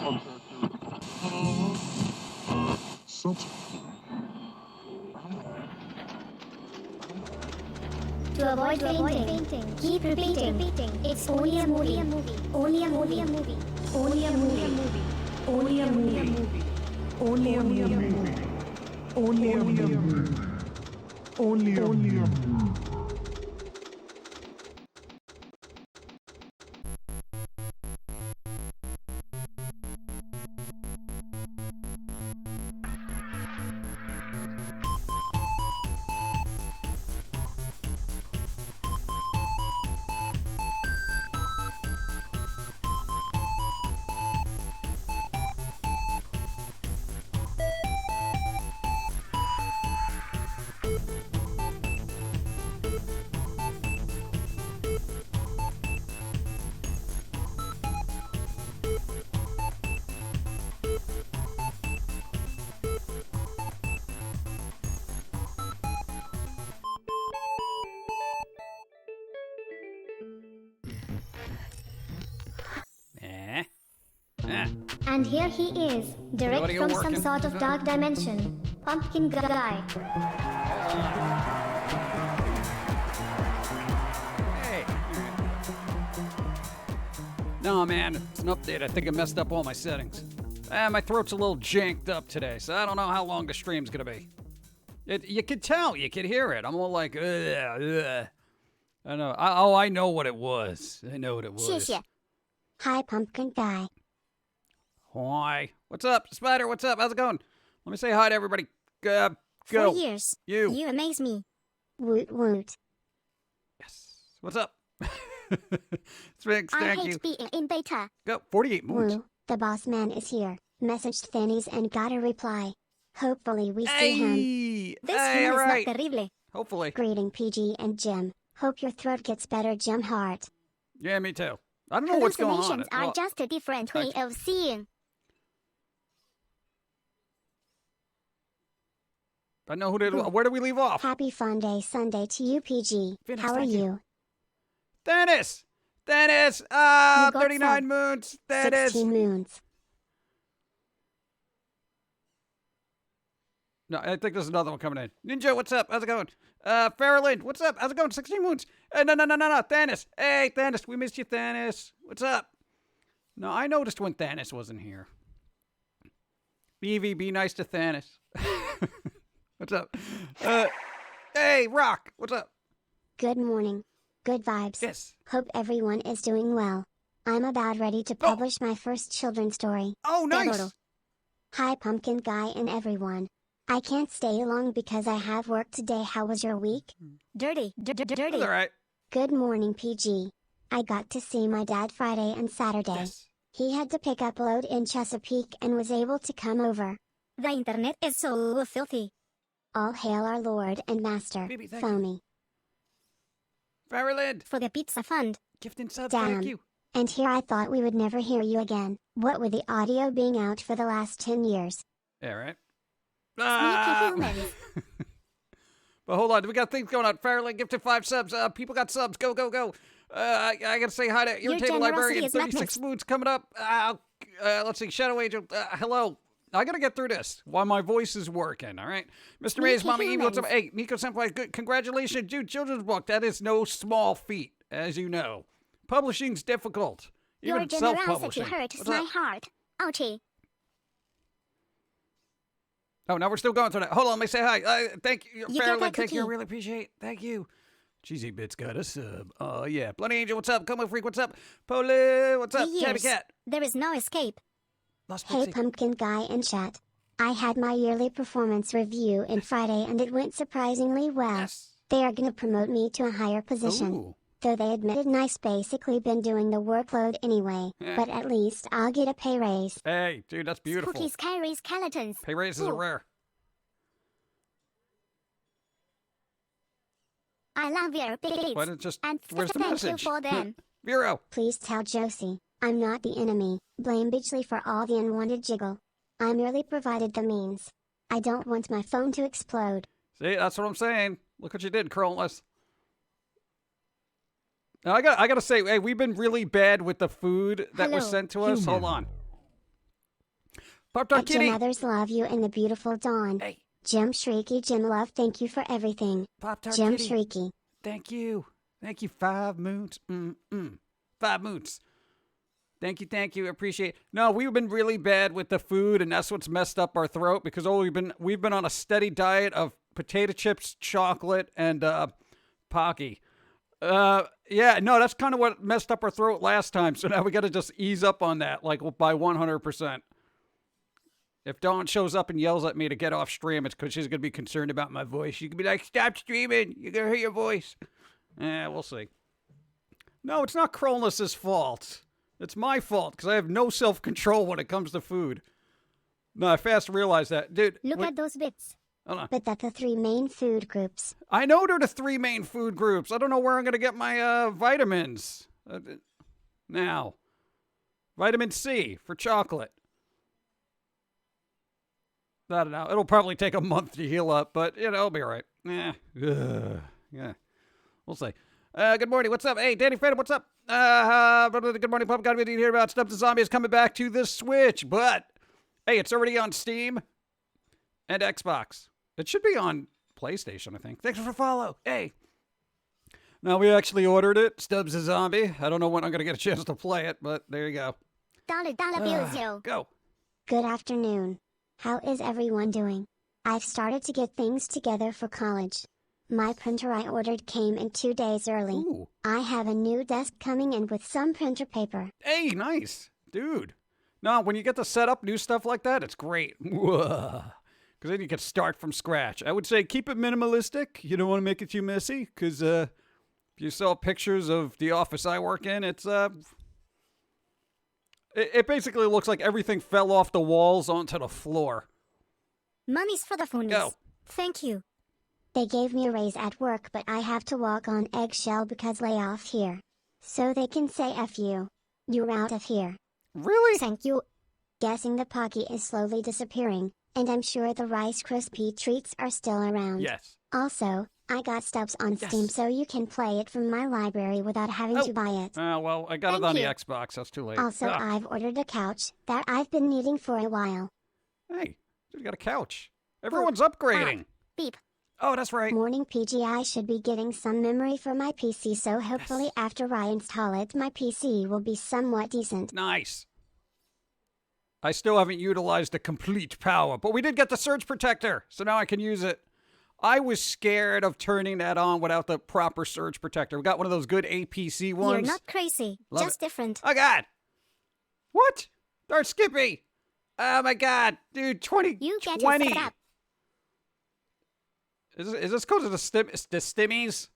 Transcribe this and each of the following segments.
To avoid fainting, keep repeating. It's only a movie. Only a movie. Only a movie. Only a movie. Only a movie. Only a movie. Only a movie. And here he is, direct from some sort of dark dimension. Pumpkin guy. Hey. No, man, it's an update. I think I messed up all my settings. My throat's a little janked up today, so I don't know how long the stream's gonna be. You could tell, you could hear it. I'm all like, ugh, ugh. I know. I know what it was. I know what it was. 谢谢. Hi, Pumpkin Guy. Hi. What's up, Spider? What's up? How's it going? Let me say hi to everybody. Go. 4 years. You. You amaze me. Woot woot. Yes. What's up? Thanks, thank I you. hate being in beta. Go. 48 moons. Woo, the boss man is here. Messaged Thinnies and got a reply. Hopefully we see him. This Hey, human all is right. not terrible. Hopefully. Greeting PG and Jim. Hope your throat gets better, Jim Hart. Yeah, me too. I don't know what's going on. Hallucinations are just a different way of seeing. I know who did. Where do we leave off? Happy Fun Day Sunday to you, PG. Finished, How are thank you? Dennis! Dennis! You got 39 some. moons! Dennis! 16 moons. No, I think there's another one coming in. Ninja, what's up? How's it going? Farrelyn, what's up? How's it going? 16 moons. No, Thanos. Hey, Thanos, we missed you, Thanos. What's up? No, I noticed when Thanos wasn't here. Evie, be nice to Thanos. What's up? Hey, Rock, what's up? Good morning. Good vibes. Yes. Hope everyone is doing well. I'm about ready to publish my first children's story. Oh, nice. Hi, Pumpkin Guy and everyone. I can't stay long because I have work today. How was your week? Dirty. That's all right. Good morning, PG. I got to see my dad Friday and Saturday. Yes. He had to pick up load in Chesapeake and was able to come over. The internet is so filthy. All hail our Lord and Master, Baby, thank Foamy. Farrelyn, For the pizza fund. gift and subs, Damn. thank you. And here I thought we would never hear you again. What with the audio being out for the last 10 years. Yeah, right. Humans. But hold on, we got things going on. Farrelly gifted 5 subs. People got subs. Go. I gotta say hi to Irritable Librarian. 36 moods coming up. Let's see, Shadow Angel. Hello. I gotta get through this while my voice is working, all right? Mr. Mays, Mama Eve, what's up? Hey, Nico Senpai, good. Congratulations, Jude Children's Book. That is no small feat, as you know. Publishing's difficult. Even Your self-publishing. generosity hurts What's my up? heart. Ouchie. Oh, now we're still going through that. Hold on, let me say hi. Thank you, You Farrelly. get that Thank you. I cookie. really appreciate it. Thank you. Cheesy Bits got a sub. Oh, yeah. Bloody Angel, what's up? Come on, Freak, what's up? Pole, what's up? Tabby Cat. There is no escape. Lost Hey, Pixie. Pumpkin Guy in chat. I had my yearly performance review in Friday and it went surprisingly well. Yes. They are gonna promote me to a higher position. Ooh. Though they admitted Nice basically been doing the workload anyway, Yeah. but at least I'll get a pay raise. Hey, dude, that's beautiful. Cookies carry skeletons. Pay raises are rare. I love your beats. Why don't just... And Where's the thank message? you for them. Vero. Please tell Josie, I'm not the enemy. Blame Bitchley for all the unwanted jiggle. I merely provided the means. I don't want my phone to explode. See, that's what I'm saying. Look what you did, Croneless. Now, I gotta say, hey, we've been really bad with the food that was Hello, sent to us. human. Hold on. Pop-Tart At Jim Kitty. Others love you and the beautiful Dawn. Hey, Jim Shrieky Jim Love thank you for everything. Pop-Tart Jim Kitty. Shrieky. Thank you. Thank you, 5 moons. 5 moons. Thank you. Appreciate it. No, we've been really bad with the food, and that's what's messed up our throat because we've been on a steady diet of potato chips, chocolate, and Pocky. Yeah, no, that's kind of what messed up our throat last time. So now we got to just ease up on that, like by 100%. If Dawn shows up and yells at me to get off stream, it's because she's going to be concerned about my voice. She could be like, stop streaming. You're going to hear your voice. We'll see. No, it's not Cronus' fault. It's my fault because I have no self-control when it comes to food. No, I fast realized that. Dude. Look at those bits. Hold on. But that the 3 main food groups. I know they're the 3 main food groups. I don't know where I'm going to get my vitamins. Now. Vitamin C for chocolate. I don't know. It'll probably take a month to heal up, but, it'll be all right. Yeah. We'll see. Good morning. What's up? Hey, Danny Fredden, what's up? Good morning, Pump. Got to hear about Stuff the Zombie is coming back to the Switch, but, hey, it's already on Steam and Xbox. It should be on PlayStation, I think. Thanks for the follow. Hey. Now, we actually ordered it, Stubbs the Zombie. I don't know when I'm going to get a chance to play it, but there you go. Dollar bills, yo. Go. Good afternoon. How is everyone doing? I've started to get things together for college. My printer I ordered came in 2 days early. Ooh. I have a new desk coming in with some printer paper. Hey, nice. Dude. No, when you get to set up new stuff like that, it's great. Because then you can start from scratch. I would say keep it minimalistic. You don't want to make it too messy. Because if you saw pictures of the office I work in, it's... It basically looks like everything fell off the walls onto the floor. Money's for the phonies. Go. Thank you. They gave me a raise at work but I have to walk on eggshell because layoff here. So they can say F you. You're out of here. Really? Thank you. Guessing the Pocky is slowly disappearing, and I'm sure the Rice Krispie treats are still around. Yes. Also, I got Stubbs on Steam so you can play it from my library without having to buy it. Well, I got it Thank on you. the Xbox. That's too late. Also, Ah. I've ordered a couch that I've been needing for a while. Hey, you got a couch. Everyone's upgrading. Beep. Oh, that's right. Morning PGI should be getting some memory for my PC, so hopefully after I install it my PC will be somewhat decent. Nice. I still haven't utilized the complete power, but we did get the surge protector, so now I can use it. I was scared of turning that on without the proper surge protector. We got one of those good APC ones. You're not crazy. Love just it. different. Oh, God. What? Darth Skippy. Oh, my God. Dude, 20. You get 20. it set up. Is this because of the stimmies? Is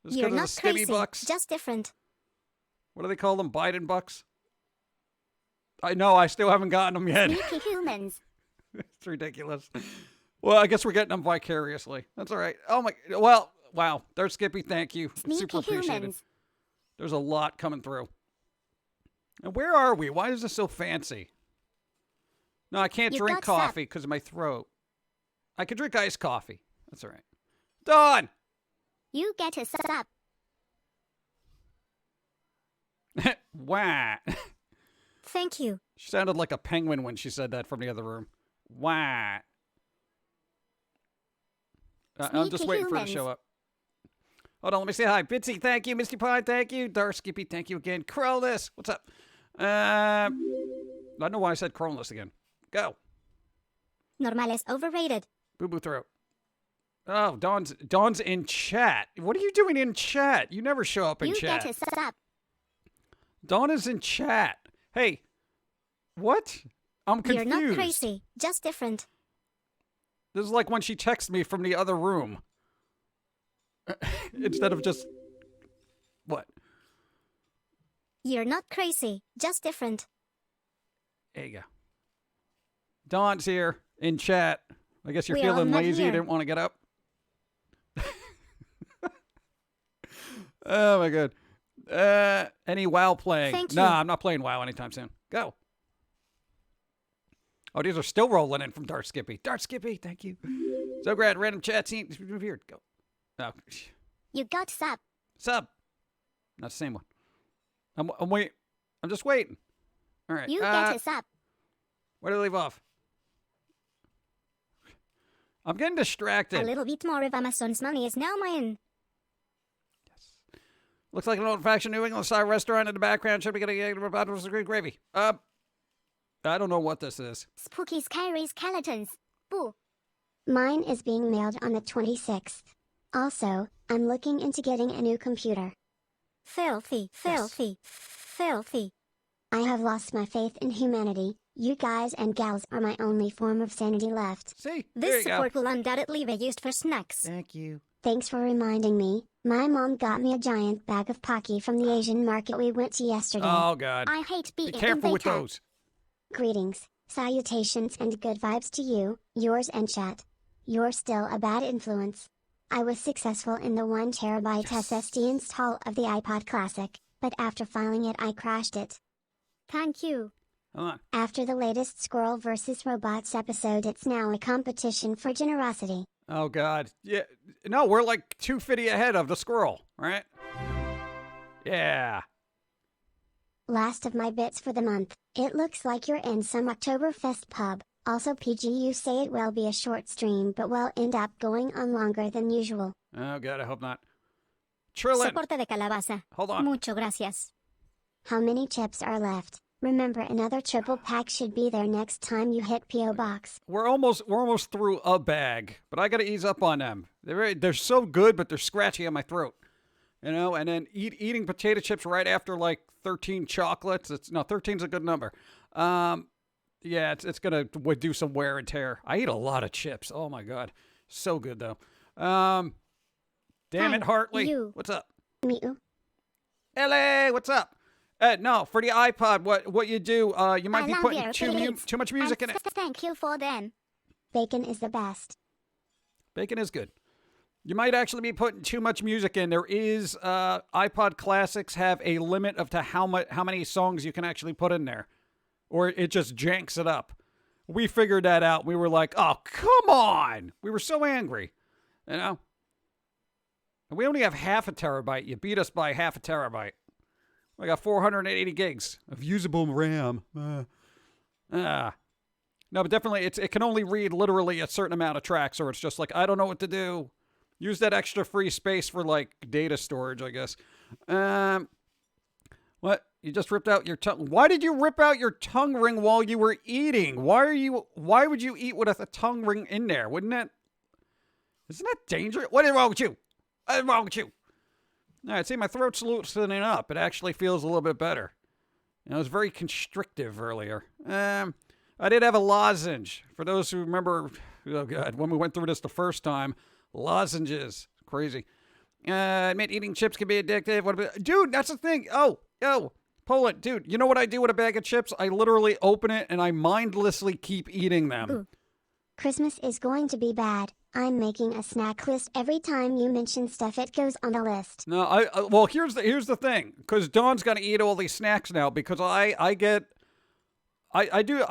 this You're because not of the stimmy crazy. bucks? Just different. What do they call them? Biden bucks? I know. I still haven't gotten them yet. Sneaky humans. It's ridiculous. Well, I guess we're getting them vicariously. That's all right. Oh, my. Well, wow. Darth Skippy, thank you. Sneaky Super appreciated. humans. There's a lot coming through. And where are we? Why is this so fancy? No, I can't You drink got sap. coffee because of my throat. I can drink iced coffee. That's all right. Dawn! You get it set up. Wah. Thank you. She sounded like a penguin when she said that from the other room. Wah. I'm just Sneaky waiting for her to humans. show up. Hold on, let me say hi. Bitsy, thank you. Misty Pie, thank you. Darth Skippy, thank you again. Cronus, what's up? I don't know why I said Cronus again. Go. Normal is overrated. Boo Boo Throat. Oh, Dawn's in chat. What are you doing in chat? You never show up in You chat. get it set up. Dawn is in chat. Hey, what? I'm confused. You're not crazy. Just different. This is like when she texted me from the other room. Instead of just... What? You're not crazy. Just different. There you go. Dawn's here in chat. I guess you're We are feeling not lazy. You here. didn't want to get up. Oh, my God. Any WoW playing? Thank Nah, you. I'm not playing WoW anytime soon. Go. Oh, these are still rolling in from Darth Skippy. Darth Skippy, thank you. So great. Random chat scene. Weird. Go. Oh. You got sub. Sub. Not the same one. I'm wait. I'm just waiting. All right. You get it sub. Where did I leave off? I'm getting distracted. A little bit more of Amazon's money is now mine. Looks like an old-fashioned New England-style restaurant in the background. Should be getting bottles of green gravy. I don't know what this is. Spooky scary skeletons. Boo. Mine is being mailed on the 26th. Also, I'm looking into getting a new computer. Filthy. Filthy. Filthy. I have lost my faith in humanity. You guys and gals are my only form of sanity left. See? There This you go. support will undoubtedly be used for snacks. Thank you. Thanks for reminding me. My mom got me a giant bag of Pocky from the Asian market we went to yesterday. Oh, God. I hate being Be careful with invaded. those. Greetings, salutations and good vibes to you, yours and chat. You're still a bad influence. I was successful in the 1 terabyte SSD install of the iPod Classic, but after filing it I crashed it. Thank you. Hold on. After the latest Squirrel vs. Robots episode, it's now a competition for generosity. Oh, God. Yeah. No, we're like 250 ahead of the squirrel, right? Yeah. Last of my bits for the month. It looks like you're in some Oktoberfest pub. Also PG, you say it will be a short stream but will end up going on longer than usual. Oh, God, I hope not. Trillin. Soporte de calabaza. Hold on. Mucho gracias. How many chips are left? Remember, another triple pack should be there next time you hit P.O. Box. We're almost through a bag, but I got to ease up on them. They're so good, but they're scratchy on my throat. You know, and then eating potato chips right after like 13 chocolates. 13's a good number. Yeah, it's gonna do some wear and tear. I eat a lot of chips. Oh my God, so good though. Damn Hi, it, Hartley. you. What's up? Mew. LA, what's up? No, for the iPod, what you do? You might I be love putting your too much music in it. Thank you for them. Bacon is the best. Bacon is good. You might actually be putting too much music in. There is iPod Classics have a limit of to how many songs you can actually put in there, or it just janks it up. We figured that out. We were like, "Oh, come on!" We were so angry, you know. And we only have half a terabyte. You beat us by half a terabyte. We got 480 gigs of usable RAM. No, but definitely, it can only read literally a certain amount of tracks, or it's just like, I don't know what to do. Use that extra free space for, like, data storage, I guess. What? You just ripped out your tongue. Why did you rip out your tongue ring while you were eating? Why would you eat with a tongue ring in there? Isn't that dangerous? What is wrong with you? What is wrong with you? All right, see, my throat's loosening up. It actually feels a little bit better. It was very constrictive earlier. I did have a lozenge. For those who remember, oh God, when we went through this the first time, lozenges. Crazy. Admit eating chips can be addictive. Dude, that's the thing. Oh, Poland, dude, you know what I do with a bag of chips? I literally open it and I mindlessly keep eating them. Ooh. Christmas is going to be bad. I'm making a snack list. Every time you mention stuff, it goes on the list. No, well, here's the thing, because Dawn's gonna eat all these snacks now because I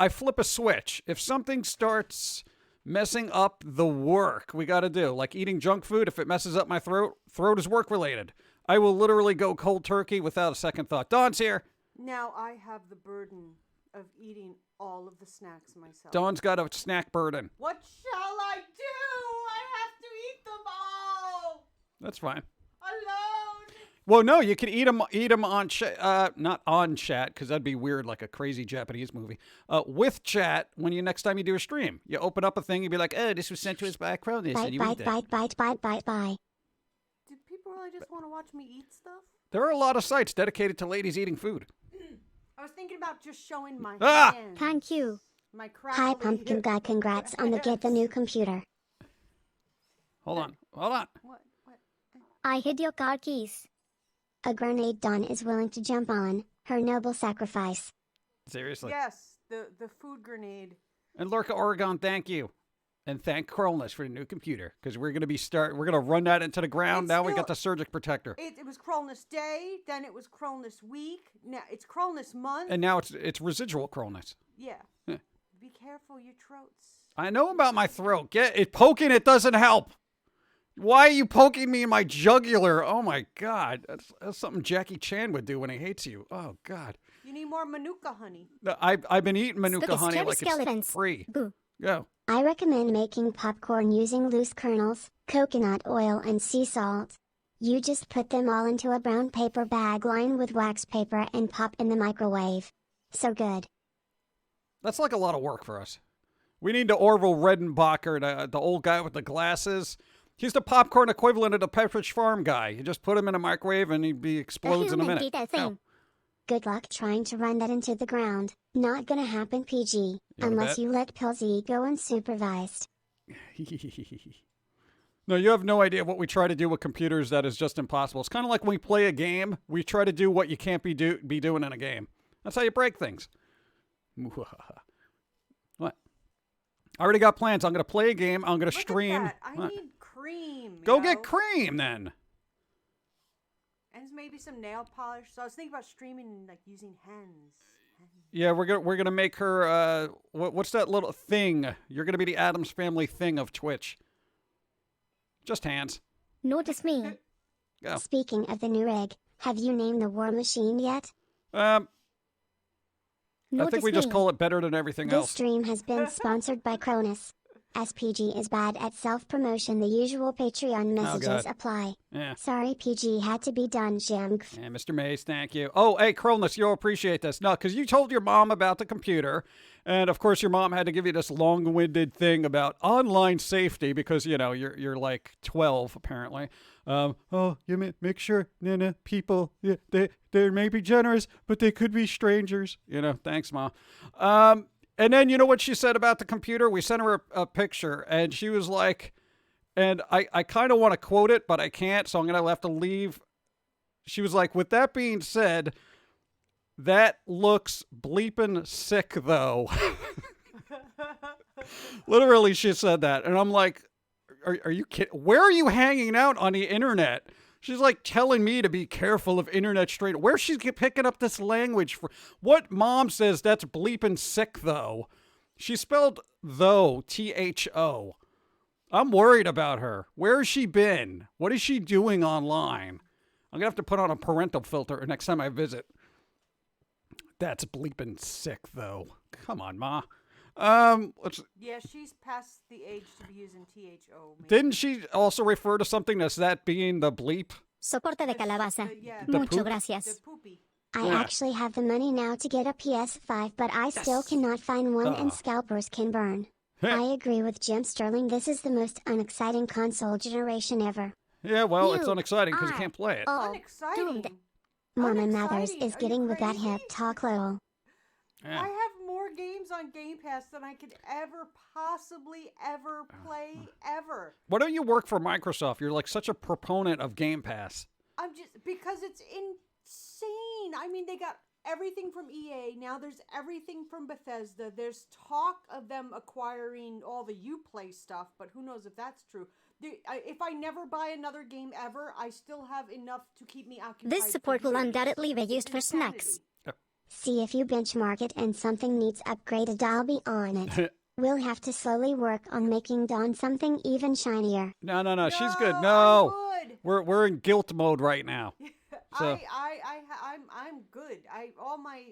flip a switch. If something starts messing up the work we gotta do, like eating junk food, if it messes up my throat is work related. I will literally go cold turkey without a second thought. Dawn's here. Now I have the burden of eating all of the snacks myself. Dawn's got a snack burden. What shall I do? I have to eat them all That's fine. alone. Well, no, you can eat them on not on chat, because that'd be weird, like a crazy Japanese movie. With chat, when next time you do a stream, you open up a thing, you'd be like, "Oh, this was sent to us by Cronus," and Bite, you bite, eat that. bite. Do people really just want to watch me eat stuff? There are a lot of sites dedicated to ladies eating food. I was thinking about just showing my Ah! hands. Thank you. My Hi, crackly Pumpkin Guy. Congrats on the new computer. Hold on. What? I hid your car keys. A grenade Dawn is willing to jump on. Her noble sacrifice. Seriously. Yes, the food grenade. And Lurka Oregon, thank you. And thank Cronus for the new computer, because we're gonna run that into the ground. It's Now we still- got the Surgic Protector. It was Cronus Day, then it was Cronus Week. Now it's Cronus Month. And now it's residual Cronus. Yeah. Huh. Be careful your throats. I know about my throat. Poking it doesn't help. Why are you poking me in my jugular? Oh my God. That's something Jackie Chan would do when he hates you. Oh God. You need more Manuka honey. No, I've been eating Manuka Spooky honey scary like it's skeletons. free. Boo. Go. I recommend making popcorn using loose kernels, coconut oil, and sea salt. You just put them all into a brown paper bag lined with wax paper and pop in the microwave. So good. That's like a lot of work for us. We need the Orville Redenbacher, the old guy with the glasses. He's the popcorn equivalent of the Pepperidge Farm guy. You just put him in a microwave and he explodes in a minute. Go. Good luck trying to run that into the ground. Not gonna happen, PG. You Unless bet? you let Pilsy go unsupervised. No, you have no idea what we try to do with computers that is just impossible. It's kind of like when we play a game, we try to do what you can't be doing in a game. That's how you break things. What? I already got plans. I'm going to play a game. I'm going to stream. At that. I What? need cream. Go get cream then. And maybe some nail polish. So I was thinking about streaming, like using hens. Yeah, we're gonna make her. What's that little thing? You're gonna be the Addams Family thing of Twitch. Just hands. Notice me. Go. Speaking of the new rig, have you named the war machine yet? I Notice think we just me. call it better than everything This else. stream has been sponsored by Cronus. SPG is bad at self-promotion. The usual Patreon messages God. apply. Yeah. Sorry, PG had to be done, J.i.M. Yeah, Mr. Mays, thank you. Oh, hey, Cronus, you'll appreciate this. No, because you told your mom about the computer, and of course your mom had to give you this long-winded thing about online safety because, you know, you're like 12, apparently. Oh, you make sure, people, yeah, they may be generous, but they could be strangers. You know, thanks, Mom. And then you know what she said about the computer? We sent her a picture, and she was like, and I kind of want to quote it, but I can't, so I'm going to have to leave. She was like, with that being said, that looks bleeping sick, though. Literally, she said that. And I'm like, are you kidding? Where are you hanging out on the internet? She's like telling me to be careful of internet straight. Where's she picking up this language for? What mom says that's bleeping sick, though? She spelled though, T-H-O. I'm worried about her. Where has she been? What is she doing online? I'm going to have to put on a parental filter next time I visit. That's bleeping sick, though. Come on, Ma. Yeah, she's past the age to be using THO. Maybe. Didn't she also refer to something as that being the bleep? Soporte de calabaza. The Mucho poop? gracias. The poopy. I Yeah. actually have the money now to get a PS5, but I still cannot find one, and Oh. scalpers can burn. I agree with Jim Sterling. This is the most unexciting console generation ever. Yeah, well, it's You unexciting because you are can't play it. all Unexciting. doomed. Mama Mathers Unexciting. is Are getting you with that crazy? hip talk little. Yeah. I have more games on Game Pass than I could ever possibly ever play ever. Why don't you work for Microsoft? You're like such a proponent of Game Pass. I'm just because it's insane. I mean, they got everything from EA. Now there's everything from Bethesda. There's talk of them acquiring all the Uplay stuff, but who knows if that's true. If I never buy another game ever, I still have enough to keep me occupied. This support for will years. undoubtedly be used for Insanity. snacks. See if you benchmark it and something needs upgraded, I'll be on it. We'll have to slowly work on making Dawn something even shinier. No, she's good. No, No, I'm good. we're in guilt mode right now. So- I'm good. All my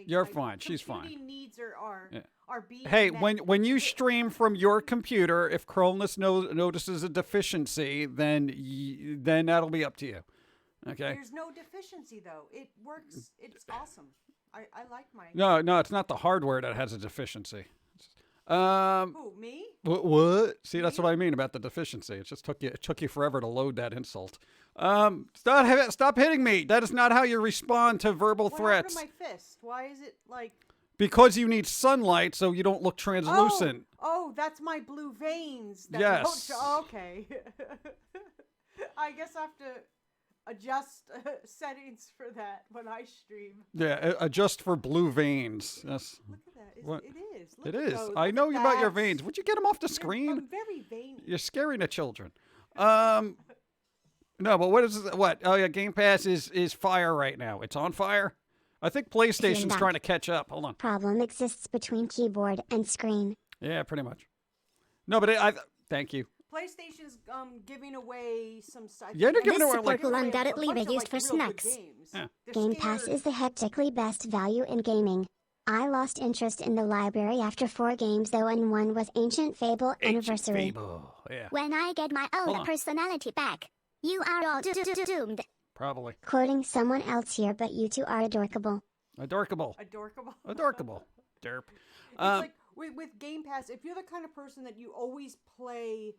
You're my fine. She's fine. computing needs are being Hey, met. when you stream from your computer, if Cronus notices a deficiency, then that'll be up to you. Okay. There's no deficiency though. It works. It's awesome. I like my. No, it's not the hardware that has a deficiency. Who, me? What? See, that's what I mean about the deficiency. It took you forever to load that insult. Stop hitting me. That is not how you respond to verbal What threats. happened to my fist? Why is it like? Because you need sunlight so you don't look translucent. Oh, that's my blue veins. That Yes. don't show- okay. I guess I have to adjust settings for that when I stream. Yeah, adjust for blue veins. Yes. Look at that. What? It is. Look It at is. those. I know about your That's- veins. Would you get them off the they're- screen? I'm very veiny. You're scaring the children. No, but what is what? Oh yeah, Game Pass is fire right now. It's on fire. I think PlayStation's back. trying to catch up. Hold on. Problem exists between keyboard and screen. Yeah, pretty much. No, but thank you. PlayStation's giving away some stuff. Yeah, they're giving This away support like will undoubtedly be used for real good snacks. games. Yeah. They're Game Pass scared. is the hectically best value in gaming. I lost interest in the library after 4 games though, and one was Ancient Fable Ancient Anniversary. Fable. Yeah, When I get my Hold own on. personality back, you are all doomed. probably. Quoting someone else here, but you two are adorkable. Adorkable. Adorkable. Adorkable. Derp. It's like with Game Pass, if you're the kind of person that you always play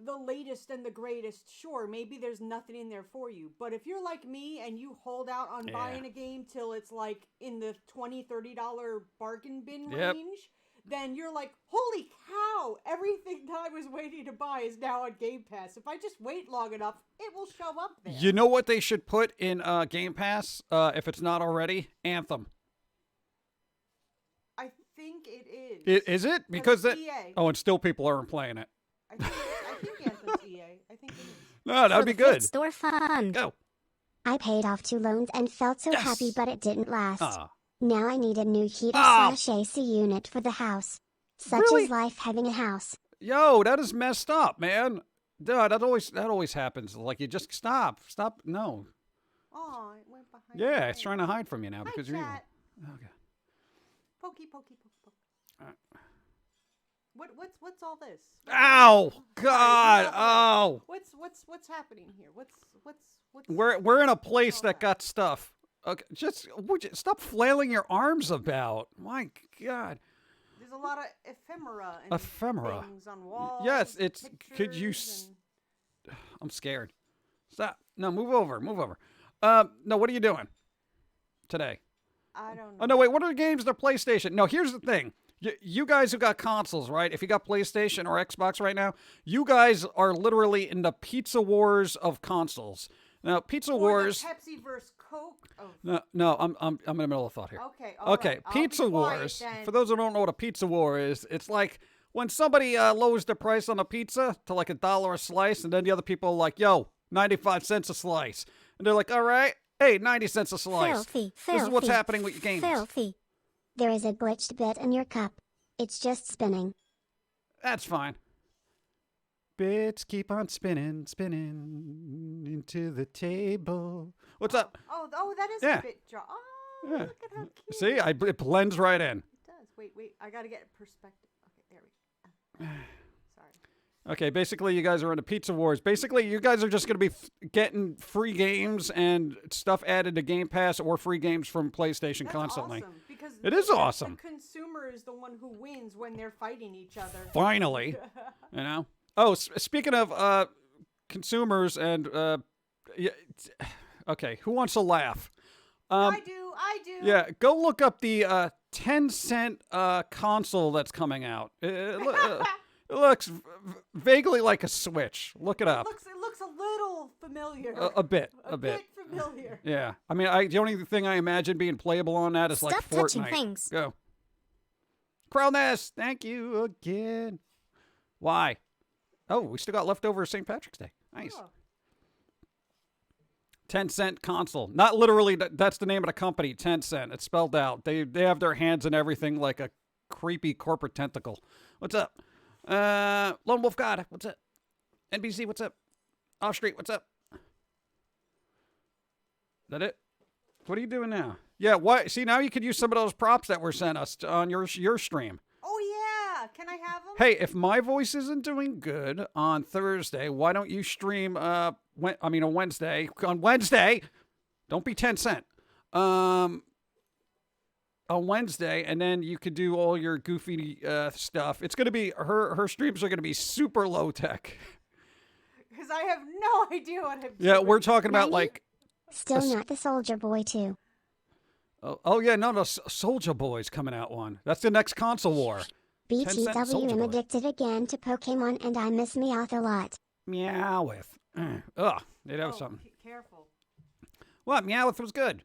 the latest and the greatest, sure, maybe there's nothing in there for you. But if you're like me and you hold out on buying a game till it's like in the $20-$30 bargain bin range, then you're like, holy cow, everything that I was waiting to buy is now on Game Pass. If I just wait long enough, it will show up there. You know what they should put in Game Pass, if it's not already? Anthem. I think it is. Is it? Because that. EA. Oh, and still people aren't playing it. I think Anthem's EA. I think it is. No, that'd be For the good. Store fund. Go. I paid off 2 loans and felt so Yes. happy, but it didn't last. Ah. Now I need a new Ah. heater/AC unit for the house. Such Really? is life having a house. Yo, that is messed up, man. Duh, that always happens. Like you just stop. No. Oh, it went behind. Yeah, the it's line. trying to hide from you now Hi, because you're evil. chat. Okay. Pokey. What's all this? Ow! Sorry, God! no. Oh! What's happening here? What's We're in a place all that got stuff. Okay, would you stop flailing your arms about? My God! There's a lot of ephemera and Ephemera. things on walls. Yes, it's. Could you? pictures I'm scared. Stop! No, move over. No, what are you doing today? I don't know. Oh, no, wait. What are the games? They're PlayStation. No, here's the thing. You guys who got consoles, right? If you got PlayStation or Xbox right now, you guys are literally in the pizza wars of consoles. Now, Pizza Or Wars. the Pepsi versus Coke. Oh, No, I'm in the middle of thought here. okay. all Okay, right, I'll be Pizza quiet Wars. then. For those who don't know what a pizza war is, it's like when somebody lowers the price on a pizza to like $1 a slice, and then the other people are like, "Yo, 95 cents a slice," and they're like, "All right, hey, 90 cents a slice." Filthy, This is what's filthy, happening with your games. Filthy. There is a glitched bit in your cup. It's just spinning. That's fine. Bits keep on spinning into the table. What's up? Oh, that is Yeah. a bit jar. Oh, Yeah. look at how cute. See, it blends right in. It does. Wait. I gotta get perspective. Okay, there we go. Sorry. Okay, basically, you guys are in the pizza wars. Basically, you guys are just going to be getting free games and stuff added to Game Pass or free games from PlayStation That's constantly. awesome, because It is awesome. The consumer is the one who wins when they're fighting each other. Finally, you know. Oh, speaking of consumers and yeah, okay, who wants to laugh? I do. Yeah, go look up the 10-cent console that's coming out. It looks vaguely like a Switch. Look it up. It looks a little familiar. A bit. familiar. Yeah. I mean, the only thing I imagine being playable on that is like Stop Fortnite. touching things. Go. Crowness, thank you again. Why? Oh, we still got leftover St. Patrick's Day. Nice. Oh. 10-cent console. Not literally, that's the name of the company, 10 cent. It's spelled out. They have their hands in everything like a creepy corporate tentacle. What's up? Lone Wolf God, what's up? NBC, what's up? Off Street, what's up? Is that it? What are you doing now? Yeah, what? See, now you could use some of those props that were sent us on your stream. Oh yeah, can I have them? Hey, if my voice isn't doing good on Thursday, why don't you stream on Wednesday. On Wednesday, don't be 10 cent. On Wednesday, and then you could do all your goofy stuff. It's going to be, her streams are going to be super low tech. Because I have no idea what I'm doing. Yeah, we're talking about 90? like, Still not the Soldier Boy too. oh yeah, no, Soldier Boy's coming out one. That's the next console war. 10 cent BTW Soulja am Boy. addicted again to Pokemon and I miss Meowth a lot. Meowth. Ugh, they'd have something. Careful. What? Meowth was good.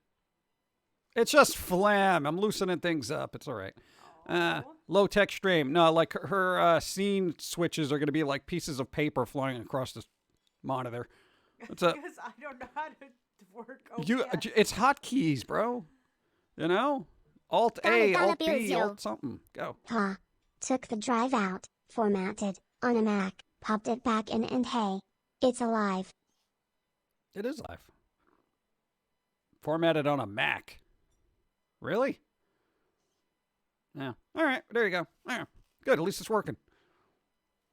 It's just flam. I'm loosening things up. It's all right. Low tech stream. No, like her scene switches are going to be like pieces of paper flying across the monitor. What's up? Because I don't know how to work OBS. It's hotkeys, bro. You know, Alt A, Gotta Alt abuse B, you. Alt something. Go. Ha. Took the drive out, formatted, on a Mac. Popped it back in and hey, it's alive. It is live. Formatted on a Mac. Really? Yeah. All right. There you go. Yeah. Good. At least it's working.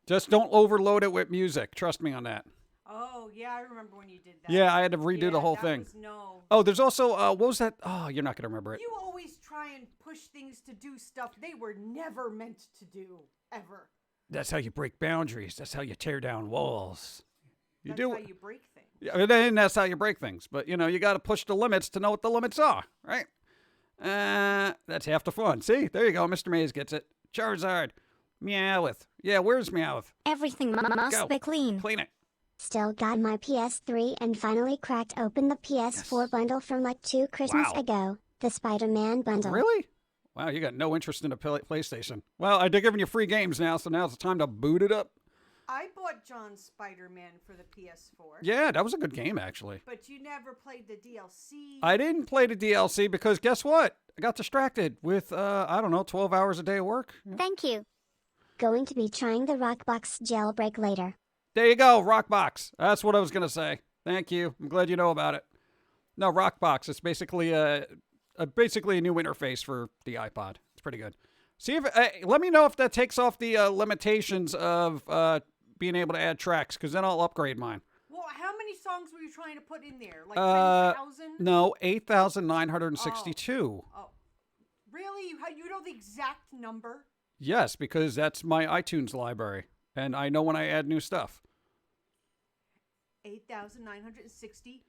Just don't overload it with music. Trust me on that. Oh, yeah, I remember when you did that. Yeah, I had to redo Yeah, the whole that thing. was no. Oh, there's also, what was that? Oh, you're not going to remember it. You always try and push things to do stuff they were never meant to do, ever. That's how you break boundaries. That's how you tear down walls. That's how you break things. Yeah, and that's how you break things. But, you got to push the limits to know what the limits are, right? That's half the fun. See? There you go. Mr. Maze gets it. Charizard. Meowth. Yeah, where's Meowth? Everything must Go. be clean. Clean it. Still got my PS3 and finally cracked open the PS4 bundle from like 2 Christmas Wow. ago. The Spider-Man bundle. Really? Wow, you got no interest in a PlayStation. Well, they're giving you free games now, so now's the time to boot it up. I bought John's Spider-Man for the PS4. Yeah, that was a good game, actually. But you never played the DLC. I didn't play the DLC because guess what? I got distracted with, 12 hours a day of work. Yeah. Thank you. Going to be trying the Rockbox jailbreak later. There you go, Rockbox. That's what I was going to say. Thank you. I'm glad you know about it. No, Rockbox. It's basically a new interface for the iPod. It's pretty good. See if let me know if that takes off the limitations of being able to add tracks, because then I'll upgrade mine. Well, how many songs were you trying to put in there? Like 10,000? No, 8,962. Oh, really? You know the exact number? Yes, because that's my iTunes library, and I know when I add new stuff. 8,963.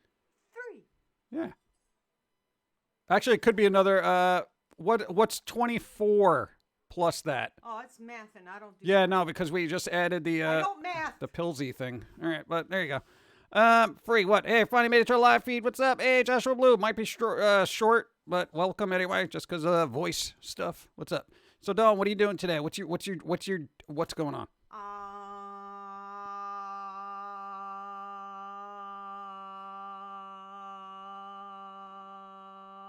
Yeah. Actually, it could be another. What's 24 plus that? Oh, it's math, and I don't do Yeah, that. no, because we just added the I don't math. the Pillsy thing. All right, but there you go. Free what? Hey, finally made it to our live feed. What's up? Hey, Joshua Blue. Might be short, but welcome anyway, just because of voice stuff. What's up? So, Dawn, what are you doing today? What's going on?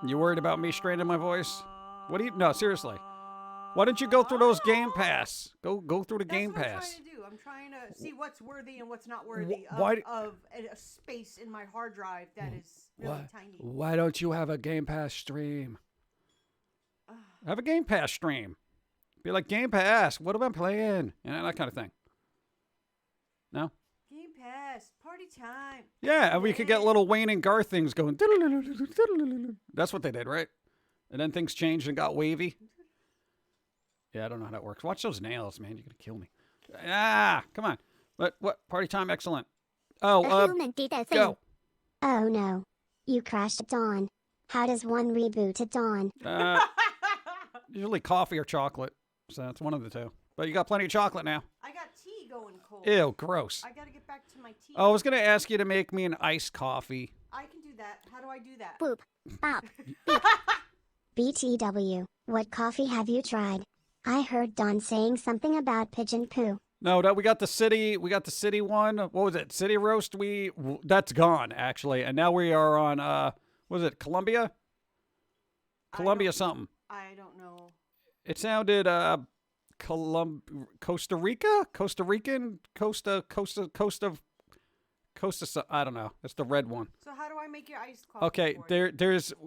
You worried about me straining my voice? What do you? No, seriously. Why don't you go through those Game Pass? Go through the Game That's what Pass. I'm trying to do. I'm trying to see what's worthy and what's not worthy of a space in my hard drive that is really tiny. Why don't you have a Game Pass stream? Have a Game Pass stream. Be like, Game Pass, what am I playing? That kind of thing. No? Game Pass, party time. Yeah, and we could get little Wayne and Garth things going. That's what they did, right? And then things changed and got wavy. Yeah, I don't know how that works. Watch those nails, man. You're going to kill me. Ah, come on. What? Party time, excellent. Oh, A human did a thing. go. Oh no. You crashed Dawn. How does one reboot a Dawn? Usually coffee or chocolate. So that's one of the two. But you got plenty of chocolate now. I got tea going cold. Ew, gross. I got to get back to my tea. Oh, I was going to ask you to make me an iced coffee. I can do that. How do I do that? Boop. Bop. Beep. BTW. What coffee have you tried? I heard Dawn saying something about pigeon poo. No, we got the city one. What was it? City roast. That's gone actually, and now we are on what was it? Columbia something. I don't know. It sounded Costa Rica, Costa Rican, Costa. I don't know. That's the red one. So how do I make your iced coffee? Okay, for you?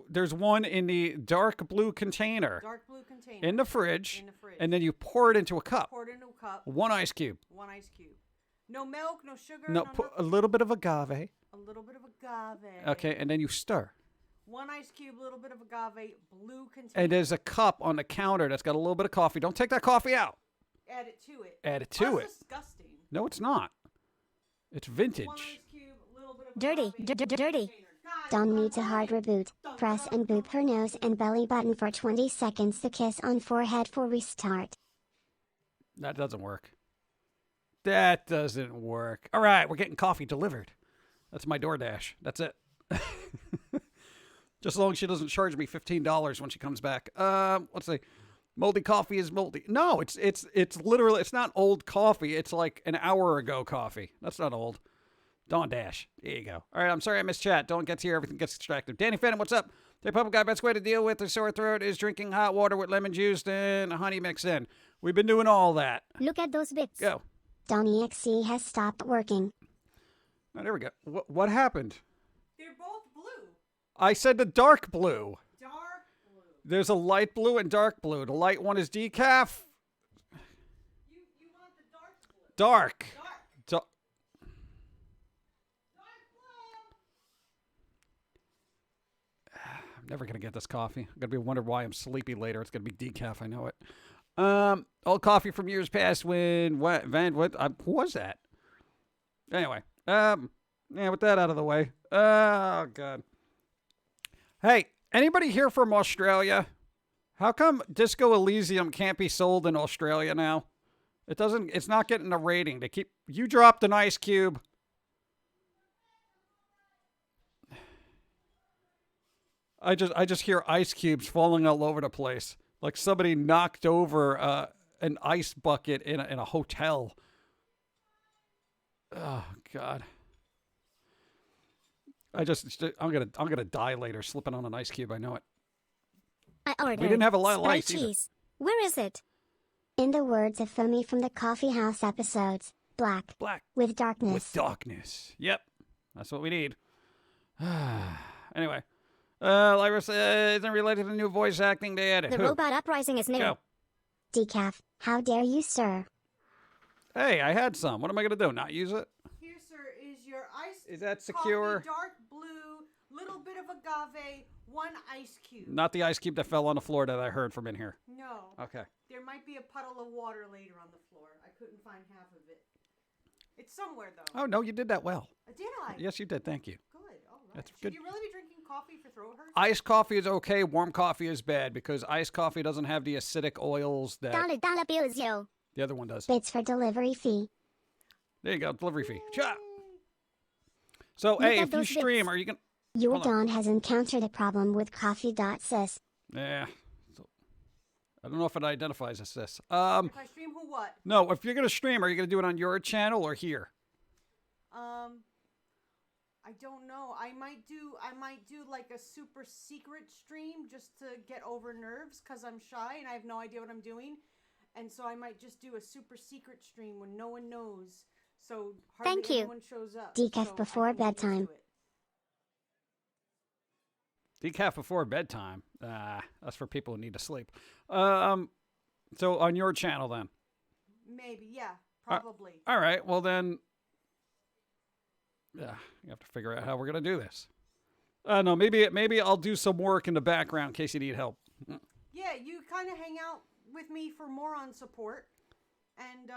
there's one in the dark blue container Dark blue container. in the fridge, In the fridge. and then you pour it into a cup. Pour it into a cup. One ice cube. One ice cube. No milk, no sugar. No, put a little bit of agave. a little bit of agave. Okay, and then you stir. One ice cube, a little bit of agave, blue container. And there's a cup on the counter that's got a little bit of coffee. Don't take that coffee out. Add it to it. Add it to That's it. disgusting. No, it's not. It's vintage. One ice cube, a little bit of Dirty. agave, Dirty. container. God, Dawn needs a hard reboot. Press and boop her nose and belly button for 20 seconds. The kiss on forehead for restart. That doesn't work. That doesn't work. All right, we're getting coffee delivered. That's my DoorDash. That's it. Just as long as she doesn't charge me $15 when she comes back. Let's see. Moldy coffee is moldy. No, it's literally, it's not old coffee. It's like an hour ago coffee. That's not old. Dawn Dash. There you go. All right, I'm sorry I missed chat. Don't get here. Everything gets distracted. Danny Phantom, what's up? The Public Guy, best way to deal with a sore throat is drinking hot water with lemon juice and honey mixed in. We've been doing all that. Look at those bits. Go. Don.exe has stopped working. Oh, there we go. What happened? They're both blue. I said the dark blue. Dark blue. There's a light blue and dark blue. The light one is decaf. You want the dark blue. Dark. Dark. Da- Dark blue. I'm never going to get this coffee. I'm going to be wondering why I'm sleepy later. It's going to be decaf. I know it. Old coffee from years past when what who was that? Anyway, yeah, with that out of the way. Oh God. Hey, anybody here from Australia? How come Disco Elysium can't be sold in Australia now? It's not getting a rating. You dropped an ice cube. I just hear ice cubes falling all over the place. Like somebody knocked over an ice bucket in a hotel. Oh God! I'm gonna die later slipping on an ice cube. I know it. I ordered. We didn't have a lot of Sprite ice either. cheese. Where is it? In the words of Foamy from the Coffee House episodes, black Black with darkness. with darkness. Yep, that's what we need. Anyway, Lyra isn't related to the new voice acting they added. The Who? robot uprising is new. Go. Decaf, how dare you, sir? Hey, I had some. What am I gonna do? Not use it? Here, sir, is your ice. Is that secure? Coffee, dark blue, little bit of agave, one ice cube. Not the ice cube that fell on the floor that I heard from in here. No. Okay. There might be a puddle of water later on the floor. I couldn't find half of it. It's somewhere though. Oh no, you did that well. Did I? Yes, you did. Thank you. Good. All right. That's Should good. you really be drinking coffee for throat hurt? Iced coffee is okay. Warm coffee is bad because iced coffee doesn't have the acidic oils that Dollar bills, yo. the other one does. Bits for delivery fee. There you go, delivery fee. Cha. So, Look hey, at if you those stream, bits. are you gonna? Your Hold on. Don has encountered a problem with coffee.sys. Yeah. So, I don't know if it identifies as this. If I stream, who what? No, if you're gonna stream, are you gonna do it on your channel or here? I don't know. I might do like a super secret stream just to get over nerves because I'm shy and I have no idea what I'm doing. And so I might just do a super secret stream when no one knows. So hardly Thank you. anyone shows up. Decaf so I before can get used to bedtime. it. Decaf before bedtime. That's for people who need to sleep. So on your channel then. Maybe, yeah, probably. All right. Well then. Yeah, you have to figure out how we're gonna do this. No, maybe I'll do some work in the background in case you need help. Yeah, you kind of hang out with me for moron support, and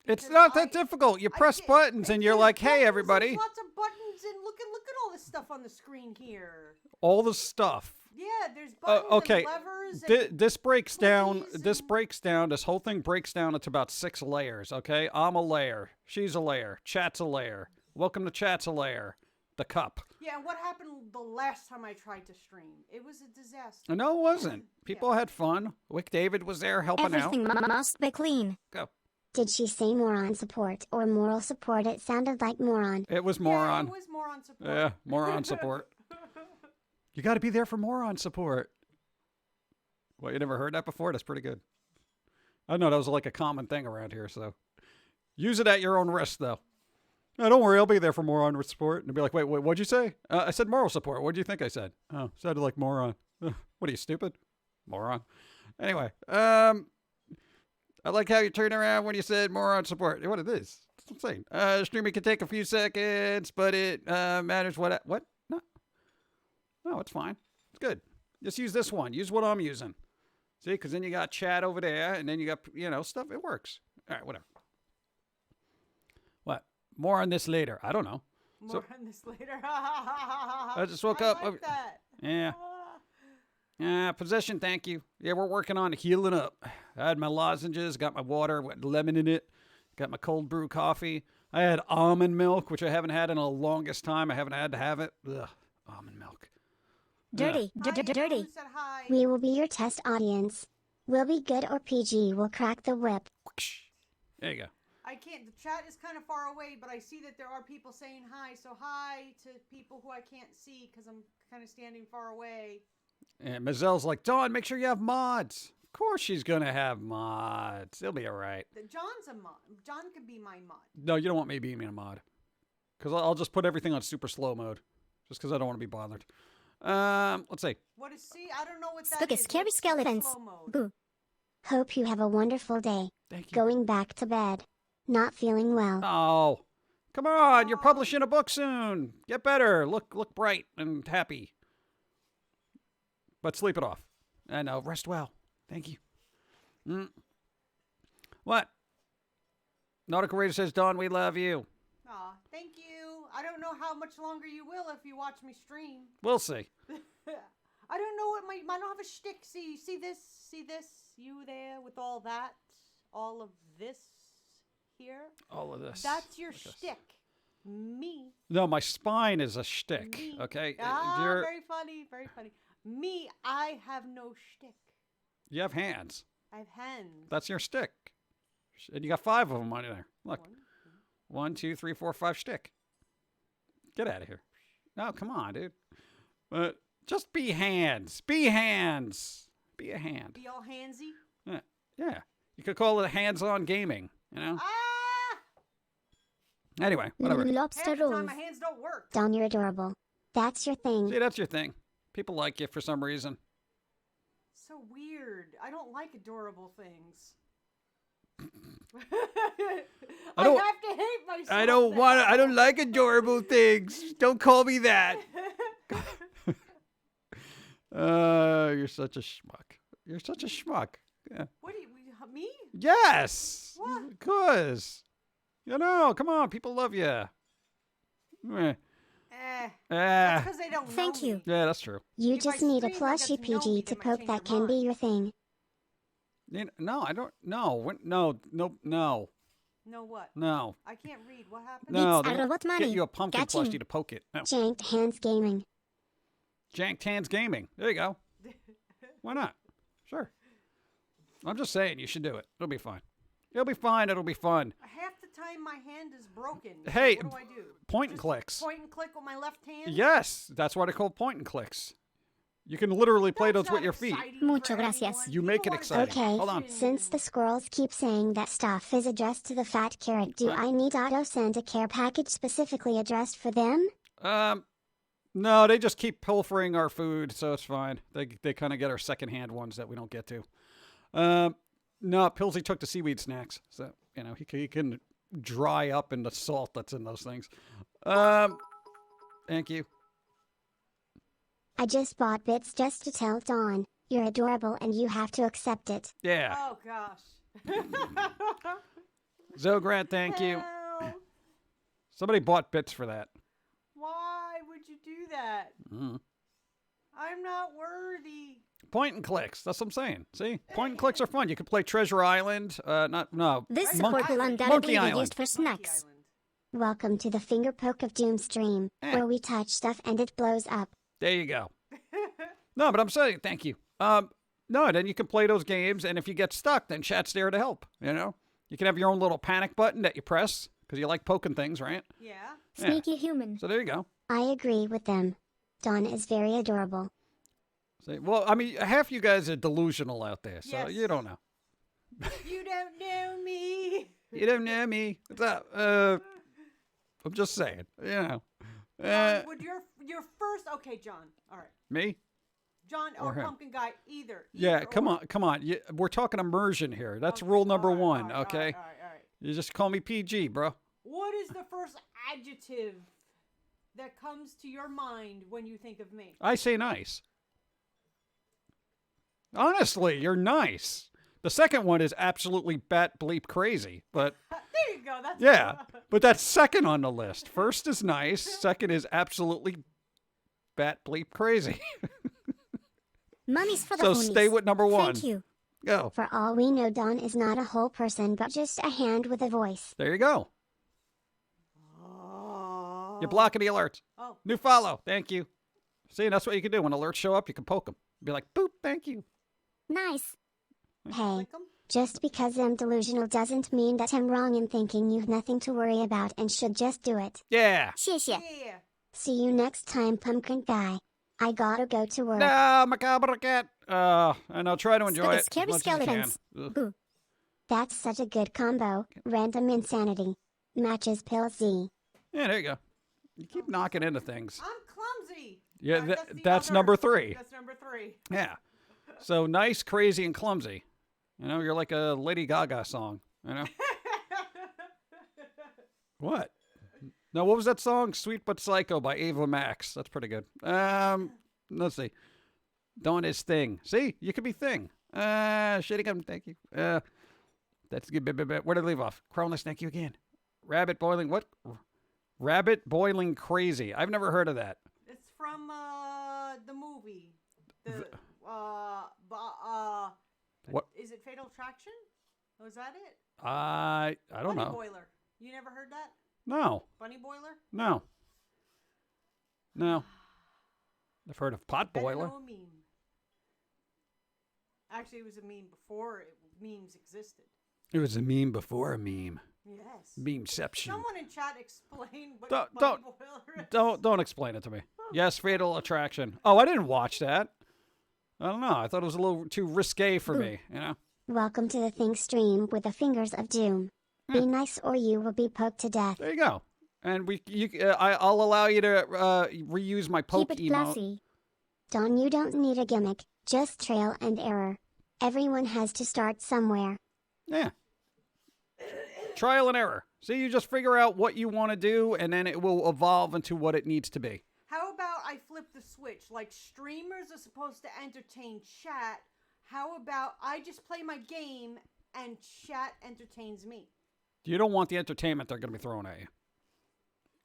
It's because not that difficult. You press buttons and you're there's like, "Hey, buttons, everybody!" there's lots of buttons, and look at all this stuff on the screen here. All the stuff. Yeah, there's buttons Okay. and levers. This breaks down. cookies This and- breaks down. This whole thing breaks down into about 6 layers. Okay, I'm a layer. She's a layer. Chat's a layer. Welcome to Chat's a layer. The cup. Yeah, and what happened the last time I tried to stream? It was a disaster. No, it wasn't. People had fun. Wick David was there helping Everything out. must be clean. Go. Did she say moron support or moral support? It sounded like moron. It was Yeah, moron. it was moron support. Yeah, moron support. You got to be there for moron support. Well, you never heard that before? That's pretty good. I know that was like a common thing around here, so use it at your own risk, though. No, don't worry, I'll be there for moron support. And they'll be like, wait, what'd you say? I said moral support. What do you think I said? Oh, sounded like moron. What are you, stupid? Moron. Anyway, I like how you turned around when you said moron support. What it is. That's insane. Streaming can take a few seconds, but it matters what? No, it's fine. It's good. Just use this one. Use what I'm using. See, because then you got chat over there, and then you got, stuff. It works. All right, whatever. What? More on this later. I don't know. More on this later. I just woke I up. like that. Yeah. Possession, thank you. Yeah, we're working on healing up. I had my lozenges, got my water with lemon in it, got my cold brew coffee. I had almond milk, which I haven't had in the longest time. I haven't had to have it. Ugh, almond milk. Dirty. Hi, Dirty. who said hi? We will be your test audience. Will be good or PG will crack the whip. There you go. I can't. The chat is kind of far away, but I see that there are people saying hi. So hi to people who I can't see because I'm kind of standing far away. And Mazelle's like, Dawn, make sure you have mods. Of course she's gonna have mods. It'll be all right. John's a mod. John could be my mod. No, you don't want me being a mod. Because I'll just put everything on super slow mode. Just because I don't want to be bothered. Let's see. What is see? I don't know what that Spooky is. scary What's skeletons. slow mode? Boo. Hope you have a wonderful day. Thank you. Going back to bed. Not feeling well. Oh, come on! You're publishing a book soon. Get better. Look bright and happy. But sleep it off. And rest well. Thank you. What? Nautical Raider says, Dawn, we love you. Aw, thank you. I don't know how much longer you will if you watch me stream. We'll see. I don't know what I don't have a shtick. See this, you there with all that, all of this here. All of this. That's your shtick. Me. No, my spine is a shtick. Me. Okay. Very funny, very funny. Me, I have no shtick. You have hands. I have hands. That's your stick. And you got 5 of them on there. Look. 1, 2, 3, 4, 5 shtick. Get out of here. No, come on, dude. Just be hands. Be hands. Be a hand. Be all handsy. Yeah. You could call it hands-on gaming, you know? Anyway, whatever. Lobster Half the time rolls. my hands don't work. Dawn, you're adorable. That's your thing. See, that's your thing. People like you for some reason. So weird. I don't like adorable things. I don't- have to hate myself. I don't like adorable things. Don't call me that. You're such a schmuck. You're such a schmuck. Yeah. What do you, me? Yes. What? Because, come on. People love you. That's because they don't know Thank you. me. Yeah, that's true. You If just I need a scream, I get plushie to know PG me, to they might poke change that their can be mind. your thing. No, I don't. No. No. No what? No. I can't read. What happened? No. It's they a robot get money. you a pumpkin Catching. plushie to poke it. No. Janked Hands Gaming. Janked Hands Gaming. There you go. Why not? Sure. I'm just saying you should do it. It'll be fine. It'll be fine. It'll be fun. Half the time my hand is broken. So Hey, what do I do? point and Just clicks. Point and click with my left hand? Yes, that's why they're called point and clicks. You can literally play That's those with not your feet. exciting Mucho for gracias. anyone. You make it People wanna exciting. see Okay, Hold on. action. since the squirrels keep saying that stuff is addressed to the fat carrot, do I need auto send a care package specifically addressed for them? No, they just keep pilfering our food, so it's fine. They kind of get our secondhand ones that we don't get to. No, Pilsy took the seaweed snacks, so he can dry up in the salt that's in those things. Thank you. I just bought bits just to tell Dawn, you're adorable and you have to accept it. Yeah, Oh, gosh. Zogrant, thank you. Hell, Somebody bought bits for that. why would you do that? Mm. I'm not worthy. Point and clicks. That's what I'm saying. See, point and clicks are fun. You can play Treasure Island. This Monkey support will Island. undoubtedly be Island. used for Monkey snacks. Island. Welcome to the Finger Poke of Doom stream, where we touch stuff and it blows up. There you go. No, but I'm saying thank you. No, then you can play those games, and if you get stuck, then chat's there to help. You can have your own little panic button that you press because you like poking things, right? Yeah. Yeah. Sneaky human. So there you go. I agree with them. Dawn is very adorable. Well, I mean, half you guys are delusional out there, so Yes. you don't know. You don't know me. You don't know me. What's up? I'm just saying. John, would your first? Okay, John. All right, Me? John Or or him. Pumpkin Guy, either. Yeah, Either come or. on. We're talking immersion here. That's Okay, rule number all right, one, all right, okay? All right. You just call me PG, bro. What is the first adjective that comes to your mind when you think of me? I say nice. Honestly, you're nice. The second one is absolutely bat bleep crazy, but There you go. That's yeah, but that's second on the list. First is nice. Second is absolutely bat bleep crazy. Money's for the So homies. stay with number one. Thank you. Go. For all we know, Dawn is not a whole person, but just a hand with a voice. There you go. You're blocking the alerts. Oh. New follow. Thank you. See, that's what you can do. When alerts show up, you can poke them. Be like, boop, thank you. Nice. Hey, Click 'em? just because I'm delusional doesn't mean that I'm wrong in thinking you've nothing to worry about and should just do it. Yeah. 谢谢。 Yeah. See you next time, Pumpkin Guy. I gotta go to work. No, macabre cat. And I'll try to enjoy it Scary as much as I can. skeletons. Ugh. Boo. That's such a good combo. Random insanity. Matches Pill Z. Yeah, there you go. You keep knocking into things. I'm clumsy. Yeah, the that's other. number 3. That's number 3. Yeah. So nice, crazy, and clumsy. You know, you're like a Lady Gaga song. You know. What? No, what was that song? Sweet But Psycho by Ava Max. That's pretty good. Let's see. Doing his thing. See? You could be thing. Shitty gum, thank you. That's good. Where did I leave off? Croneless, thank you again. Rabbit boiling, what? Rabbit boiling crazy. I've never heard of that. It's from the movie. What? Is it Fatal Attraction? Was that it? I don't Bunny know. Boiler. You never heard that? No. Bunny Boiler? No. No. I've heard of pot Better boiler. know a meme. Actually, it was a meme before memes existed. It was a meme before a meme. Yes. Memeception. Someone in chat explain what Don't- Bunny don't- Boiler is. Don't explain it to me. Yes, Fatal Attraction. Oh, I didn't watch that. I don't know. I thought it was a little too risque for me, you know? Welcome to the Think stream with the fingers of doom. Be nice or you will be poked to death. There you go. And I'll allow you to reuse my poke Keep it emote. classy. Don, you don't need a gimmick, just trial and error. Everyone has to start somewhere. Yeah. Trial and error. See, you just figure out what you want to do, and then it will evolve into what it needs to be. How about I flip the switch? Like streamers are supposed to entertain chat. How about I just play my game and chat entertains me? You don't want the entertainment they're going to be throwing at you.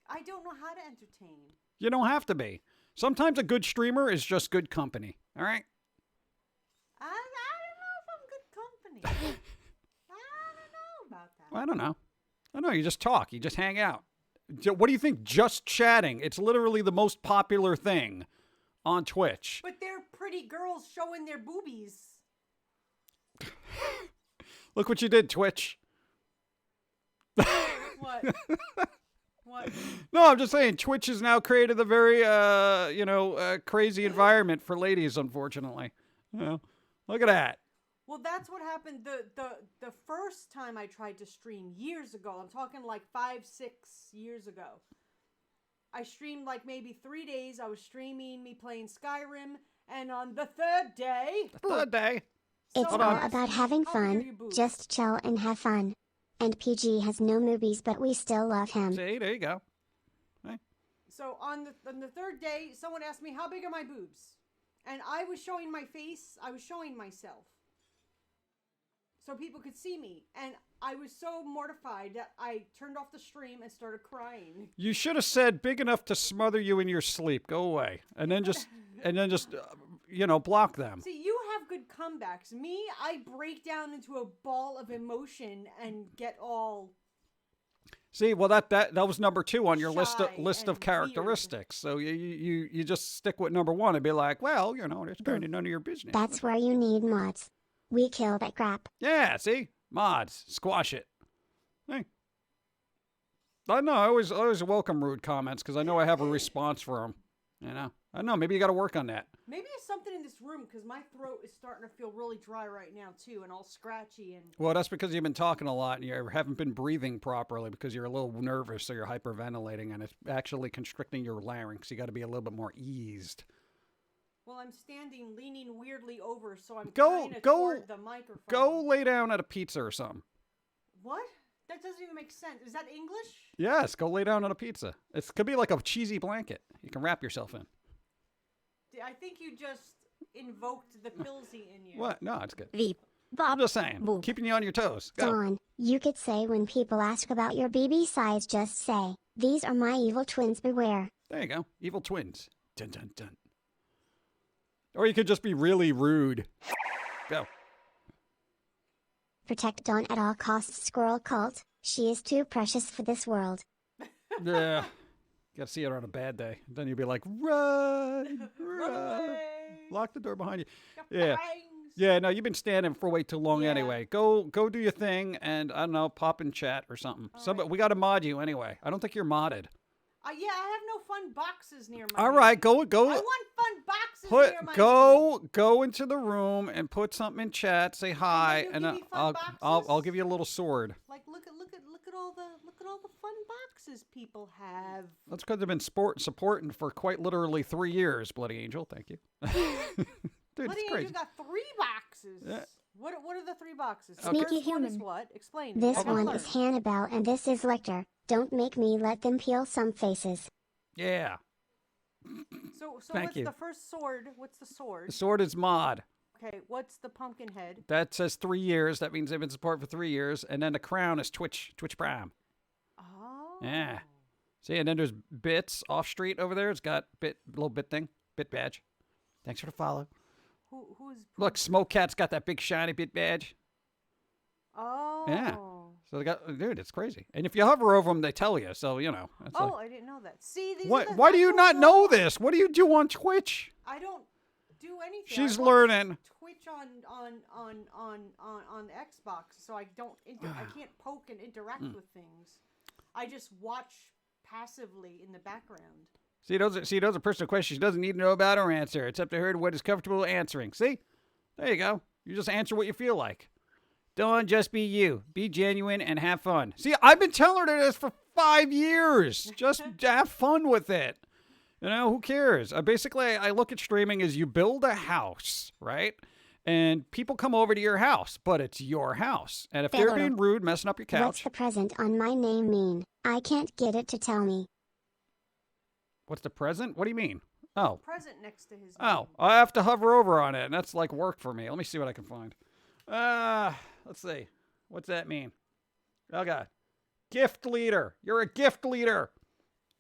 I don't know how to entertain. You don't have to be. Sometimes a good streamer is just good company. All right? I don't know if I'm good company. I don't know about that. Well, I don't know. I don't know. You just talk. You just hang out. What do you think? Just chatting. It's literally the most popular thing on Twitch. But they're pretty girls showing their boobies. Look what you did, Twitch. What? What? No, I'm just saying Twitch has now created a very, crazy environment for ladies, unfortunately. You know, look at that. Well, that's what happened the first time I tried to stream years ago. I'm talking like 5-6 years ago. I streamed like maybe 3 days. I was streaming me playing Skyrim, and on the third day, Third day. It's someone all asked about me, having "How big are fun. your boobs?" Just chill and have fun. And PG has no movies, but we still love him. See, there you go. So on the third day, someone asked me, "How big are my boobs?" And I was showing my face. I was showing myself, so people could see me. And I was so mortified that I turned off the stream and started crying. You should have said big enough to smother you in your sleep. Go away, and then just block them. See, you have good comebacks. Me, I break down into a ball of emotion and get all. See, well, that was number 2 on your list Shy of and characteristics. So you just stick with number 1 and be like, well, it's kind of none of your business. That's where you need mods. We kill that crap. Yeah, see, mods, squash it. Hey, I know. I always welcome rude comments because I know I have a response for them. You know, I know. Maybe you got to work on that. Maybe it's something in this room because my throat is starting to feel really dry right now too, and all scratchy and. Well, that's because you've been talking a lot and you haven't been breathing properly because you're a little nervous, so you're hyperventilating, and it's actually constricting your larynx. You got to be a little bit more eased. Well, I'm standing, leaning weirdly over, so I'm Go- kind of go- toward the microphone. Go lay down at a pizza or something. What? That doesn't even make sense. Is that English? Yes, go lay down on a pizza. It could be like a cheesy blanket you can wrap yourself in. I think you just invoked the Pilsy in you. What? No, it's good. Veep. I'm Bop. just saying, Boop. keeping you on your toes. Go. Dawn, you could say when people ask about your BB size, just say, "These are my evil twins, beware." There you go. Evil twins. Dun dun dun. Or you could just be really rude. Go. Protect Dawn at all costs, squirrel cult. She is too precious for this world. Yeah. You got to see her on a bad day. Then you'll be like, run, Run run. away. Lock the door behind you. Your Yeah. fangs. Yeah, no, you've been standing for way too long Yeah. anyway. Go do your thing and, I don't know, pop in chat or something. All Somebody, right. we got to mod you anyway. I don't think you're modded. Yeah, I have no fun boxes near my All right, name. go. I want fun boxes near my name. Go into the room and put something in chat. Say hi, And then you'll give me fun I'll boxes? give you a little sword. Like look at all the fun boxes people have. That's because they've been supporting for quite literally 3 years. Bloody Angel, thank you. Dude, Bloody it's crazy. Angel got 3 boxes. Yeah. What are the 3 boxes? Sneaky The first one is human. what? Explain. This I gotta one learn. is Hannibal and this is Lecter. Don't make me let them peel some faces. Yeah. So Thank what's you. the first sword? What's the sword? The sword is mod. Okay, what's the pumpkin head? That says 3 years. That means they've been supported for 3 years. And then the crown is Twitch Prime. Oh. Yeah. See, and then there's Bits off street over there. It's got little bit thing, bit badge. Thanks for the follow. Who's? Look, Smoke Cat's got that big shiny bit badge. Oh. Yeah. So they got, dude, it's crazy. And if you hover over them, they tell you. So you know. It's Oh, like, I didn't know that. See, these what? are the Why do you actual not know girls. this? What do you do on Twitch? I don't do anything. She's I watch learning. Twitch on Xbox, so I don't. I can't poke and interact with things. I just watch passively in the background. See, those are personal questions she doesn't need to know about or answer. It's up to her to what is comfortable answering. See? There you go. You just answer what you feel like. Don't just be you. Be genuine and have fun. See, I've been telling her this for 5 years. Just have fun with it. You know, who cares? I look at streaming as you build a house, right? And people come over to your house, but it's your house. And if they're being rude, messing up your What's couch. the present on my name mean? I can't get it to tell me. What's the present? What do you mean? Oh. Present next to his. Oh, I have to hover over on it, and that's like work for me. Let me see what I can find. Let's see. What's that mean? Oh, God. Gift leader. You're a gift leader.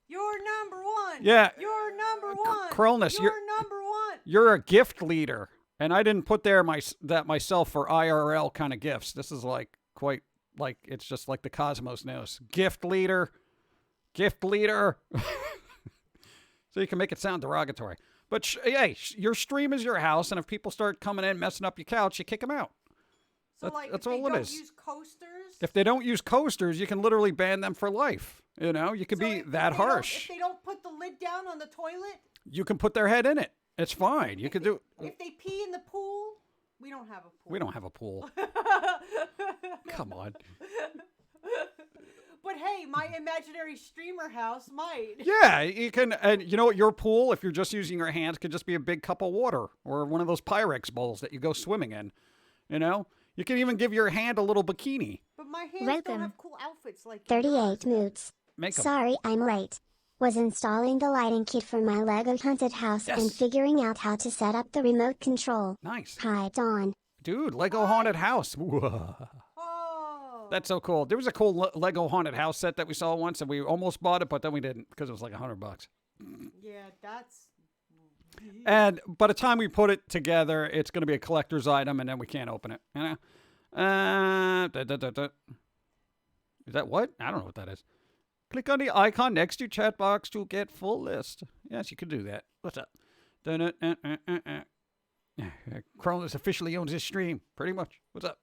You're number 1. Yeah. You're number 1. Cronus, You're number 1. You're a gift leader. And I didn't put that myself for IRL kind of gifts. This is it's just like the cosmos knows. Gift leader. Gift leader. So you can make it sound derogatory. But hey, your stream is your house, and if people start coming in messing up your couch, you kick them out. So That's if all they it don't is. use coasters. If they don't use coasters, you can literally ban them for life. You know, you can be that harsh. If they don't put the lid down on the toilet. You can put their head in it. It's fine. You can do. If they pee in the pool, we don't have a pool. We don't have a pool. Come on. But hey, my imaginary streamer house might. Yeah, you can, and you know what? Your pool, if you're just using your hands, could just be a big cup of water or one of those Pyrex bowls that you go swimming in. You know, you can even give your hand a little bikini. But my hands Welcome. don't have cool outfits like 38 moods. Make 'em. Sorry, I'm late. Was installing the lighting kit for my Lego haunted house and Yes. figuring out how to set up the remote control. Nice, Hi, Dawn. dude. Lego haunted house. Whoa. Oh. That's so cool. There was a cool Lego haunted house set that we saw once, and we almost bought it, but then we didn't because it was like $100. Yeah, that's. And by the time we put it together, it's going to be a collector's item, and then we can't open it. You know? Is that what? I don't know what that is. Click on the icon next to chat box to get full list. Yes, you can do that. What's up? Cronus officially owns this stream, pretty much. What's up?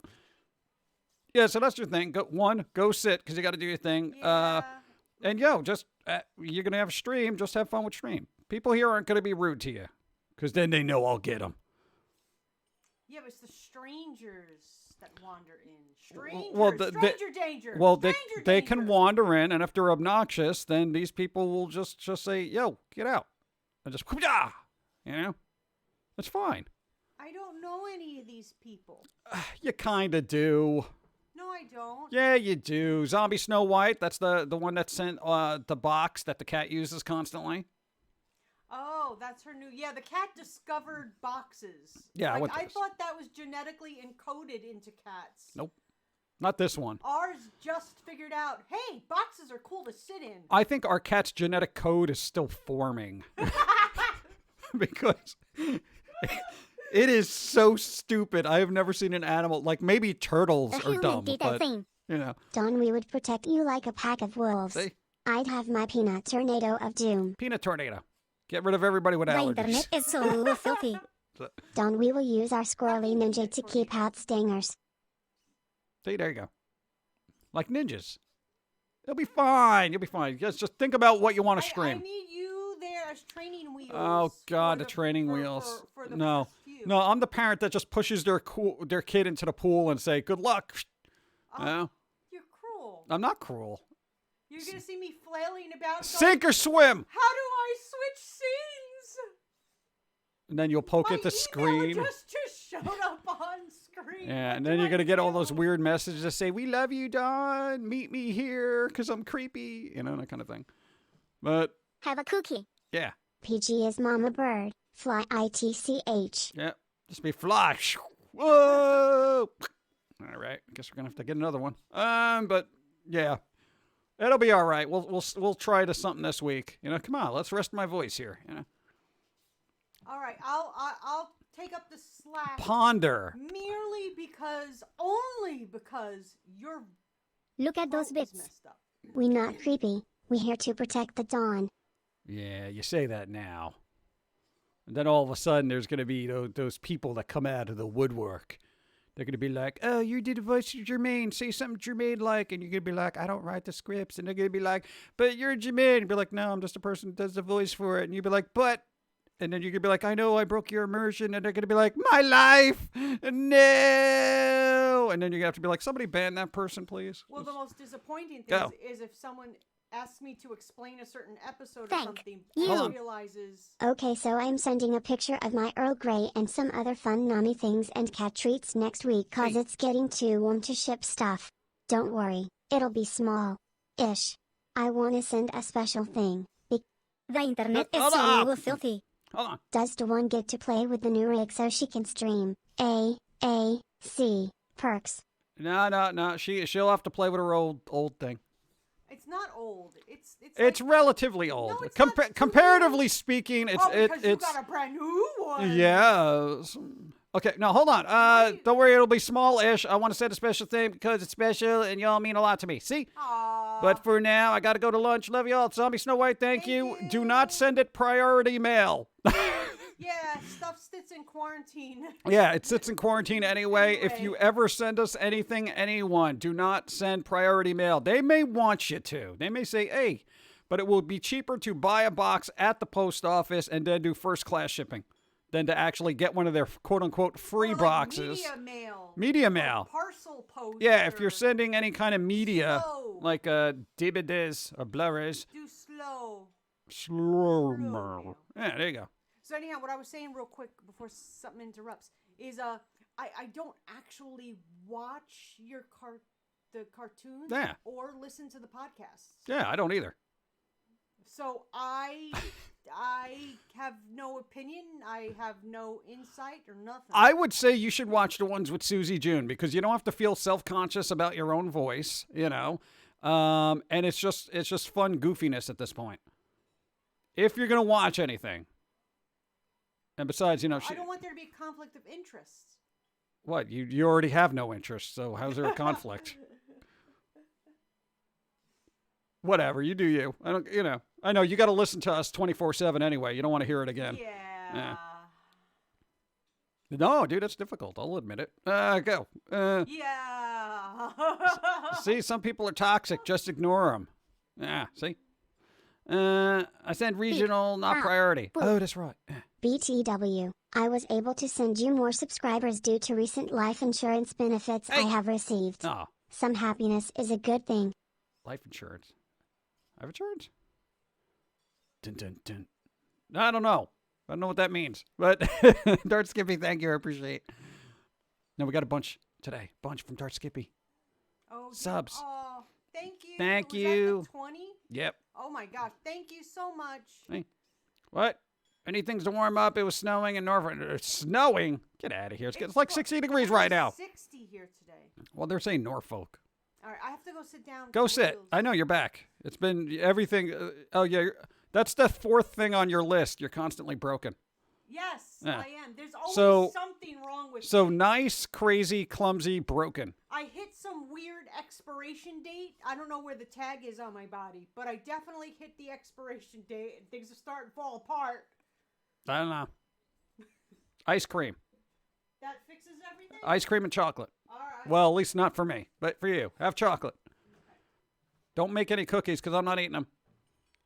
Yeah, so that's your thing. Go sit, because you got to do your thing. Yeah. And just you're going to have a stream. Just have fun with stream. People here aren't going to be rude to you, because then they know I'll get them. Yeah, but it's the strangers that wander in. Strangers. Well, Stranger danger. Well, Stranger they danger. can wander in, and if they're obnoxious, then these people will just say, "Yo, get out," and just, you know, it's fine. I don't know any of these people. You kind of do. No, I don't. Yeah, you do. Zombie Snow White. That's the one that sent the box that the cat uses constantly. Oh, that's her new. Yeah, the cat discovered boxes. Yeah, like, what I this? thought that was genetically encoded into cats. Nope, not this one. Ours just figured out, hey, boxes are cool to sit in. I think our cat's genetic code is still forming because it is so stupid. I have never seen an animal like maybe turtles A are human dumb, did that but thing. you know. Dawn, we would protect you like a pack of wolves. See? I'd have my peanut tornado of doom. Peanut tornado. Get rid of everybody with The allergies. internet is so filthy. Dawn, we will use our squirrely ninja to keep out stingers. See, there you go. Like ninjas. It'll be fine. You'll be fine. Just think about what you want to I scream. need you there as training wheels. Oh God, for the training for- wheels. For the No, first few. no, I'm the parent that just pushes their kid into the pool and say, "Good luck." Oh, No, you're cruel. I'm not cruel. You're gonna see me flailing about. Sink or swim. How do I switch scenes? And then you'll poke My at the email screen. just showed up on screen. Yeah, What and do then you're I gonna get all do? those weird messages that say, "We love you, Don. Meet me here, 'cause I'm creepy," that kind of thing. But Have a cookie. yeah, PG is Mama Bird. Fly ITCH. yeah, just be fly. Whoa! All right, I guess we're gonna have to get another one. But yeah, it'll be all right. We'll try to something this week. Come on, let's rest my voice here. All right, I'll take up the slack. Ponder. Only because your Look at those phone is bits. messed up. We not creepy. We here to protect the dawn. Yeah, you say that now. And then all of a sudden, there's going to be those people that come out of the woodwork. They're going to be like, "Oh, you did a voice of Jermaine. Say something Jermaine-like." And you're going to be like, "I don't write the scripts." And they're going to be like, "But you're Jermaine." And be like, "No, I'm just a person that does the voice for it." And you'd be like, "But..." And then you're going to be like, "I know, I broke your immersion." And they're going to be like, "My life! No!" And then you're going to have to be like, "Somebody ban that person, please." Well, the most disappointing thing Go. is if someone asks me to explain a certain episode or Thank something, you. Hold and on. realizes Okay, so I'm sending a picture of my Earl Grey and some other fun Nami things and cat treats next week cause Hey. it's getting too warm to ship stuff. Don't worry, it'll be small. Ish. I wanna send a special thing. The internet is Hold so on. filthy. Hold on. Does Dawn get to play with the new rig so she can stream? C. Perks. No. She'll have to play with her old thing. it's not old. It's It's like, relatively old. it's not too Comparatively speaking, it's because you it's got a brand new one. yeah. Okay, now hold on. Right. Don't worry, it'll be small-ish. I want to send a special thing because it's special and y'all mean a lot to me. See? Aw. But for now, I got to go to lunch. Love y'all. Zombie Snow White, thank you. Thank Do you. not send it priority mail. Yeah, stuff sits in quarantine. Yeah, it sits in quarantine anyway. If Anyway. you ever send us anything, anyone, do not send priority mail. They may want you to. They may say, "Hey," but it will be cheaper to buy a box at the post office and then do first class shipping than to actually get one of their quote unquote free Or like boxes. Media mail. Media Or mail. Parcel post. Yeah, if you're or sending any kind of media, Slow. like DVDs or Blu-rays, do slow. slow mail. mo. Yeah, there you go. So anyhow, what I was saying real quick before something interrupts is I don't actually watch the cartoons Yeah. or listen to the podcasts. Yeah, I don't either. So I have no opinion. I have no insight or nothing. I would say you should watch the ones with Susie June because you don't have to feel self-conscious about your own voice, and it's just fun goofiness at this point. If you're gonna watch anything, and besides, I don't want there to be a conflict of interest. what you already have no interest, so how's there a conflict? Whatever, you do you. I don't, I know you got to listen to us 24/7 anyway. You don't want to hear it again. Yeah. No, dude, it's difficult. I'll admit it. Go. Yeah. See, some people are toxic. Just ignore them. Yeah, see? I said regional, not priority. Oh, that's right. BTW. I was able to send you more subscribers due to recent life insurance benefits I Hey. have received. Oh, Some happiness is a good thing. life insurance. Life insurance? Dun, dun, dun. I don't know. I don't know what that means. But Dart Skippy, thank you. I appreciate it. No, we got a bunch today. Bunch from Dart Skippy. Oh, Subs. Oh, thank you. Thank Was you. That the 20? Yep. Oh my gosh, thank you so much. Hey. What? Anything's to warm up. It was snowing in Norfolk. It's snowing? Get out of here. It's like 60 degrees right now. 60 here today. Well, they're saying Norfolk. All right, I have to go sit down. Go for sit. reals. I know you're back. It's been everything. Oh, yeah. That's the fourth thing on your list. You're constantly broken. Yes, Yeah. I am. There's always So- something wrong with So me. nice, crazy, clumsy, broken. I hit some weird expiration date. I don't know where the tag is on my body, but I definitely hit the expiration date and things are starting to fall apart. I don't know. Ice cream. That fixes everything? Ice cream and chocolate. All right. Well, at least not for me, but for you. Have chocolate. Don't make any cookies because I'm not eating them.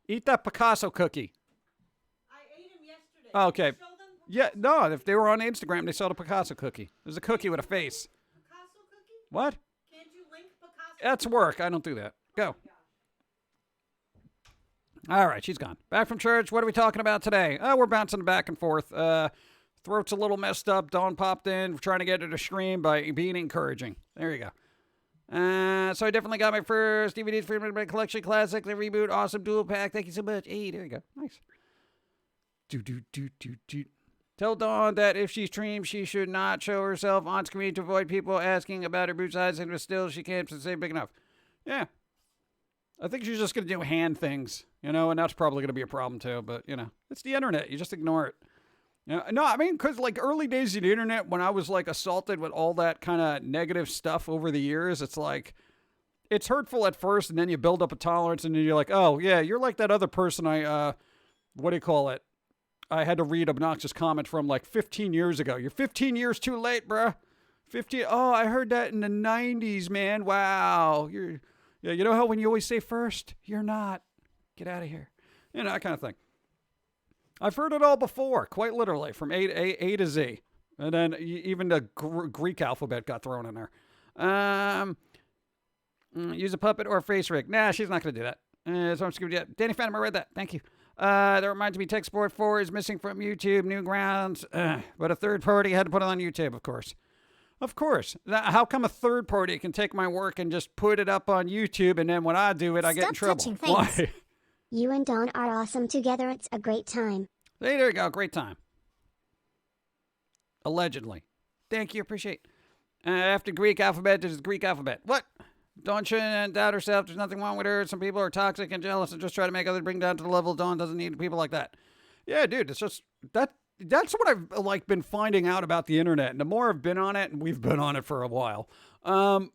Eat that Picasso cookie. I ate them yesterday. Oh, okay. Show them Yeah, no, if they were on Instagram, they saw the Picasso cookie. There's a cookie with a face. Picasso cookie? What? Can't you link Picasso? That's work. I don't do that. Go. All right, she's gone. Back from church. What are we talking about today? We're bouncing back and forth. Throat's a little messed up. Dawn popped in. We're trying to get her to scream by being encouraging. There you go. So I definitely got my first DVDs for my collection. Classic, the reboot, awesome dual pack. Thank you so much. Hey, there you go. Nice. Tell Dawn that if she streams, she should not show herself on screen to avoid people asking about her boot size, and still she can't say big enough. Yeah. I think she's just going to do hand things, and that's probably going to be a problem too, but, it's the internet. You just ignore it. No, I mean, because, early days of the internet, when I was, assaulted with all that kind of negative stuff over the years, it's it's hurtful at first, and then you build up a tolerance, and then you're like, oh, yeah, you're like that other person I had to read obnoxious comment from, 15 years ago. You're 15 years too late, bruh. 15, oh, I heard that in the 90s, man. Wow. Yeah, you know how when you always say first, you're not. Get out of here. That kind of thing. I've heard it all before, quite literally, from A to Z. And then even the Greek alphabet got thrown in there. Use a puppet or a face rig. Nah, she's not going to do that. So I'm just going to do that. Danny Phantom, I read that. Thank you. That reminds me, Tech Sport 4 is missing from YouTube, Newgrounds. But a third party had to put it on YouTube, of course. Of course. Now, how come a third party can take my work and just put it up on YouTube, and then when I do it, I get in trouble? Stop touching things. Why? You and Dawn are awesome together. It's a great time. Hey, there you go. Great time. Allegedly. Thank you. Appreciate it. After Greek alphabet, there's the Greek alphabet. What? Dawn shouldn't doubt herself. There's nothing wrong with her. Some people are toxic and jealous and just try to make others bring down to the level. Dawn doesn't need people like that. Yeah, dude. It's just that. That's what I've been finding out about the internet. And the more I've been on it, and we've been on it for a while, I don't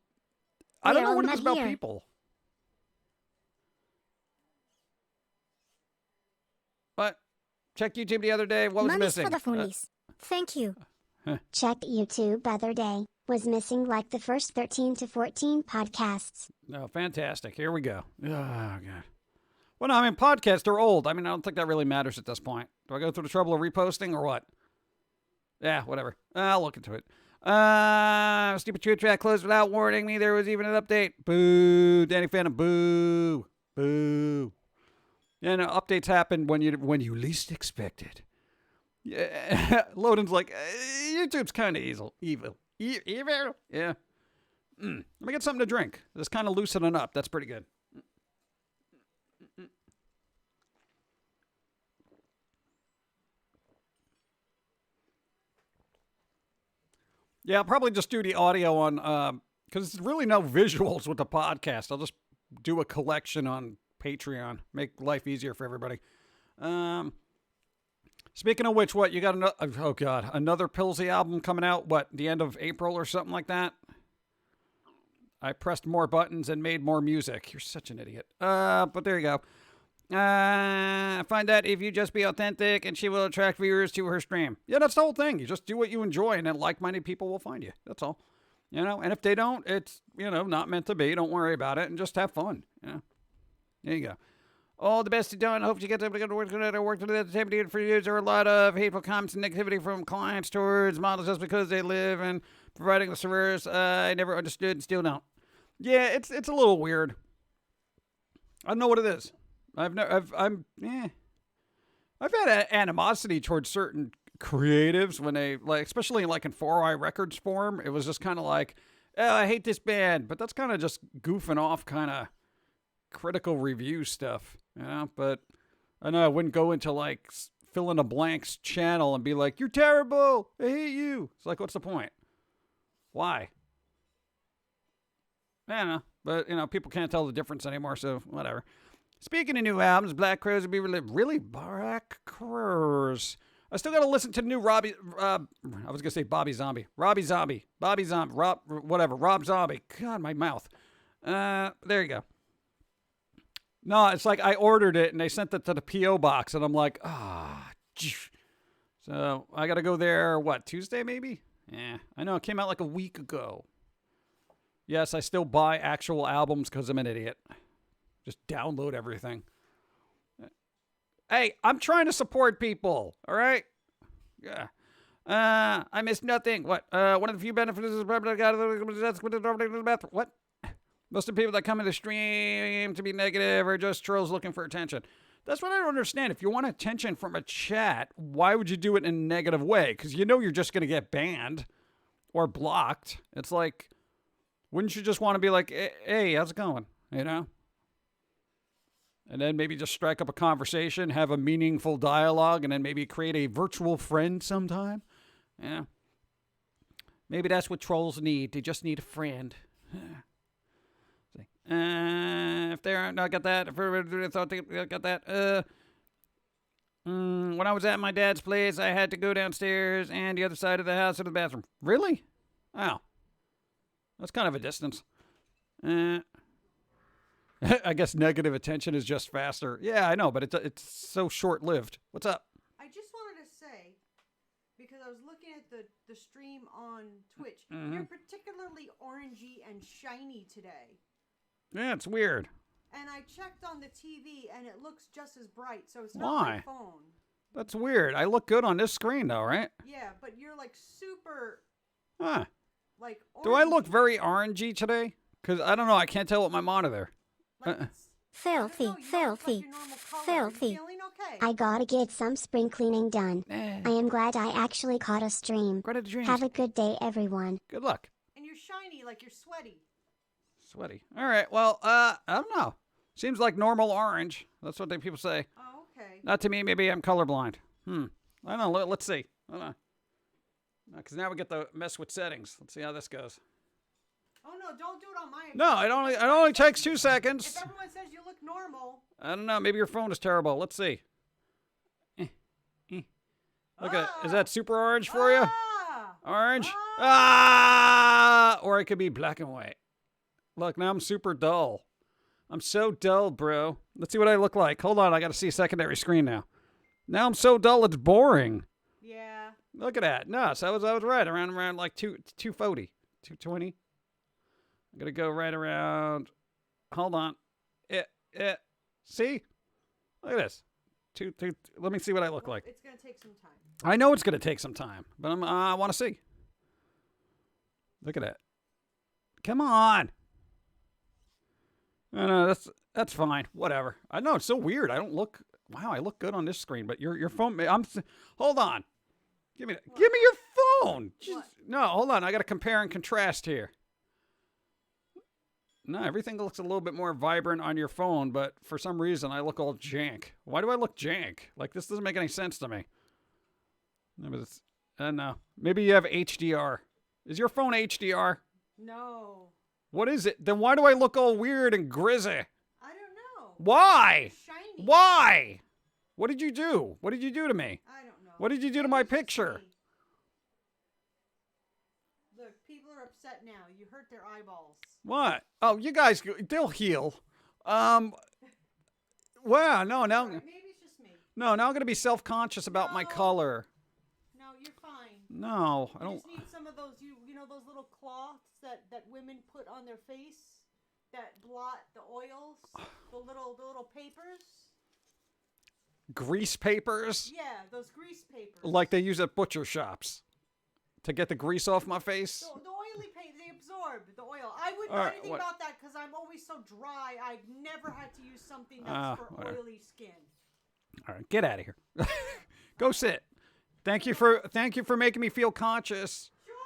know what it is about people. But checked YouTube the other day. What was Money's missing? for the phonies. Thank you. Checked YouTube other day. Was missing the first 13 to 14 podcasts. Oh, fantastic. Here we go. Oh, God. Well, no, I mean, podcasts are old. I mean, I don't think that really matters at this point. Do I go through the trouble of reposting or what? Yeah, whatever. I'll look into it. Stupid Tweet Track closed without warning me. There was even an update. Boo. Danny Phantom. Boo. Boo. Yeah, no, updates happen when you least expect it. Yeah. Loden's like, YouTube's kind of evil. Evil. Yeah. Let me get something to drink. It's kind of loosening up. That's pretty good. Yeah, I'll probably just do the audio on, because there's really no visuals with the podcast. I'll just do a collection on Patreon. Make life easier for everybody. Speaking of which, what, you got another, oh God, another Pillsy album coming out, what, the end of April or something like that? I pressed more buttons and made more music. You're such an idiot. But there you go. Find out if you just be authentic and she will attract viewers to her stream. Yeah, that's the whole thing. You just do what you enjoy and then like-minded people will find you. That's all. And if they don't, it's, not meant to be. Don't worry about it and just have fun. There you go. All the best to Dawn. Hope you get to work to the entertainment for you. There are a lot of hateful comments and negativity from clients towards models just because they live and providing the service. I never understood and still don't. Yeah, it's a little weird. I don't know what it is. I've had animosity towards certain creatives when they especially in 4i Records form. It was just kind of like, oh, I hate this band, but that's kind of just goofing off, kind of critical review stuff, But I know I wouldn't go into fill in a blanks channel and be like, you're terrible, I hate you. It's like, what's the point? Why? I don't know, but people can't tell the difference anymore, so whatever. Speaking of new albums, Black Crowes will be really Black Crowes. I still got to listen to the new Robbie. I was gonna say Rob Zombie, Rob Zombie. God, my mouth. There you go. No, it's like I ordered it and they sent it to the PO box, and I'm like, So I got to go there. What, Tuesday maybe? Yeah, I know it came out a week ago. Yes, I still buy actual albums because I'm an idiot. Just download everything. Hey, I'm trying to support people, all right? Yeah. I missed nothing. What? One of the few benefits is what? Most of the people that come in the stream to be negative are just trolls looking for attention. That's what I don't understand. If you want attention from a chat, why would you do it in a negative way? Because you know you're just going to get banned or blocked. It's like, wouldn't you just want to be like, hey, how's it going? You know? And then maybe just strike up a conversation, have a meaningful dialogue, and then maybe create a virtual friend sometime. Yeah. Maybe that's what trolls need. They just need a friend. If they aren't, I got that. If everybody thought they got that. When I was at my dad's place, I had to go downstairs and the other side of the house to the bathroom. Really? Oh. That's kind of a distance. I guess negative attention is just faster. Yeah, I know, but it's so short-lived. What's up? I just wanted to say, because I was looking at the stream on Twitch, you're particularly orangey and shiny today. Yeah, it's weird. And I checked on the TV, and it looks just as bright, so it's Why? not my phone. That's weird. I look good on this screen, though, right? Yeah, but you're like super, Huh. like orangey. Do I look very orangey today? Because I don't know. I can't tell with my monitor. Like it's, Filthy, I don't know, you don't look filthy, like your normal color. Are you filthy. feeling okay? I gotta get some spring cleaning done. I am glad I actually caught a stream. Credit to dreams. Have a good day, everyone. Good luck. And you're shiny, like you're sweaty. Sweaty. All right. Well, I don't know. Seems like normal orange. That's what people say. Oh, okay. Not to me. Maybe I'm colorblind. I don't know. Let's see. Hold on. Because now we get to mess with settings. Let's see how this goes. Oh no! Don't do it on my account. No, it only takes 2 seconds. If everyone says you look normal. I don't know. Maybe your phone is terrible. Let's see. Look at is that super orange for you? Orange? Or it could be black and white. Look, now I'm super dull. I'm so dull, bro. Let's see what I look like. Hold on, I got to see a secondary screen now. Now I'm so dull, it's boring. Yeah. Look at that. No, so I was right. Around like 240, 220. I'm going to go right around. Hold on. See? Look at this. Let me see what I look like. It's going to take some time. I know it's going to take some time, but I want to see. Look at that. Come on. No, that's fine. Whatever. I know it's so weird. I don't look. Wow, I look good on this screen, but your phone. Hold on. Give me your phone. What? No, hold on. I got to compare and contrast here. No, everything looks a little bit more vibrant on your phone, but for some reason I look all jank. Why do I look jank? Like this doesn't make any sense to me. No. Maybe you have HDR. Is your phone HDR? No. What is it? Then why do I look all weird and grizzy? I don't know. Why? Shiny. Why? What did you do? What did you do to me? I don't know. What did you do to my Maybe it's just picture? me. Look, people are upset now. You hurt their eyeballs. What? Oh, you guys, they'll heal. Wow, no, now, Maybe it's just me. no, now I'm going to be self-conscious about my No. color. No, you're fine. No, I You don't. just need some of those, you know those little cloths that women put on their face that blot the oils? The little papers? Grease papers? Yeah, those grease papers. Like they use at butcher shops to get the grease off my face? The oily paper, they absorb the oil. I wouldn't All know right, anything what- about that because I'm always so dry. I've never had to use something Ah, that's for whatever. oily skin. All right, get out of here. Go sit. Thank you for making me feel conscious Sure,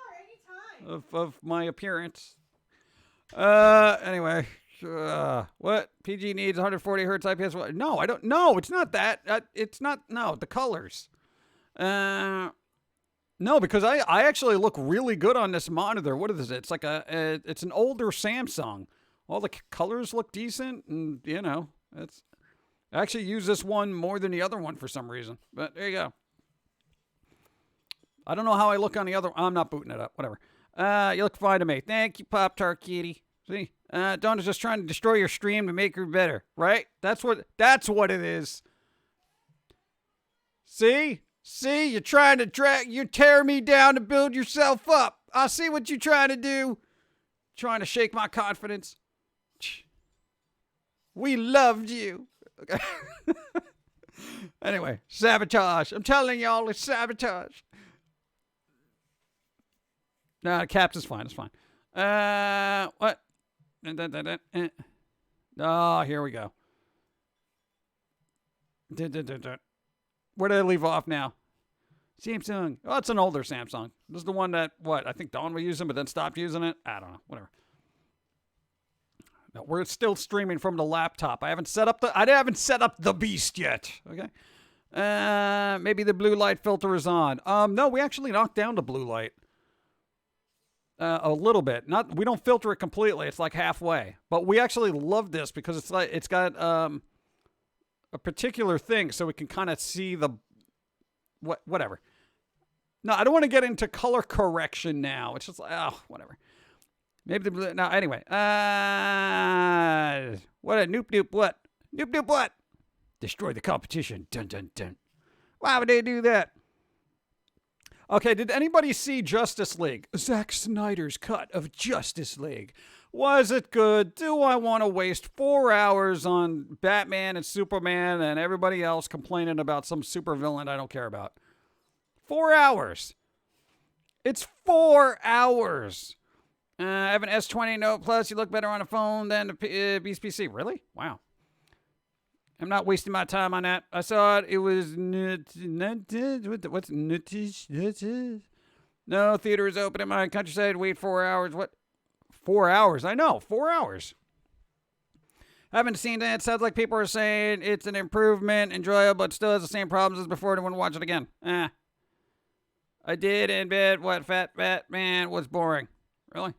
anytime. of my appearance. Anyway, what? PG needs 140 hertz IPS. What? No, I don't. No, it's not that. It's not. No, the colors. No, because I actually look really good on this monitor. What is it? It's like it's an older Samsung. All the colors look decent, and I actually use this one more than the other one for some reason. But there you go. I don't know how I look on the other. I'm not booting it up. Whatever. You look fine to me. Thank you, Pop Tart Kitty. See, Donna's just trying to destroy your stream to make her better, right? That's what it is. See, you're trying to you tear me down to build yourself up. I see what you're trying to do. Trying to shake my confidence. We loved you. Okay. Anyway, sabotage. I'm telling y'all, it's sabotage. No, caps is fine. It's fine. What? Oh, here we go. Where did I leave off now? Samsung. Oh, it's an older Samsung. This is the one that, I think Dawn was using, but then stopped using it. I don't know. Whatever. No, we're still streaming from the laptop. I haven't set up the beast yet. Okay. Maybe the blue light filter is on. No, we actually knocked down the blue light. A little bit. We don't filter it completely. It's like halfway. But we actually love this because it's got a particular thing, so we can kind of see the whatever. No, I don't want to get into color correction now. It's just like, whatever. Maybe the blue. No, anyway. What a noop what? Noop what? Destroy the competition. Dun dun dun. Why would they do that? Okay, did anybody see Justice League? Zack Snyder's cut of Justice League. Was it good? Do I want to waste 4 hours on Batman and Superman and everybody else complaining about some supervillain I don't care about? 4 hours. It's 4 hours. I have an S20 Note Plus. You look better on a phone than the Beast PC. Really? Wow. I'm not wasting my time on that. I saw it. It was what's no theater is open in my countryside. Wait 4 hours. What? 4 hours? I know. 4 hours. Haven't seen that. Sounds like people are saying it's an improvement, enjoyable, but still has the same problems as before. Don't want to watch it again. I did in bed. What? Fat Batman was boring. Really?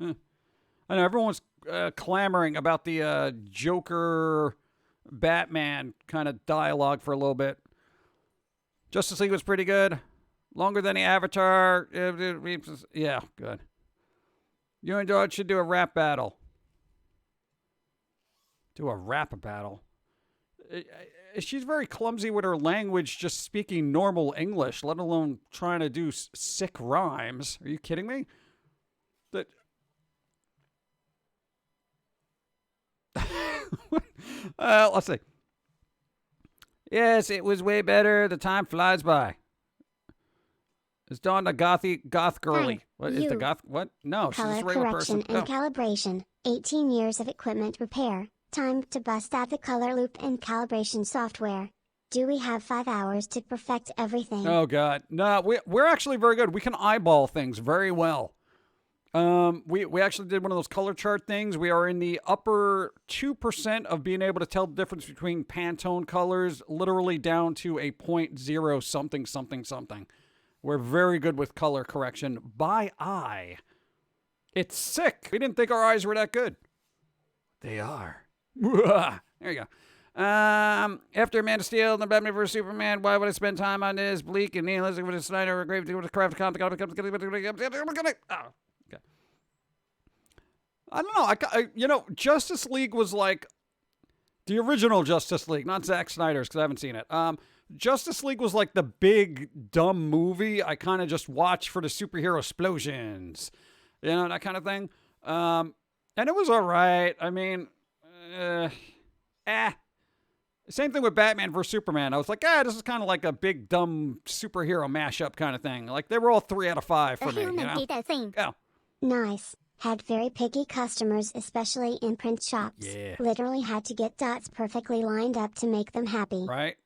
I know everyone's clamoring about the Joker Batman kind of dialogue for a little bit. Justice League was pretty good. Longer than the Avatar. Yeah, good. You and George should do a rap battle. Do a rap battle. She's very clumsy with her language, just speaking normal English, let alone trying to do sick rhymes. Are you kidding me? Let's see. Yes, it was way better. The time flies by. It's Dawn the goth girly. Hi, What is the goth? What? No, she's just a Color regular correction person. and calibration. 18 years of equipment repair. Time to bust out the color loop and calibration software. Do we have 5 hours to perfect everything? Oh God, no. We're actually very good. We can eyeball things very well. We actually did one of those color chart things. We are in the upper 2% of being able to tell the difference between Pantone colors, literally down to a 0.0 something something something. We're very good with color correction by eye. It's sick. We didn't think our eyes were that good. They are. There you go. After Man of Steel and the Batman vs Superman, why would I spend time on this bleak and nihilistic with a Snyder or grave with a craft comic? Oh, okay. I don't know. Justice League was like the original Justice League, not Zack Snyder's, because I haven't seen it. Justice League was like the big dumb movie I kind of just watched for the superhero explosions, that kind of thing. And it was all right. I mean, Same thing with Batman vs Superman. I was like, this is kind of like a big dumb superhero mashup kind of thing. Like they were all 3 out of 5 for me. Go. Nice. Had very picky customers, especially in print shops. Yeah. Literally had to get dots perfectly lined up to make them happy. Right?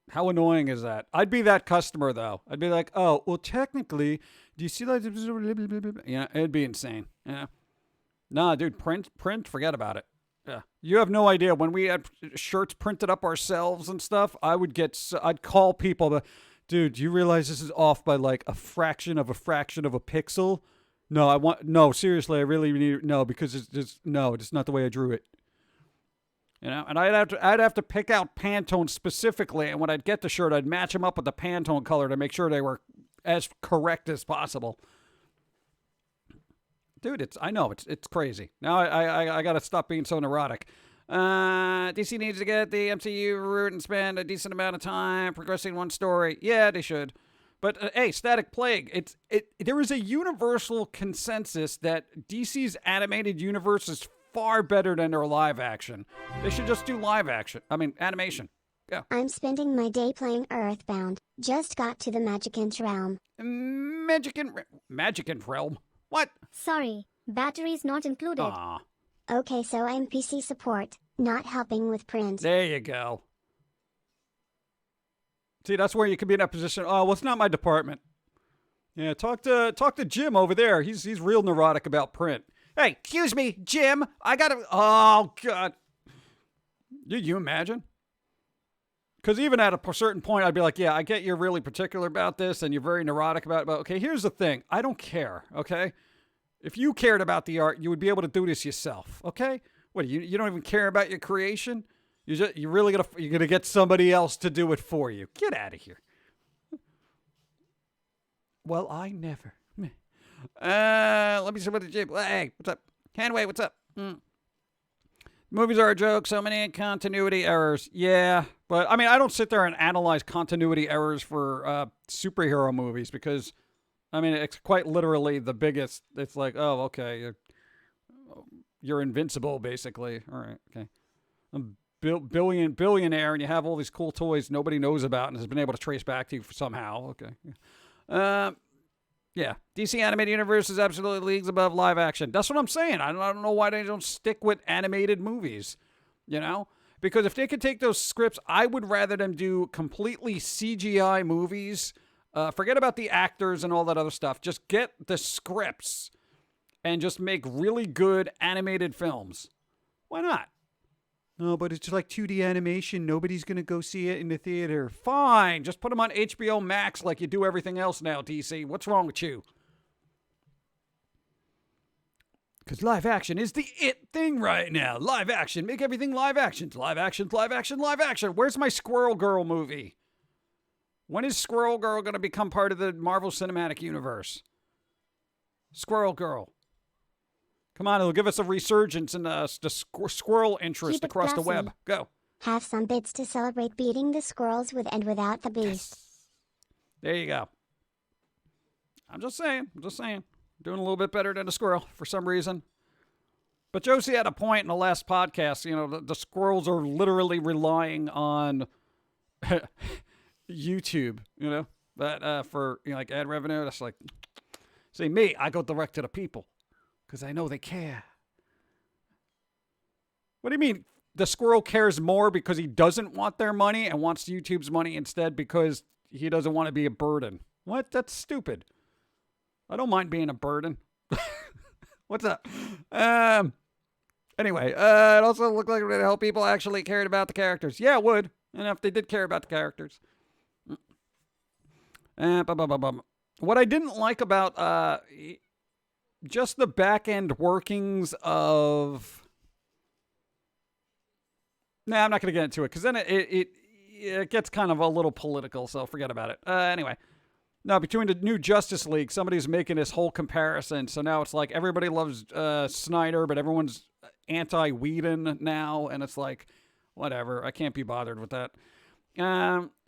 How annoying is that? I'd be that customer, though. I'd be like, oh, well, technically, do you see that? It'd be insane. Yeah. Nah, dude, print, forget about it. Yeah. You have no idea. When we had shirts printed up ourselves and stuff, I'd call people, dude, do you realize this is off by like a fraction of a pixel? No, seriously, I really need, no, because it's not the way I drew it. And I'd have to pick out Pantone specifically, and when I'd get the shirt, I'd match them up with the Pantone color to make sure they were as correct as possible. Dude, it's crazy. Now I got to stop being so neurotic. DC needs to get the MCU route and spend a decent amount of time progressing one story. Yeah, they should. But hey, Static Plague, there is a universal consensus that DC's animated universe is far better than their live action. They should just do live action. I mean, animation. Yeah. I'm spending my day playing Earthbound. Just got to the Magicant realm. Magicant realm? What? Sorry, batteries not included. Aw. Okay, so I'm PC support, not helping with print. There you go. See, that's where you could be in that position. Oh, well, it's not my department. Yeah, talk to Jim over there. He's real neurotic about print. Hey, excuse me, Jim. I gotta. Oh God. Did you imagine? Because even at a certain point, I'd be like, yeah, I get you're really particular about this and you're very neurotic about it. But okay, here's the thing. I don't care. Okay, if you cared about the art, you would be able to do this yourself. Okay. What you don't even care about your creation? You're gonna get somebody else to do it for you. Get out of here. Well, I never. Let me see what the Jim. Hey, what's up? Hanway, what's up? Movies are a joke. So many continuity errors. Yeah, but I mean, I don't sit there and analyze continuity errors for superhero movies because, I mean, it's quite literally the biggest. It's like, oh, okay, you're invincible, basically. All right, okay. Billionaire, and you have all these cool toys nobody knows about and has been able to trace back to you somehow. Okay. Yeah. DC Animated Universe is absolutely leagues above live action. That's what I'm saying. I don't know why they don't stick with animated movies, you know? Because if they could take those scripts, I would rather them do completely CGI movies. Forget about the actors and all that other stuff. Just get the scripts and just make really good animated films. Why not? No, but it's like 2D animation. Nobody's going to go see it in the theater. Fine. Just put them on HBO Max like you do everything else now, DC. What's wrong with you? Because live action is the it thing right now. Live action. Make everything live action. Live action, live action, live action. Where's my Squirrel Girl movie? When is Squirrel Girl going to become part of the Marvel Cinematic Universe? Squirrel Girl. Come on, it'll give us a resurgence in the squirrel interest across the web. Go. Have some bits to celebrate beating the squirrels with and without the beast. Yes. There you go. I'm just saying. Doing a little bit better than a squirrel for some reason. But Josie had a point in the last podcast. You know, the squirrels are literally relying on YouTube, you know, but for, you know, like ad revenue. That's like, see, me, I go direct to the people. Because I know they care. What do you mean? The squirrel cares more because he doesn't want their money and wants YouTube's money instead because he doesn't want to be a burden. What? That's stupid. I don't mind being a burden. What's up? Anyway, it also looked like it would help people actually cared about the characters. Yeah, it would. And if they did care about the characters. What I didn't like about... just the back-end workings of... Nah, I'm not going to get into it, because then it gets kind of a little political, so forget about it. Anyway. No, between the new Justice League, somebody's making this whole comparison, so now it's like everybody loves Snyder, but everyone's anti-Whedon now, and it's like, whatever, I can't be bothered with that.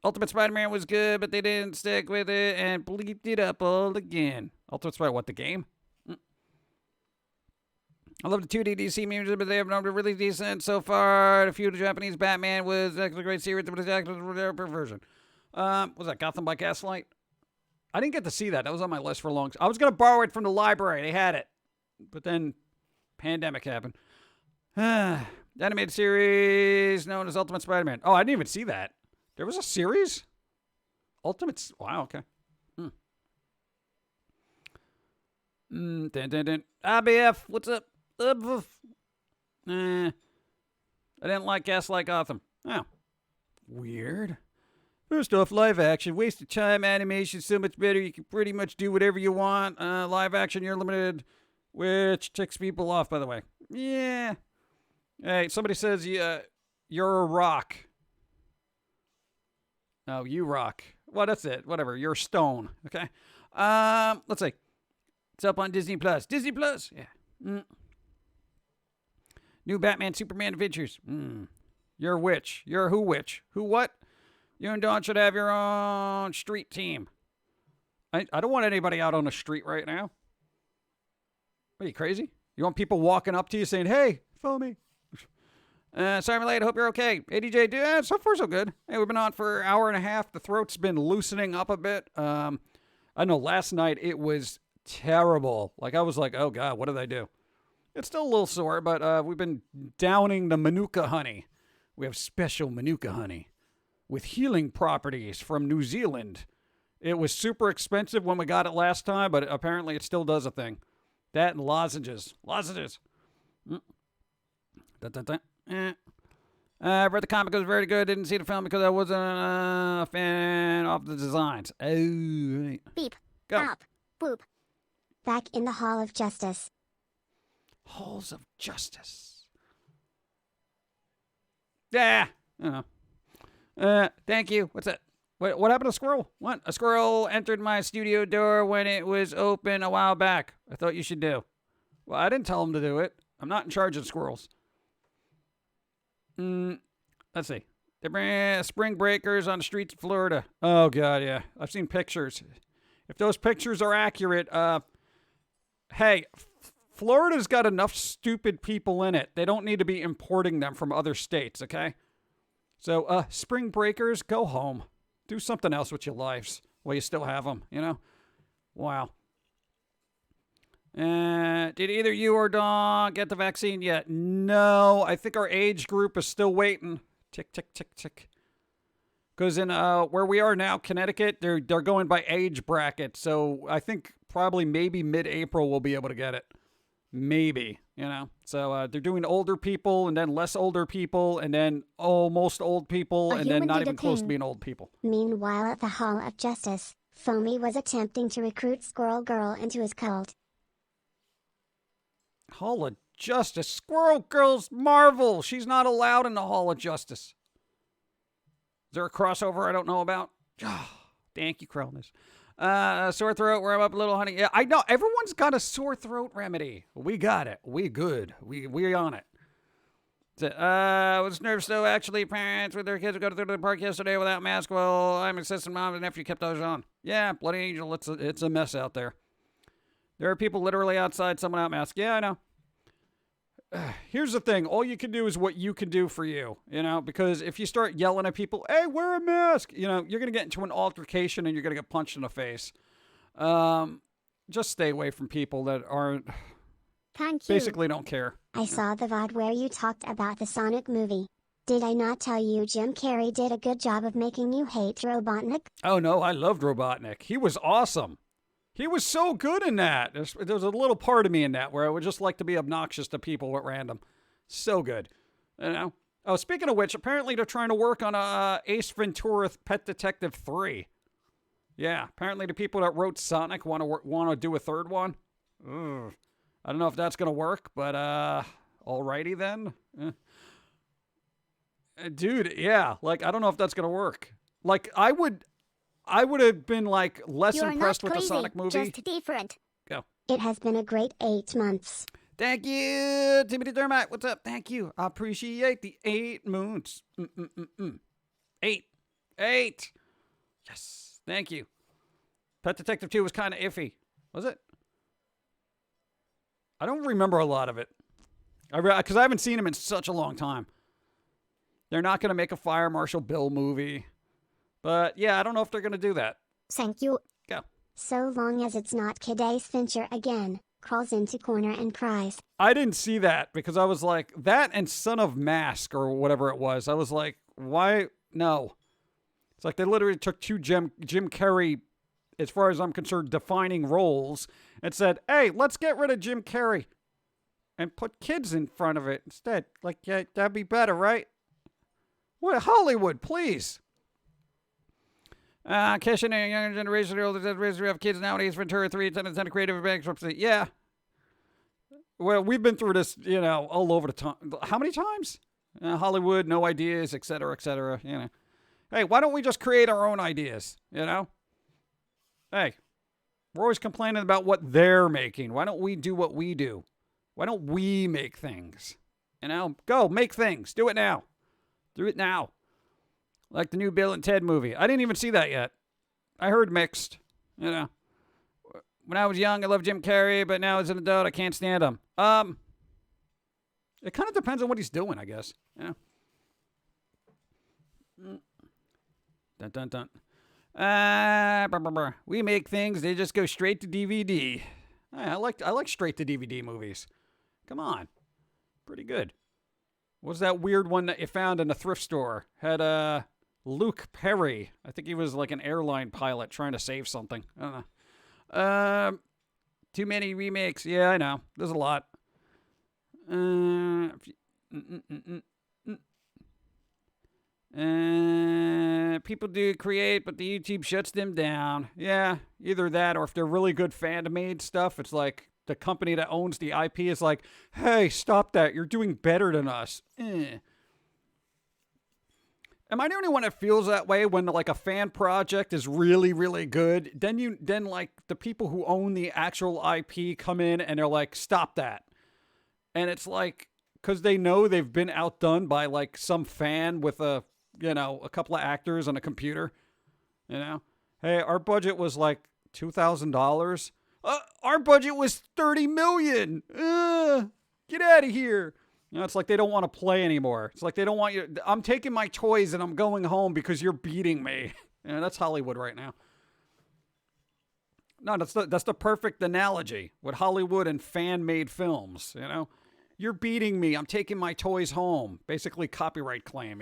Ultimate Spider-Man was good, but they didn't stick with it, and bleeped it up all again. Ultimate Spider-Man, what, the game? I love the 2D DC movies, but they have been really decent so far. A few Japanese Batman was actually a great series, but it's actually a perversion. Was that Gotham by Gaslight? I didn't get to see that. That was on my list for a long time. I was going to borrow it from the library. They had it. But then pandemic happened. The animated series known as Ultimate Spider-Man. Oh, I didn't even see that. There was a series? Ultimate... Wow, okay. IBF, what's up? I didn't like Gaslight Gotham. Oh. Weird. First off, live action. Waste of time. Animation so much better. You can pretty much do whatever you want. Live action, you're limited. Which ticks people off, by the way. Yeah. Hey, somebody says you're a rock. Oh, you rock. Well, that's it. Whatever. You're stone. Okay. Let's see. It's up on Disney Plus. Disney Plus? Yeah. New Batman Superman Adventures. You're a witch. You're a who witch. Who what? You and Dawn should have your own street team. I don't want anybody out on the street right now. What, are you crazy? You want people walking up to you saying, hey, follow me. Sorry I'm late. I hope you're okay. Hey, DJ, so far so good. Hey, we've been on for an hour and a half. The throat's been loosening up a bit. I know last night it was terrible. Like, I was like, oh, God, what did I do? It's still a little sore, but we've been downing the Manuka honey. We have special Manuka honey with healing properties from New Zealand. It was super expensive when we got it last time, but apparently it still does a thing. That and lozenges. Lozenges. I read the comic. It was very good. Didn't see the film because I wasn't a fan of the designs. Oh, right. Beep. Go. Up. Boop. Back in the Hall of Justice. Halls of Justice. Yeah. Thank you. What's that? What happened to a squirrel? What? A squirrel entered my studio door when it was open a while back. I thought you should do. Well, I didn't tell him to do it. I'm not in charge of squirrels. Let's see. They're spring breakers on the streets of Florida. Oh, God, yeah. I've seen pictures. If those pictures are accurate, hey, Florida's got enough stupid people in it. They don't need to be importing them from other states, okay? So, spring breakers, go home. Do something else with your lives while you still have them, you know? Wow. Did either you or Dawn get the vaccine yet? No, I think our age group is still waiting. Tick, tick, tick, tick. Because in where we are now, Connecticut, they're going by age bracket. So I think probably maybe mid-April we'll be able to get it. Maybe, you know. So they're doing older people and then less older people and then almost old people and then not even close to being old people. Meanwhile, at the Hall of Justice, Foamy was attempting to recruit Squirrel Girl into his cult. Hall of Justice. Squirrel Girl's Marvel. She's not allowed in the Hall of Justice. Is there a crossover I don't know about? Oh, thank you, Cronus. Sore throat, where I'm up a little, honey. Yeah, I know. Everyone's got a sore throat remedy. We got it. We good. We on it. Was nervous though, actually. Parents with their kids go to the park yesterday without masks. Well, I'm insistent mom and nephew kept those on. Yeah, bloody angel. It's a mess out there. There are people literally outside, someone without mask. Yeah, I know. Here's the thing. All you can do is what you can do for you, you know, because if you start yelling at people, hey, wear a mask, you know, you're going to get into an altercation and you're going to get punched in the face. Just stay away from people that aren't, Thank you. basically don't care. I saw the VOD where you talked about the Sonic movie. Did I not tell you Jim Carrey did a good job of making you hate Robotnik? Oh, no, I loved Robotnik. He was awesome. He was so good in that. There's a little part of me in that where I would just like to be obnoxious to people at random. So good. You know? Oh, speaking of which, apparently they're trying to work on a Ace Ventura Pet Detective 3. Yeah, apparently the people that wrote Sonic want to do a third one. Ugh. I don't know if that's going to work, but alrighty then. Dude, yeah, like I don't know if that's going to work. Like I would have been like less You're impressed not with crazy, the Sonic movie. Just different. Go. It has been a great 8 months. Thank you, Timothy Dermott. What's up? Thank you. I appreciate the 8 moons. 8. Yes. Thank you. Pet Detective 2 was kind of iffy. Was it? I don't remember a lot of it. Because I haven't seen him in such a long time. They're not going to make a Fire Marshal Bill movie. But, yeah, I don't know if they're going to do that. Thank you. Go. So long as it's not Kid Ace Fincher again, crawls into corner and cries. I didn't see that because I was like, that and Son of Mask or whatever it was. I was like, why? No. It's like they literally took two Jim Carrey, as far as I'm concerned, defining roles and said, hey, let's get rid of Jim Carrey and put kids in front of it instead. Like, yeah, that'd be better, right? What, Hollywood, please. Kesha and a younger generation, the older generation have kids nowadays. Ventura 3, it's a creative bankruptcy. Yeah. Well, we've been through this, you know, all over the time. How many times? Hollywood, no ideas, et cetera, you know. Hey, why don't we just create our own ideas, you know? Hey, we're always complaining about what they're making. Why don't we do what we do? Why don't we make things? You know, go, make things. Do it now. Do it now. Like the new Bill and Ted movie. I didn't even see that yet. I heard mixed, you know. When I was young, I loved Jim Carrey, but now as an adult, I can't stand him. It kind of depends on what he's doing, I guess. Yeah. Dun dun dun. We make things, they just go straight to DVD. I like straight to DVD movies. Come on. Pretty good. What was that weird one that you found in a thrift store? Had Luke Perry. I think he was like an airline pilot trying to save something. I don't know. Too many remakes. Yeah, I know. There's a lot. People do create, but the YouTube shuts them down. Yeah, either that or if they're really good fan-made stuff, it's like the company that owns the IP is like, hey, stop that. You're doing better than us. Am I the only one that feels that way when like a fan project is really, really good? Then like the people who own the actual IP come in and they're like, stop that. And it's like, because they know they've been outdone by like some fan with a couple of actors on a computer. Hey, our budget was like $2,000. Our budget was $30 million. Get out of here. It's like they don't want to play anymore. It's like they don't want you. I'm taking my toys and I'm going home because you're beating me. That's Hollywood right now. No, that's the perfect analogy with Hollywood and fan-made films. You're beating me. I'm taking my toys home. Basically, copyright claim.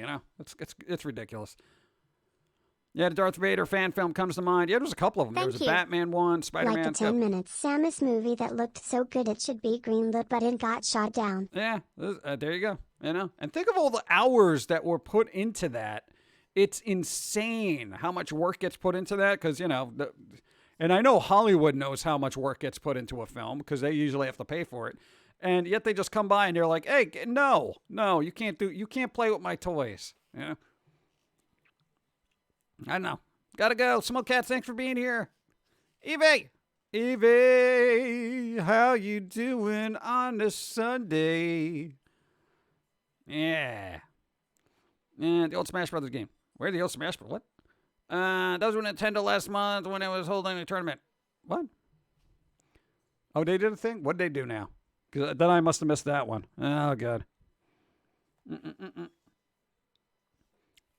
It's ridiculous. Yeah, the Darth Vader fan film comes to mind. Yeah, there's a couple of them. There was a Batman one, Spider-Man. Like the 10 minutes Samus movie that looked so good it should be greenlit, but it got shot down. Yeah, there you go. And think of all the hours that were put into that. It's insane how much work gets put into that because, and I know Hollywood knows how much work gets put into a film because they usually have to pay for it. And yet they just come by and they're like, hey, no, you can't play with my toys. Yeah. I know. Gotta go. Smoke Cats, thanks for being here. Evie, how you doing on this Sunday? Yeah. And the old Smash Brothers game. Where the old Smash Brothers? What? Those were Nintendo last month when it was holding a tournament. What? Oh, they did a thing? What did they do now? Because then I must have missed that one. Oh, God.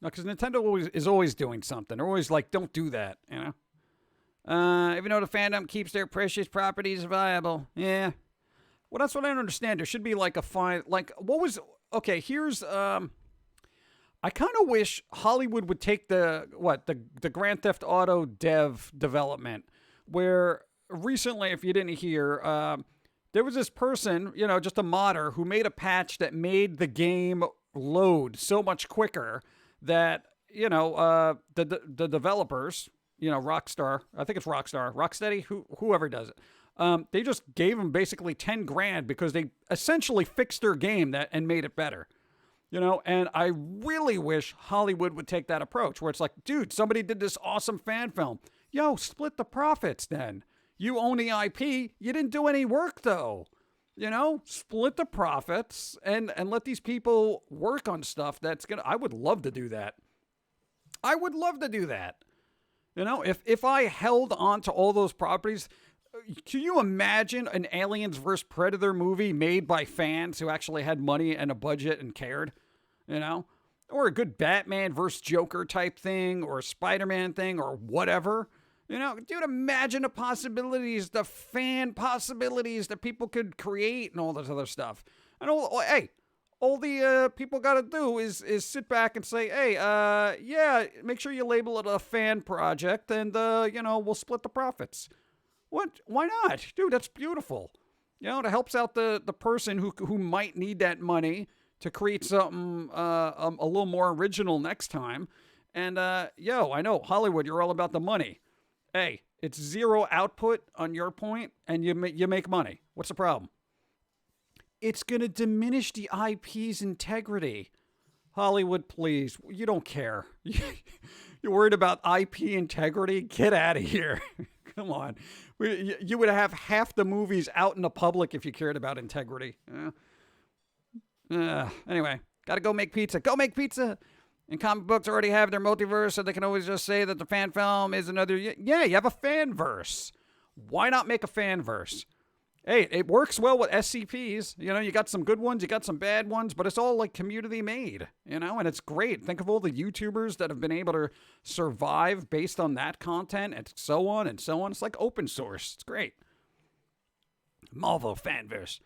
No, because Nintendo is always doing something. They're always like, don't do that, Even though the fandom keeps their precious properties viable. Yeah. Well, that's what I don't understand. There should be like a fine, like, okay, here's, I kind of wish Hollywood would take the Grand Theft Auto development, where recently, if you didn't hear, there was this person, just a modder, who made a patch that made the game load so much quicker that, the developers, Rockstar, I think it's Rockstar, Rocksteady, whoever does it, they just gave them basically $10,000 because they essentially fixed their game and made it better. And I really wish Hollywood would take that approach where it's like, dude, somebody did this awesome fan film. Yo, split the profits then. You own the IP. You didn't do any work though. Split the profits and let these people work on stuff I would love to do that. I would love to do that. If I held on to all those properties, can you imagine an Aliens vs. Predator movie made by fans who actually had money and a budget and cared? Or a good Batman vs. Joker type thing or a Spider-Man thing or whatever. Dude, imagine the possibilities, the fan possibilities that people could create and all this other stuff. And all the people got to do is sit back and say, hey, yeah, make sure you label it a fan project and, we'll split the profits. What? Why not? Dude, that's beautiful. It helps out the person who might need that money to create something a little more original next time. And, I know, Hollywood, you're all about the money. Hey, it's zero output on your point, and you make money. What's the problem? It's going to diminish the IP's integrity. Hollywood, please. You don't care. You're worried about IP integrity? Get out of here. Come on. You would have half the movies out in the public if you cared about integrity. Anyway, got to go make pizza. Go make pizza! And comic books already have their multiverse, so they can always just say that the fan film is another... Yeah, you have a fan verse. Why not make a fan verse? Hey, it works well with SCPs. You know, you got some good ones, you got some bad ones, but it's all like community made, you know, and it's great. Think of all the YouTubers that have been able to survive based on that content and so on and so on. It's like open source. It's great. Marvel fanverse.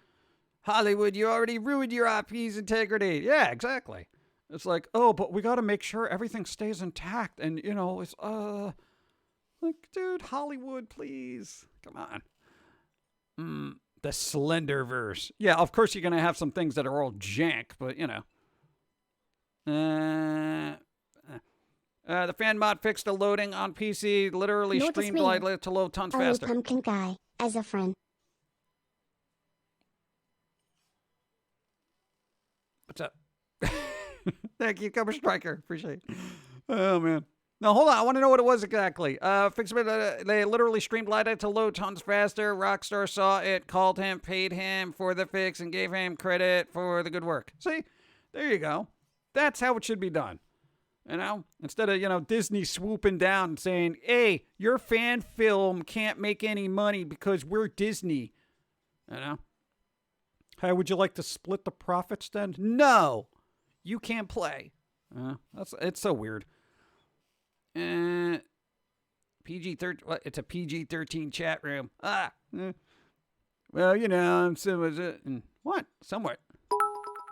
Hollywood, you already ruined your IP's integrity. Yeah, exactly. It's like, oh, but we got to make sure everything stays intact. And, you know, it's, like, dude, Hollywood, please. Come on. The Slenderverse. Yeah, of course you're going to have some things that are all jank, but, you know. The fan mod fixed the loading on PC, literally Notice streamlined me. it to load tons Oh, faster. Pum'Kin guy, as a friend. What's up? Thank you, Cover Striker. Appreciate it. Oh, man. No, hold on. I want to know what it was exactly. They literally streamlined it to load tons faster. Rockstar saw it, called him, paid him for the fix, and gave him credit for the good work. See? There you go. That's how it should be done. You know? Instead of, you know, Disney swooping down and saying, hey, your fan film can't make any money because we're Disney. You know? Hey, would you like to split the profits then? No. You can't play. It's so weird. PG-13. It's a PG-13 chat room. Well, you know, I'm so what? Somewhat.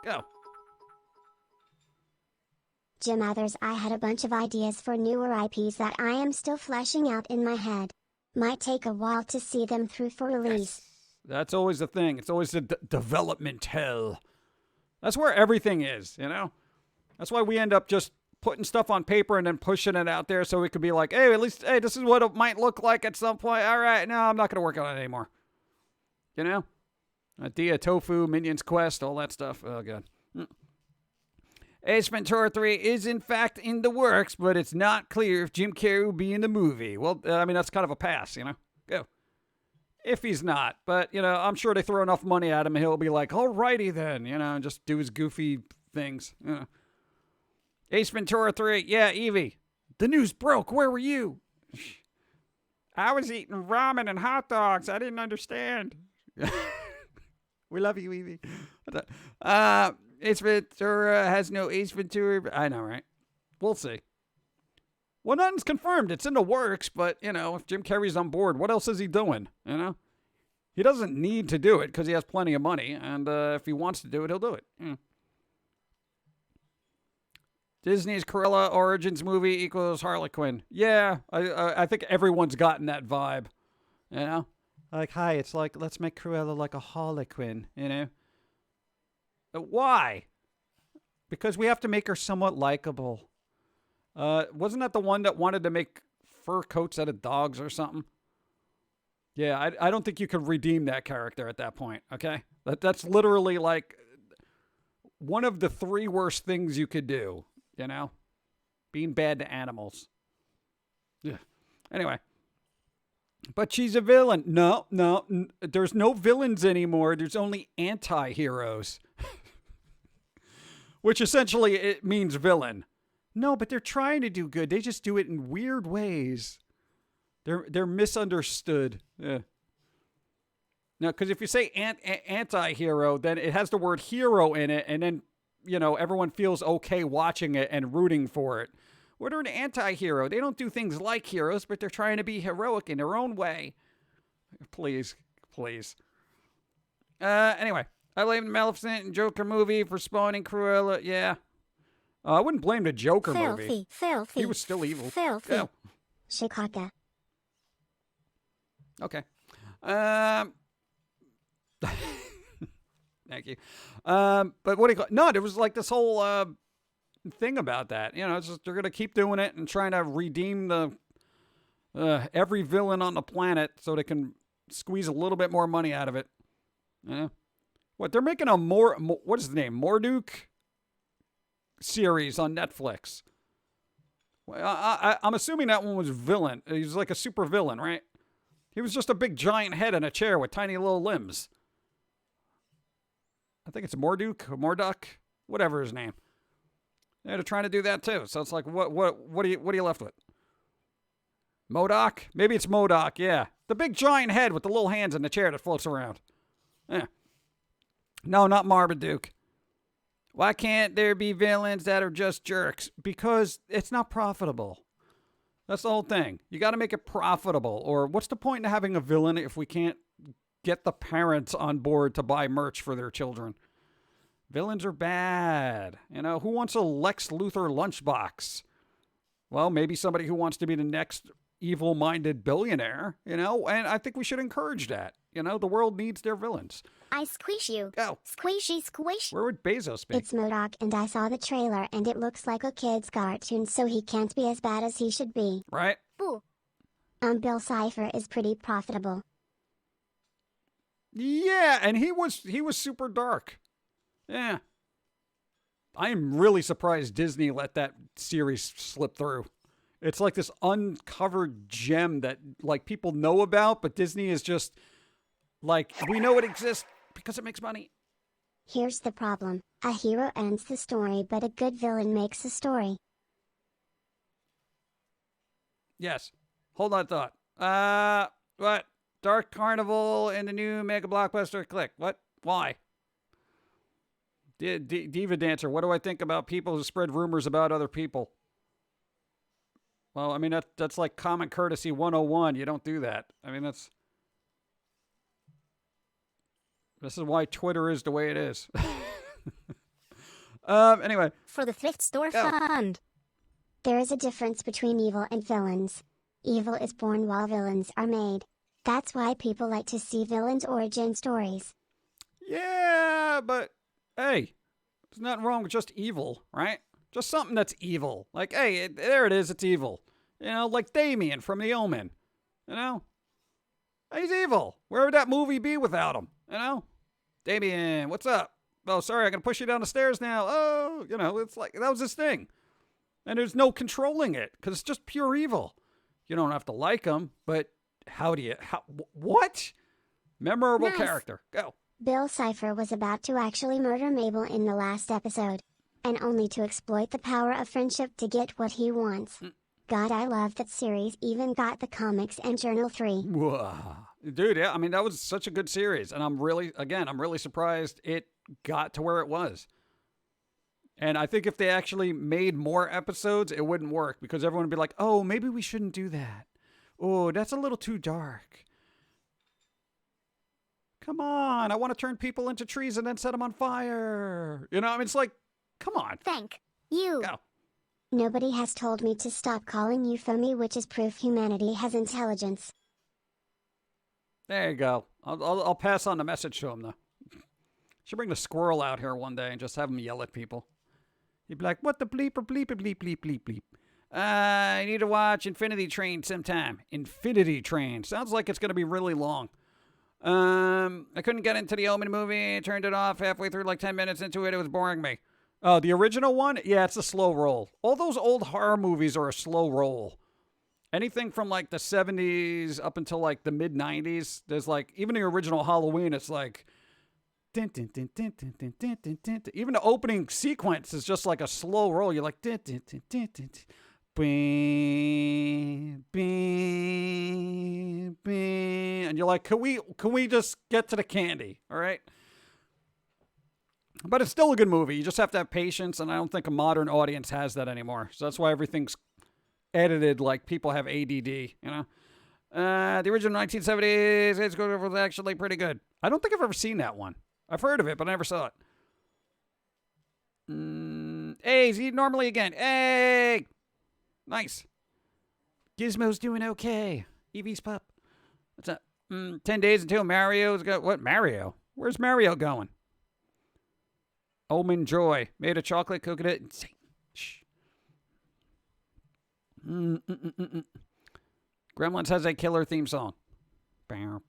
Go. Jim Others, I had a bunch of ideas for newer IPs that I am still fleshing out in my head. Might take a while to see them through for release. Yes. That's always the thing. It's always the development hell. That's where everything is, you know? That's why we end up just putting stuff on paper and then pushing it out there so it could be like, hey, at least, hey, this is what it might look like at some point. All right, no, I'm not going to work on it anymore. You know? Dia Tofu, Minions Quest, all that stuff. Oh, God. Ace Ventura 3 is, in fact, in the works, but it's not clear if Jim Carrey will be in the movie. Well, I mean, that's kind of a pass, you know? Go. If he's not. But, you know, I'm sure they throw enough money at him and he'll be like, alrighty then, you know, and just do his goofy things, you know. Ace Ventura 3. Yeah, Evie. The news broke. Where were you? I was eating ramen and hot dogs. I didn't understand. We love you, Evie. Ace Ventura has no Ace Ventura. I know, right? We'll see. Well, nothing's confirmed. It's in the works, but, you know, if Jim Carrey's on board, what else is he doing? You know? He doesn't need to do it because he has plenty of money, and if he wants to do it, he'll do it. Disney's Cruella Origins movie equals Harley Quinn. Yeah, I think everyone's gotten that vibe, you know? Like, hi, it's like, let's make Cruella like a Harley Quinn, you know? Why? Because we have to make her somewhat likable. Wasn't that the one that wanted to make fur coats out of dogs or something? Yeah, I don't think you could redeem that character at that point, okay? That's literally like one of the 3 worst things you could do, you know? Being bad to animals. Yeah. Anyway. But she's a villain. No, there's no villains anymore. There's only anti-heroes. Which essentially it means villain. No, but they're trying to do good. They just do it in weird ways. They're misunderstood. Yeah. Now, because if you say anti-hero, then it has the word hero in it, and then, you know, everyone feels okay watching it and rooting for it. Well, they're an anti-hero. They don't do things like heroes, but they're trying to be heroic in their own way. Please. Anyway, I blame the Maleficent and Joker movie for spawning Cruella. Yeah. I wouldn't blame the Joker movie. Filthy. He was still evil. Filthy. Go. Chicago. Okay. Thank you. But what do you call it? No, there was like this whole thing about that. You know, it's just, they're going to keep doing it and trying to redeem the every villain on the planet so they can squeeze a little bit more money out of it. You know? What, they're making a what is the name? Morduk series on Netflix. Well, I'm assuming that one was villain. He was like a super villain, right? He was just a big giant head in a chair with tiny little limbs. I think it's Morduk, whatever his name. Yeah, they're trying to do that too. So it's like, what are you left with? MODOK? Maybe it's MODOK. Yeah, The big giant head with the little hands in the chair that floats around. Yeah. No, not Marmaduke. Why can't there be villains that are just jerks? Because it's not profitable. That's the whole thing. You got to make it profitable. Or what's the point in having a villain if we can't get the parents on board to buy merch for their children? Villains are bad. You know, who wants a Lex Luthor lunchbox? Well, maybe somebody who wants to be the next evil-minded billionaire, you know, and I think we should encourage that. You know, the world needs their villains. I squish you. Go. Squishy squish. Where would Bezos be? It's MODOK and I saw the trailer and it looks like a kid's cartoon, so he can't be as bad as he should be. Right? Boo. Bill Cipher is pretty profitable. Yeah, and he was super dark. Yeah. I am really surprised Disney let that series slip through. It's like this uncovered gem that like people know about, but Disney is just like, we know it exists because it makes money. Here's the problem. A hero ends the story, but a good villain makes a story. Yes. Hold on thought. What? Dark Carnival and the new mega blockbuster click. What? Why? Diva Dancer, what do I think about people who spread rumors about other people? Well, I mean, that's like common courtesy 101. You don't do that. I mean, this is why Twitter is the way it is. Anyway. For the thrift store fund. There is a difference between evil and villains. Evil is born while villains are made. That's why people like to see villains' origin stories. Yeah, but hey, there's nothing wrong with just evil, right? Just something that's evil. Like, hey, there it is, it's evil. You know, like Damien from The Omen. You know? He's evil. Where would that movie be without him? You know? Damien, what's up? Oh, sorry, I gotta push you down the stairs now. Oh, you know, it's like, that was his thing. And there's no controlling it, because it's just pure evil. You don't have to like him, but what? Memorable character. Go. Bill Cipher was about to actually murder Mabel in the last episode. And only to exploit the power of friendship to get what he wants. God, I love that series even got the comics and Journal 3. Whoa. Dude, yeah, I mean, that was such a good series. And I'm really surprised it got to where it was. And I think if they actually made more episodes, it wouldn't work. Because everyone would be like, oh, maybe we shouldn't do that. Oh, that's a little too dark. Come on, I want to turn people into trees and then set them on fire. You know, I mean, it's like, come on. Thank you. Go. Nobody has told me to stop calling you phony, which is proof humanity has intelligence. There you go. I'll pass on the message to him, though. Should bring the squirrel out here one day and just have him yell at people. He'd be like, what the bleeper bleeper bleep bleep bleep bleep. I need to watch Infinity Train sometime. Infinity Train. Sounds like it's going to be really long. I couldn't get into the Omen movie. Turned it off halfway through, like 10 minutes into it. It was boring me. Oh, the original one? Yeah, it's a slow roll. All those old horror movies are a slow roll. Anything from like the 70s up until like the mid 90s. There's like, even the original Halloween, it's like, din, din, din, din, din, din, din, din, din. Even the opening sequence is just like a slow roll. You're like, din, din, din, din, din, din. Bing, bing, bing. And you're like, can we just get to the candy? All right. But it's still a good movie. You just have to have patience. And I don't think a modern audience has that anymore. So that's why everything's edited like people have ADD, you know? The original 1970s, it's good, was actually pretty good. I don't think I've ever seen that one. I've heard of it, but I never saw it. Hey, is he normally again? Hey! Nice. Gizmo's doing okay. Evie's pup. What's up? 10 days until Mario's got... What, Mario? Where's Mario going? Omen Joy. Made a chocolate coconut. Shh. Gremlins has a killer theme song. That's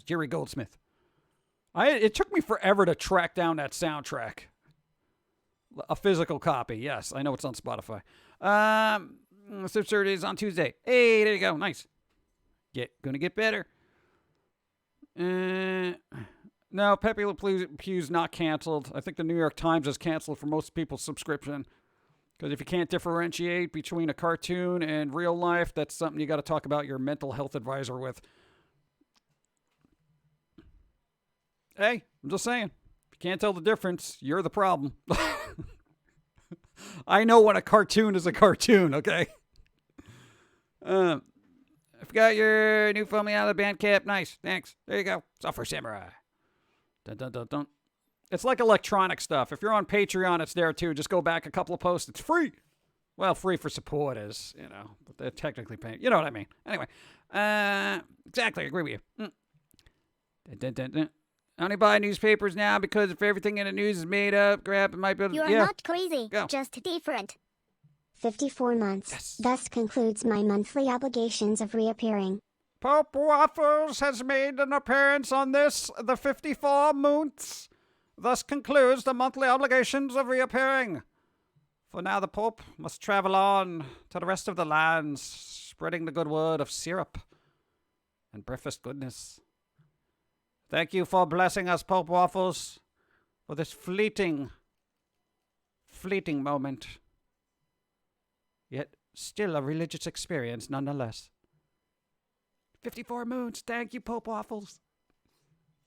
Jerry Goldsmith. It took me forever to track down that soundtrack. A physical copy, yes. I know it's on Spotify. Absurd is on Tuesday. Hey, there you go. Nice. Gonna get better. No, Pepe Le Pew's not canceled. I think the New York Times is canceled for most people's subscription. Because if you can't differentiate between a cartoon and real life, that's something you got to talk about your mental health advisor with. Hey, I'm just saying. If you can't tell the difference, you're the problem. I know when a cartoon is a cartoon, okay? I forgot your new phone me out of the Bandcamp. Nice, thanks. There you go. Software Samurai. Dun, dun, dun, dun. It's like electronic stuff. If you're on Patreon, it's there too. Just go back a couple of posts. It's free. Well, free for support is, but they're technically paying. You know what I mean. Anyway, exactly. I agree with you. Dun, dun, dun. I only buy newspapers now because if everything in the news is made up, crap, it might be... You're not crazy, Go. just different. 54 months. Yes. Thus concludes my monthly obligations of reappearing. Pope Waffles has made an appearance on this, the 54 months. Thus concludes the monthly obligations of reappearing. For now the Pope must travel on to the rest of the lands, spreading the good word of syrup and breakfast goodness. Thank you for blessing us, Pope Waffles, for this fleeting moment. Yet still a religious experience nonetheless. 54 moons. Thank you, Pope Waffles.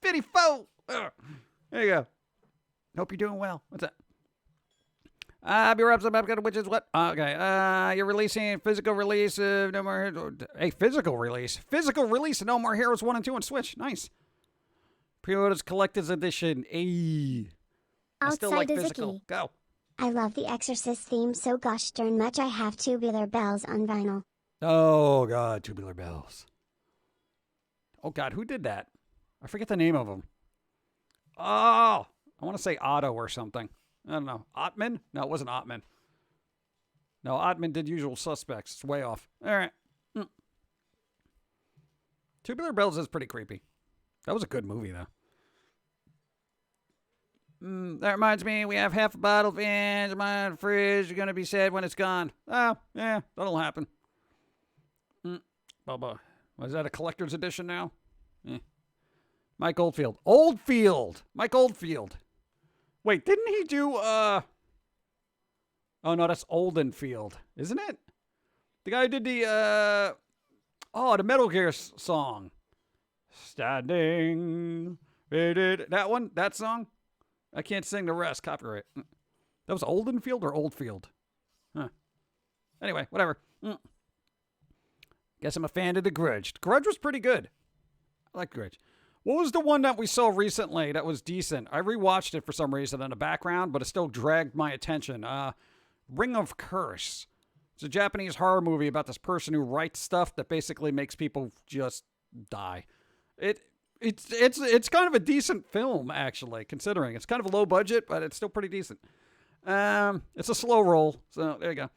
54! There you go. Hope you're doing well. What's that? I'll be right up, which is what? Okay. You're releasing physical release of No More Heroes. Hey, physical release. Physical release of No More Heroes 1 and 2 on Switch. Nice. Pre-orders collector's edition. Ayy. I still like physical. Go. I love the Exorcist theme so gosh darn much I have Tubular Bells on vinyl. Oh, God. Tubular Bells. Oh, God. Who did that? I forget the name of them. Oh, I want to say Otto or something. I don't know. Ottman? No, it wasn't Ottman. No, Ottman did Usual Suspects. It's way off. All right. Tubular Bells is pretty creepy. That was a good movie, though. That reminds me, we have half a bottle of Vans in my fridge. You're going to be sad when it's gone. Oh, yeah, that'll happen. Bubba. Was that a collector's edition now? Mike Oldfield. Mike Oldfield. Wait, didn't he do, Oh, no, that's Oldenfield, isn't it? The guy who did the, the Metal Gear song. Standing. That one? That song? I can't sing the rest. Copyright. That was Oldenfield or Oldfield? Huh. Anyway, whatever. Guess I'm a fan of The Grudge. The Grudge was pretty good. I like The Grudge. What was the one that we saw recently that was decent? I rewatched it for some reason in the background, but it still dragged my attention. Ring of Curse. It's a Japanese horror movie about this person who writes stuff that basically makes people just die. It's kind of a decent film, actually, considering. It's kind of a low budget, but it's still pretty decent. It's a slow roll, so there you go.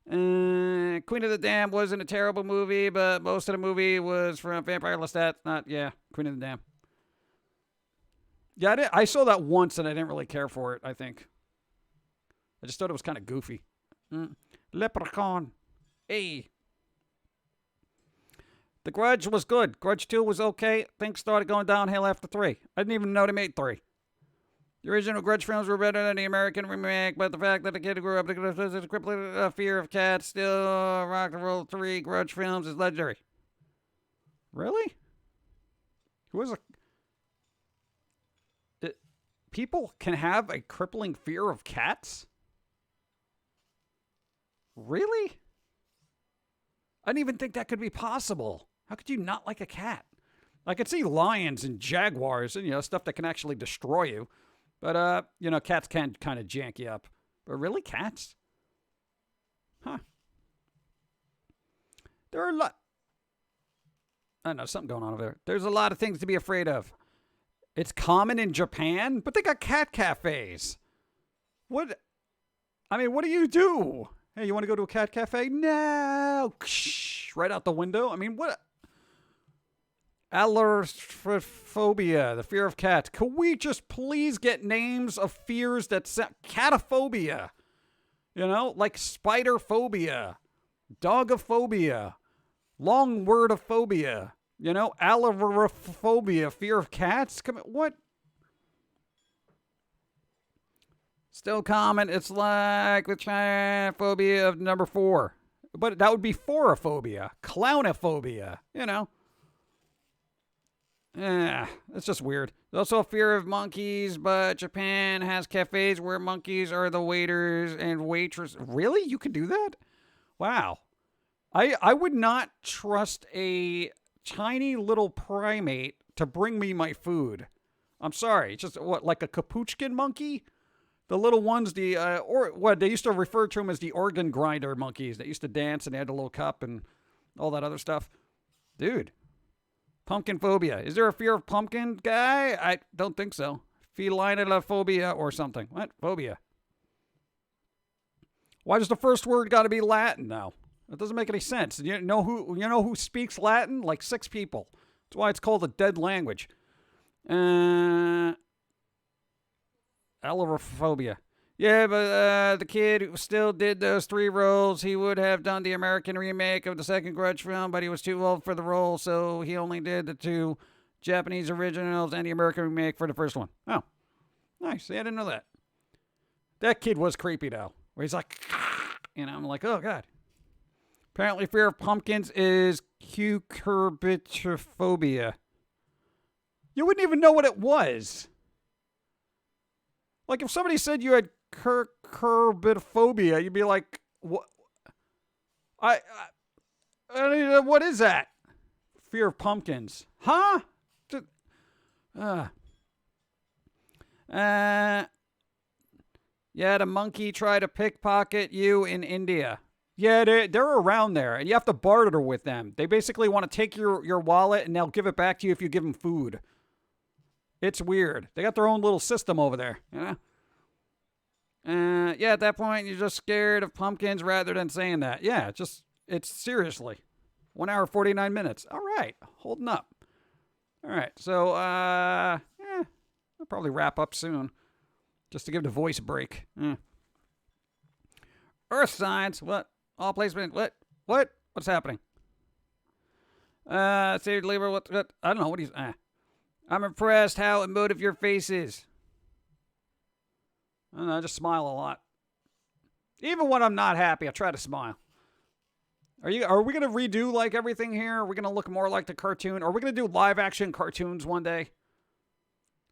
Queen of the Dam wasn't a terrible movie, but most of the movie was from Vampire Lestat. Queen of the Dam. Yeah, I saw that once, and I didn't really care for it, I think. I just thought it was kind of goofy. Leprechaun. Hey. The Grudge was good. Grudge 2 was okay. Things started going downhill after 3. I didn't even know they made 3. The original Grudge films were better than the American remake, but the fact that the kid who grew up with a crippling fear of cats still rock and roll 3 Grudge films is legendary. Really? Who was people can have a crippling fear of cats? Really? I didn't even think that could be possible. How could you not like a cat? I could see lions and jaguars and, stuff that can actually destroy you. But, cats can kind of jank you up. But really, cats? Huh. There are a lot... I don't know, something going on over there. There's a lot of things to be afraid of. It's common in Japan, but they got cat cafes. What do you do? Hey, you want to go to a cat cafe? No! Right out the window? I mean, what... Allophobia, the fear of cats. Could we just please get names of fears that sound... Catophobia. Like spider phobia. Dogophobia. Long word of phobia. Allophobia, fear of cats? Come on, what? Still common. It's like with China phobia of number 4. But that would be phorophobia. Clownophobia. You know. It's just weird. There's also a fear of monkeys, but Japan has cafes where monkeys are the waiters and waitress. Really? You can do that? Wow. I would not trust a tiny little primate to bring me my food. I'm sorry. It's just what, like a capuchin monkey? The little ones, or what they used to refer to them as the organ grinder monkeys that used to dance and they had a little cup and all that other stuff. Dude. Pumpkin phobia. Is there a fear of pumpkin, guy? I don't think so. Felinitophobia or something. What? Phobia. Why does the first word got to be Latin now? That doesn't make any sense. You know who speaks Latin? Like 6 people. That's why it's called a dead language. Allophobia. Yeah, but the kid who still did those 3 roles, he would have done the American remake of the second Grudge film, but he was too old for the role, so he only did the 2 Japanese originals and the American remake for the first one. Oh, nice. Yeah, I didn't know that. That kid was creepy, though, where he's like, I'm like, oh, God. Apparently, fear of pumpkins is cucurbitophobia. You wouldn't even know what it was. Like, if somebody said you had cucurbitophobia, you'd be like, what? I what is that? Fear of pumpkins. Huh? Yeah, the monkey tried to pickpocket you in India. Yeah, they're around there, and you have to barter with them. They basically want to take your wallet, and they'll give it back to you if you give them food. It's weird. They got their own little system over there, you know? Yeah, at that point, you're just scared of pumpkins rather than saying that. Yeah, it's seriously. 1 hour, 49 minutes. All right, holding up. All right, so, I'll probably wrap up soon, just to give the voice a break. Earth signs, what? All placement, what? What's happening? Say, Libra, what? I don't know, what he's, I'm impressed how emotive your face is. I don't know, I just smile a lot. Even when I'm not happy, I try to smile. Are we gonna redo like everything here? Are we gonna look more like the cartoon? Are we gonna do live action cartoons one day?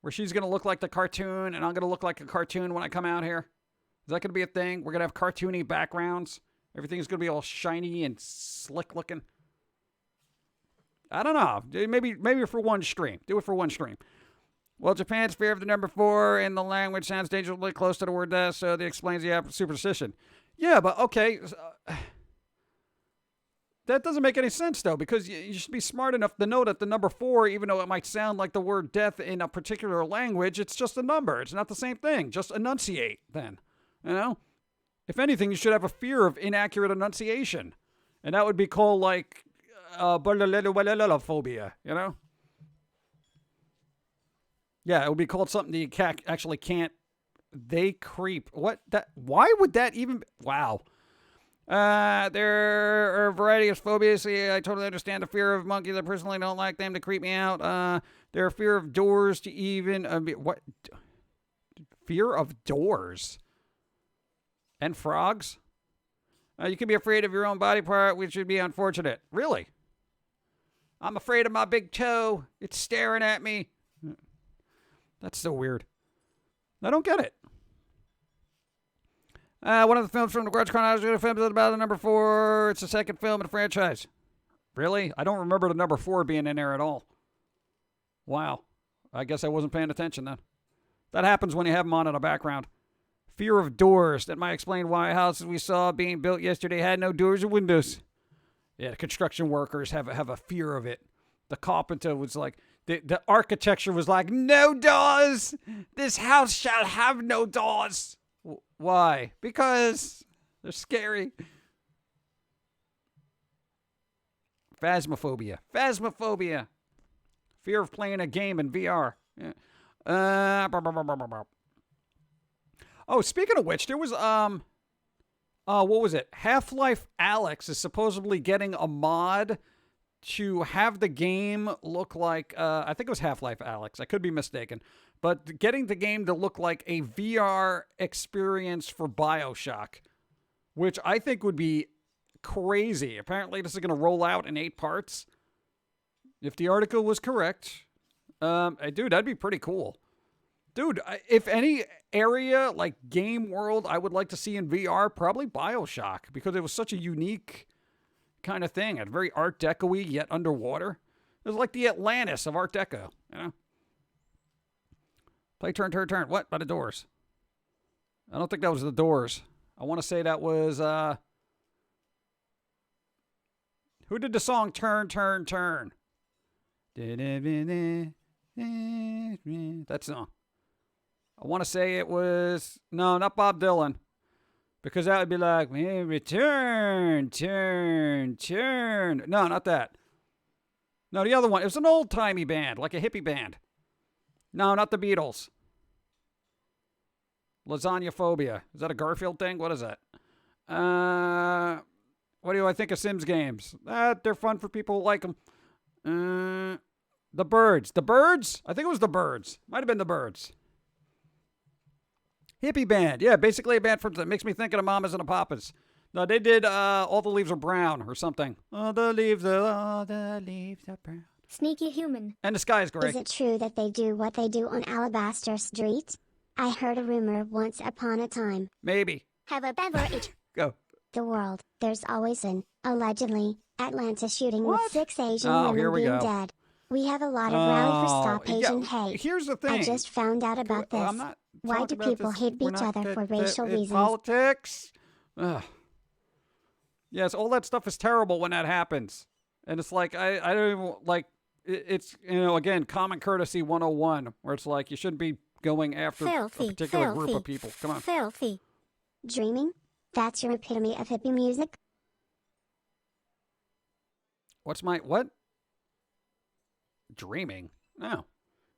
Where she's gonna look like the cartoon and I'm gonna look like a cartoon when I come out here? Is that gonna be a thing? We're gonna have cartoony backgrounds. Everything's gonna be all shiny and slick looking. I don't know. Maybe for one stream. Do it for one stream. Well, Japan's fear of the number 4 in the language sounds dangerously close to the word death, so that explains the superstition. Yeah, but okay. That doesn't make any sense, though, because you should be smart enough to know that the number 4, even though it might sound like the word death in a particular language, it's just a number. It's not the same thing. Just enunciate, then. You know? If anything, you should have a fear of inaccurate enunciation. And that would be called, like, phobia, you know? Yeah, it would be called something that you actually can't. They creep. What? Why would that even? Wow. There are a variety of phobias. I totally understand the fear of monkeys. I personally don't like them to creep me out. There are fear of doors to even. What? Fear of doors? And frogs? You can be afraid of your own body part, which would be unfortunate. Really? I'm afraid of my big toe. It's staring at me. That's so weird. I don't get it. One of the films from the Grudge chronology film is about the number 4. It's the second film in the franchise. Really? I don't remember the number 4 being in there at all. Wow. I guess I wasn't paying attention then. That happens when you have them on in the background. Fear of doors. That might explain why houses we saw being built yesterday had no doors or windows. Yeah, the construction workers have a fear of it. The carpenter was like, the architecture was like, no doors! This house shall have no doors! Why? Because they're scary. Phasmophobia. Phasmophobia. Fear of playing a game in VR. Yeah. Oh, speaking of which, there was, what was it? Half-Life Alyx is supposedly getting a mod to have the game look like, I think it was Half-Life Alex. I could be mistaken. But getting the game to look like a VR experience for BioShock, which I think would be crazy. Apparently, this is going to roll out in 8 parts. If the article was correct, dude, that'd be pretty cool. Dude, if any area like game world I would like to see in VR, probably BioShock, because it was such a unique kind of thing. It's very Art Deco-y, yet underwater. It was like the Atlantis of Art Deco, you know? Play turn, turn, turn. What? By the Doors. I don't think that was the Doors. I want to say that was, who did the song Turn, Turn, Turn? That song. I want to say it was, no, not Bob Dylan. Because that would be like, turn, turn, turn. No, not that. No, the other one. It was an old-timey band, like a hippie band. No, not the Beatles. Lasagna Phobia. Is that a Garfield thing? What is that? What do I think of Sims games? They're fun for people who like them. The Birds. The Birds? I think it was the Birds. Might have been the Birds. Hippie band. Yeah, basically a band that makes me think of the Mamas and the Papas. No, they did All the Leaves Are Brown or something. All the leaves are brown. Sneaky human. And the sky is gray. Is it true that they do what they do on Alabaster Street? I heard a rumor once upon a time. Maybe. Have a beverage. Go. The world, there's always an, allegedly, Atlanta shooting What? with 6 Asian Oh, women here we being go. dead. We have a lot of rally for Stop yeah, Asian Hate. Here's the thing. I just found out about this. I'm not Why do talking about people this. hate We're each not other for that- racial it's reasons? Politics. Ugh. Yes, all that stuff is terrible when that happens. And it's like, I don't even, like, it's, you know, again, common courtesy 101, where it's like, you shouldn't be going after Filthy, a particular filthy, group of people. Come on. Filthy. Dreaming? That's your epitome of hippie music? What? Dreaming? No.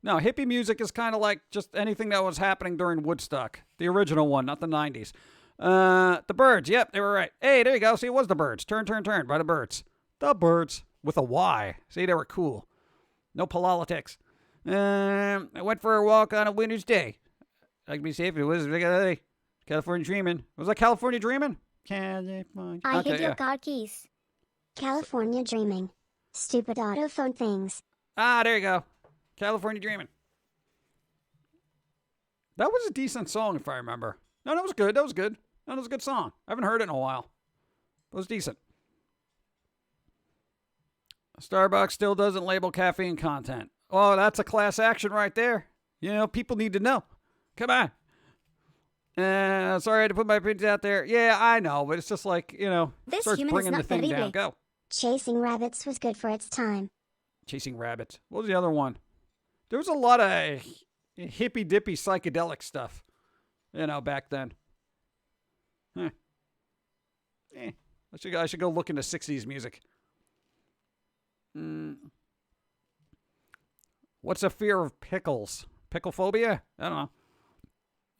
No, hippie music is kind of like just anything that was happening during Woodstock. The original one, not the 90s. The Birds. Yep, they were right. Hey, there you go. See, it was the Birds. Turn, turn, turn by the Birds. The Birds with a Y. See, they were cool. No politics. I went for a walk on a winter's day. I can be safe. It was California Dreaming. Was that California Dreaming? California. I Okay, hid your yeah. car keys. California Dreaming. Stupid autophone things. Ah, there you go. California Dreaming. That was a decent song, if I remember. No, that was good. That was good. No, that was a good song. I haven't heard it in a while. It was decent. Starbucks still doesn't label caffeine content. Oh, that's a class action right there. You know, people need to know. Come on. Sorry to put my opinions out there. Yeah, I know, but it's just like, you know, This starts human is bringing the not thing down. terrible. Go. Chasing rabbits was good for its time. Chasing rabbits. What was the other one? There was a lot of hippy dippy psychedelic stuff, you know, back then. Huh. I should go look into 60s music. What's a fear of pickles? Pickle phobia? I don't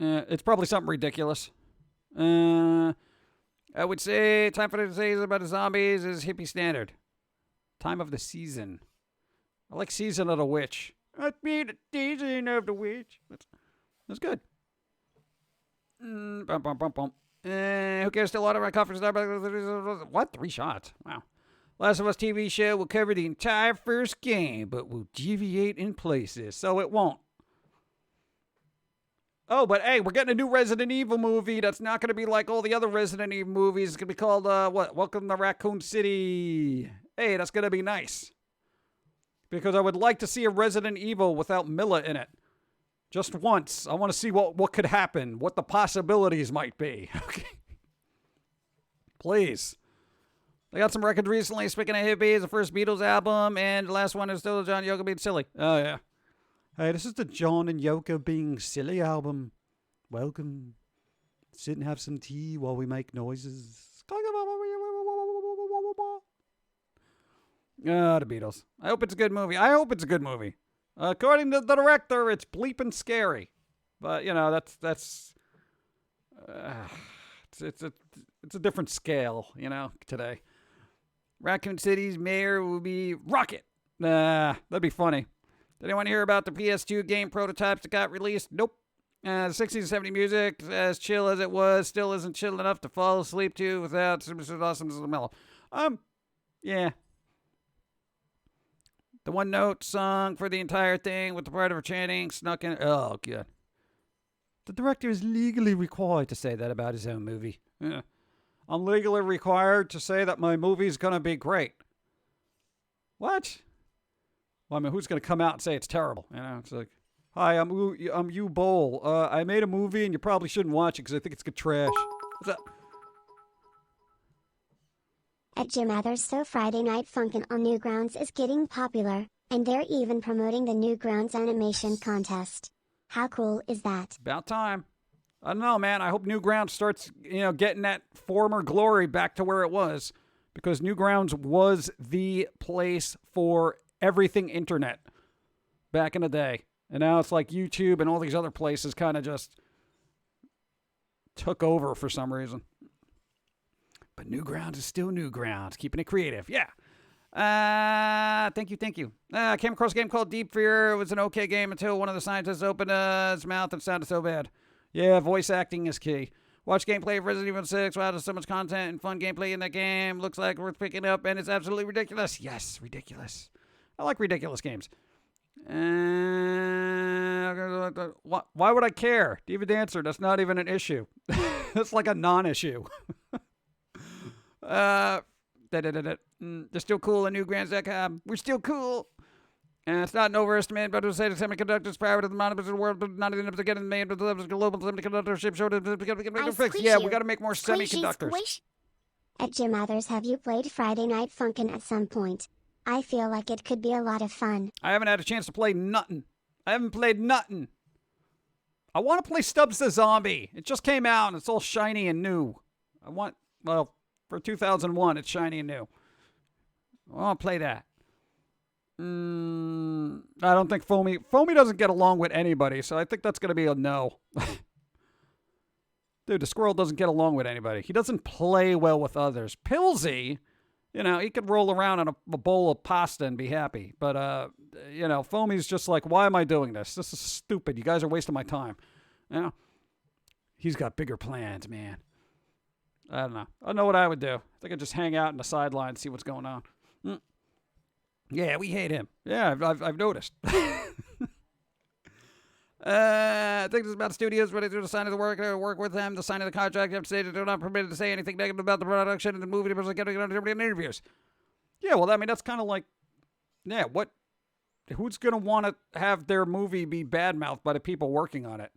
know. It's probably something ridiculous. I would say time for the disease about the zombies is hippie standard. Time of the season. I like Season of the Witch. I'd be the season of the witch. That's good. Bum, bum, bum, bum. Who cares? Still a lot of my conference. What? 3 shots. Wow. Last of Us TV show will cover the entire first game, but will deviate in places, so it won't. Oh, but hey, we're getting a new Resident Evil movie that's not going to be like all the other Resident Evil movies. It's going to be called, what? Welcome to Raccoon City. Hey, that's going to be nice. Because I would like to see a Resident Evil without Milla in it. Just once. I want to see what could happen, what the possibilities might be. Okay. Please. They got some records recently. Speaking of hippies, the first Beatles album, and the last one is still John Yoko being silly. Oh, yeah. Hey, this is the John and Yoko being silly album. Welcome. Sit and have some tea while we make noises. The Beatles. I hope it's a good movie. According to the director, it's bleeping scary. But, you know, that's it's a different scale, you know, today. Raccoon City's mayor will be Rocket. That'd be funny. Did anyone hear about the PS2 game prototypes that got released? Nope. The 60s and 70s music, as chill as it was, still isn't chill enough to fall asleep to without some awesome mellow. Yeah. The one note song for the entire thing with the part of her chanting snuck in. Oh, good. The director is legally required to say that about his own movie. Yeah. I'm legally required to say that my movie's going to be great. What? Well, I mean, who's going to come out and say it's terrible? You know, it's like, hi, I'm you Bowl. I made a movie and you probably shouldn't watch it because I think it's good trash. What's up? At J.i.M, so Friday Night Funkin' on Newgrounds is getting popular, and they're even promoting the Newgrounds animation contest. How cool is that? About time. I don't know, man. I hope Newgrounds starts, getting that former glory back to where it was, because Newgrounds was the place for everything internet back in the day. And now it's like YouTube and all these other places kind of just took over for some reason. But Newgrounds is still Newgrounds, keeping it creative. Yeah. Thank you. Came across a game called Deep Fear. It was an okay game until one of the scientists opened his mouth and sounded so bad. Yeah, voice acting is key. Watch gameplay of Resident Evil 6. Wow, there's so much content and fun gameplay in that game. Looks like worth picking up, and it's absolutely ridiculous. Yes, ridiculous. I like ridiculous games. Why would I care? David answered, that's not even an issue. That's like a non-issue. They're still cool at newgrounds.com. We're still cool. And it's not an overestimate, but to say the semiconductors power to the monopolies of the world, but not enough to get in made, but the global semiconductor ship showed it to fix. Yeah, we got to make more semiconductors. Squish. At J.i.M, have you played Friday Night Funkin' at some point? I feel like it could be a lot of fun. I haven't had a chance to play nothing. I haven't played nothing. I want to play Stubbs the Zombie. It just came out, and it's all shiny and new. For 2001, it's shiny and new. I want to play that. I don't think Foamy doesn't get along with anybody, so I think that's going to be a no. Dude, the squirrel doesn't get along with anybody. He doesn't play well with others. Pillsy, he could roll around in a bowl of pasta and be happy. But, Foamy's just like, why am I doing this? This is stupid. You guys are wasting my time. He's got bigger plans, man. I don't know. I don't know what I would do. I think I'd just hang out in the sideline and see what's going on. Yeah, we hate him. Yeah, I've noticed. I think this is about studios ready to do the sign of the work with them, the sign of the contract. You have to say that they're not permitted to say anything negative about the production of the movie. They're getting on interviews. Yeah, well, I mean, that's kind of like, yeah, who's going to want to have their movie be badmouthed by the people working on it?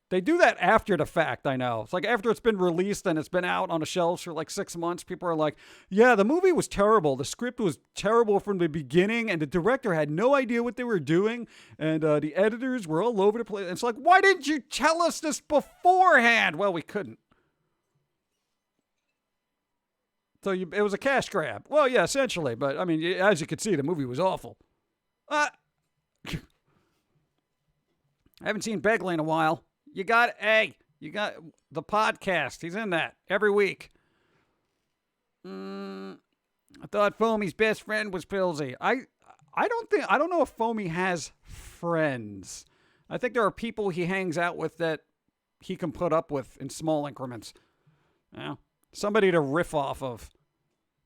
They do that after the fact, I know. It's like after it's been released and it's been out on the shelves for like 6 months, people are like, yeah, the movie was terrible. The script was terrible from the beginning, and the director had no idea what they were doing, and the editors were all over the place. It's like, why didn't you tell us this beforehand? Well, we couldn't. So it was a cash grab. Well, yeah, essentially. But, I mean, as you can see, the movie was awful. I haven't seen Begley in a while. You got the podcast. He's in that every week. I thought Foamy's best friend was Pillsy. I don't know if Foamy has friends. I think there are people he hangs out with that he can put up with in small increments. Somebody to riff off of.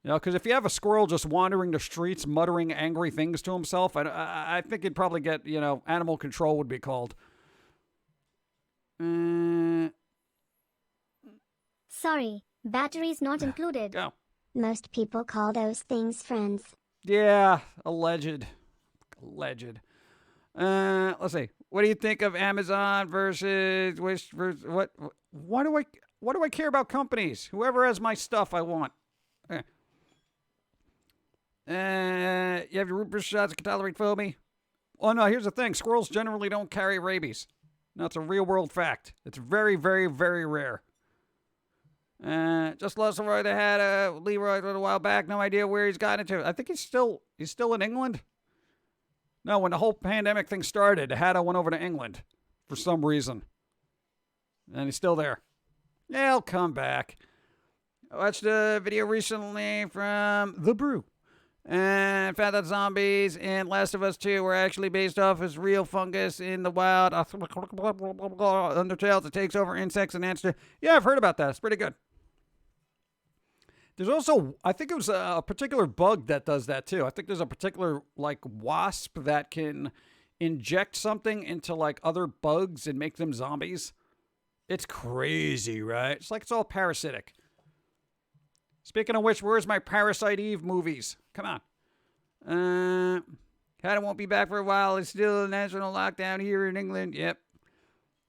Because if you have a squirrel just wandering the streets muttering angry things to himself, I think he'd probably get, animal control would be called. Sorry, batteries not included. Go. Most people call those things friends. Yeah, alleged. Let's see. What do you think of Amazon versus Wish versus what? Why do I care about companies? Whoever has my stuff, I want. You have your root beer shots that can tolerate Foamy. Oh no, here's the thing: squirrels generally don't carry rabies. No, it's a real world fact. It's very, very, very rare. Just lost Leroy. They had Leroy a while back. No idea where he's gotten into. I think he's still in England. No, when the whole pandemic thing started, Haddo went over to England for some reason. And he's still there. Yeah, he'll come back. I watched a video recently from The Brew and found that zombies in Last of Us 2 were actually based off as real fungus in the wild. Undertale that takes over insects and ants. Yeah, I've heard about that. It's pretty good. There's also, I think it was a particular bug that does that too. I think there's a particular like wasp that can inject something into like other bugs and make them zombies. It's crazy, right? It's like it's all parasitic. Speaking of which, where's my Parasite Eve movies? Come on. Kinda won't be back for a while. It's still a national lockdown here in England. Yep.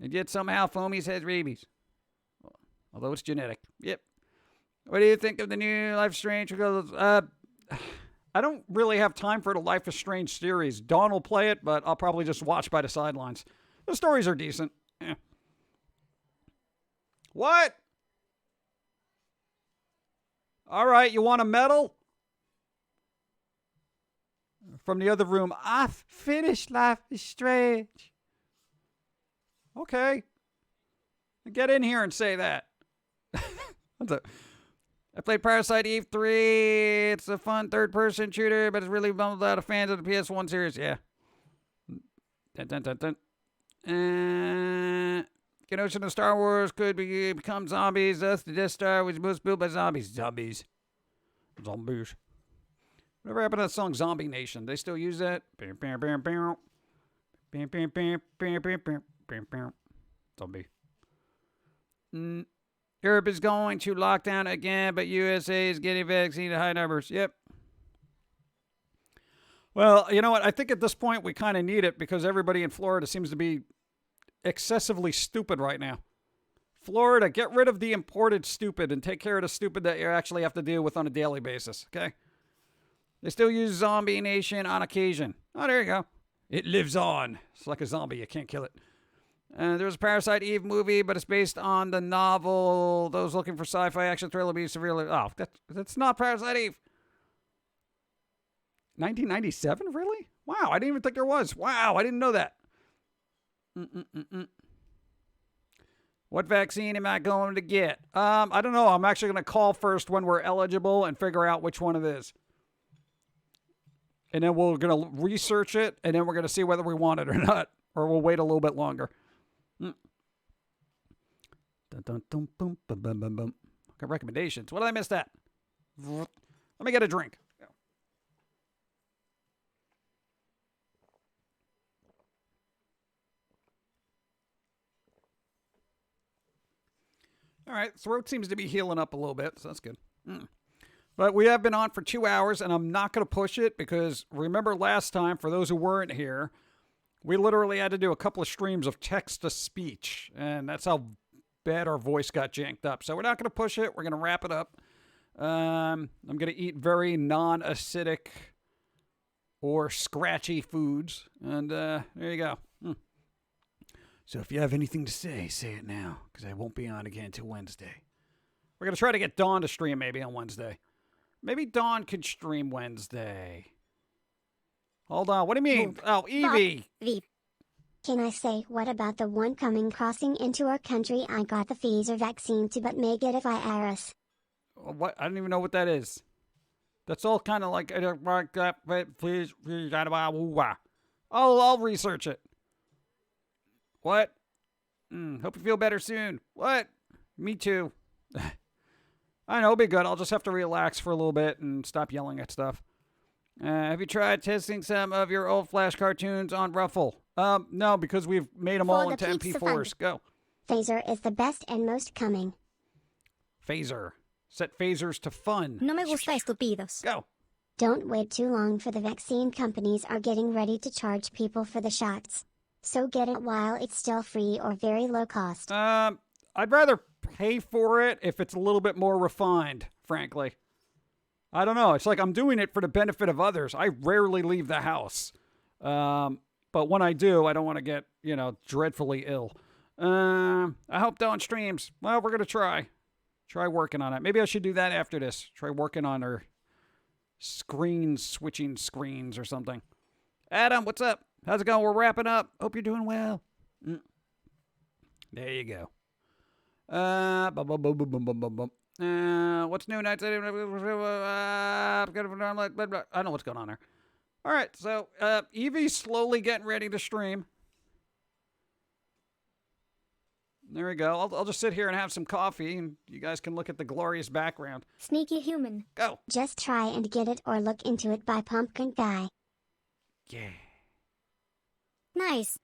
And yet somehow Foamies has rabies. Although it's genetic. Yep. What do you think of the new Life is Strange? I don't really have time for the Life is Strange series. Dawn will play it, but I'll probably just watch by the sidelines. The stories are decent. Eh. What? All right, you want a medal? From the other room, I've finished Life is Strange. Okay. Get in here and say that. I played Parasite Eve 3. It's a fun third-person shooter, but it's really bummed out of fans of the PS1 series. Yeah. Dun, dun, dun, dun. Notion of Star Wars could become zombies. Thus, the Death Star was most built by zombies. Zombies. Whatever happened to that song, Zombie Nation? They still use that? Zombie. Europe is going to lock down again, but USA is getting vaccine at high numbers. Yep. Well, you know what? I think at this point we kind of need it because everybody in Florida seems to be excessively stupid right now. Florida, get rid of the imported stupid and take care of the stupid that you actually have to deal with on a daily basis, okay? They still use Zombie Nation on occasion. Oh, there you go. It lives on. It's like a zombie. You can't kill it. There's a Parasite Eve movie, but it's based on the novel. Those looking for sci-fi action thriller be severely... Oh, that's not Parasite Eve. 1997? Really? Wow, I didn't even think there was. Wow, I didn't know that. What vaccine am I going to get? I don't know. I'm actually going to call first when we're eligible and figure out which one it is. And then we're going to research it, and then we're going to see whether we want it or not. Or we'll wait a little bit longer. Got recommendations. What did I miss that? Let me get a drink. All right, throat seems to be healing up a little bit, so that's good. But we have been on for 2 hours, and I'm not going to push it because remember last time, for those who weren't here, we literally had to do a couple of streams of text-to-speech, and that's how bad our voice got janked up. So we're not going to push it. We're going to wrap it up. I'm going to eat very non-acidic or scratchy foods, and there you go. So if you have anything to say, say it now, because I won't be on again until Wednesday. We're going to try to get Dawn to stream maybe on Wednesday. Maybe Dawn could stream Wednesday. Hold on. What do you mean? Oh, Evie. Can I say, what about the one coming crossing into our country? I got the Pfizer vaccine too, but may get a virus. What? I don't even know what that is. That's all kind of like... I'll research it. What? Hope you feel better soon. What? Me too. I know, it'll be good. I'll just have to relax for a little bit and stop yelling at stuff. Have you tried testing some of your old Flash cartoons on Ruffle? No, because we've made them all into MP4s. Go. Phaser is the best and most coming. Phaser. Set phasers to fun. No me gusta estúpidos. Go. Don't wait too long for the vaccine companies are getting ready to charge people for the shots. So get it while it's still free or very low cost. I'd rather pay for it if it's a little bit more refined, frankly. I don't know. It's like I'm doing it for the benefit of others. I rarely leave the house. But when I do, I don't want to get, dreadfully ill. I hope Dawn streams. Well, we're going to try. Try working on it. Maybe I should do that after this. Try working on her switching screens or something. Adam, what's up? How's it going? We're wrapping up. Hope you're doing well. There you go. What's new? I don't know what's going on there. All right, so Evie's slowly getting ready to stream. There we go. I'll just sit here and have some coffee, and you guys can look at the glorious background. Sneaky human. Go. Just try and get it or look into it by Pum'Kin Guy. Yeah. Nice.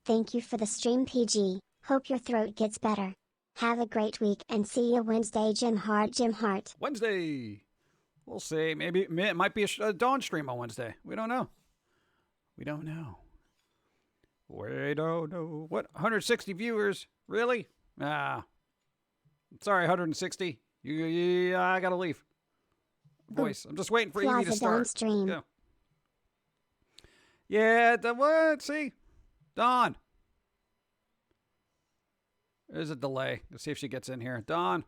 Thank you for the stream, PG. Hope your throat gets better. Have a great week and see you Wednesday, Jim Hart. Wednesday. We'll see. Maybe it might be a Dawn stream on Wednesday. We don't know. We don't know. What? 160 viewers? Really? Sorry, 160. I gotta leave. Voice. I'm just waiting for Evie to start. Stream. Go. Yeah, what? See? Dawn. There's a delay. Let's see if she gets in here. Dawn.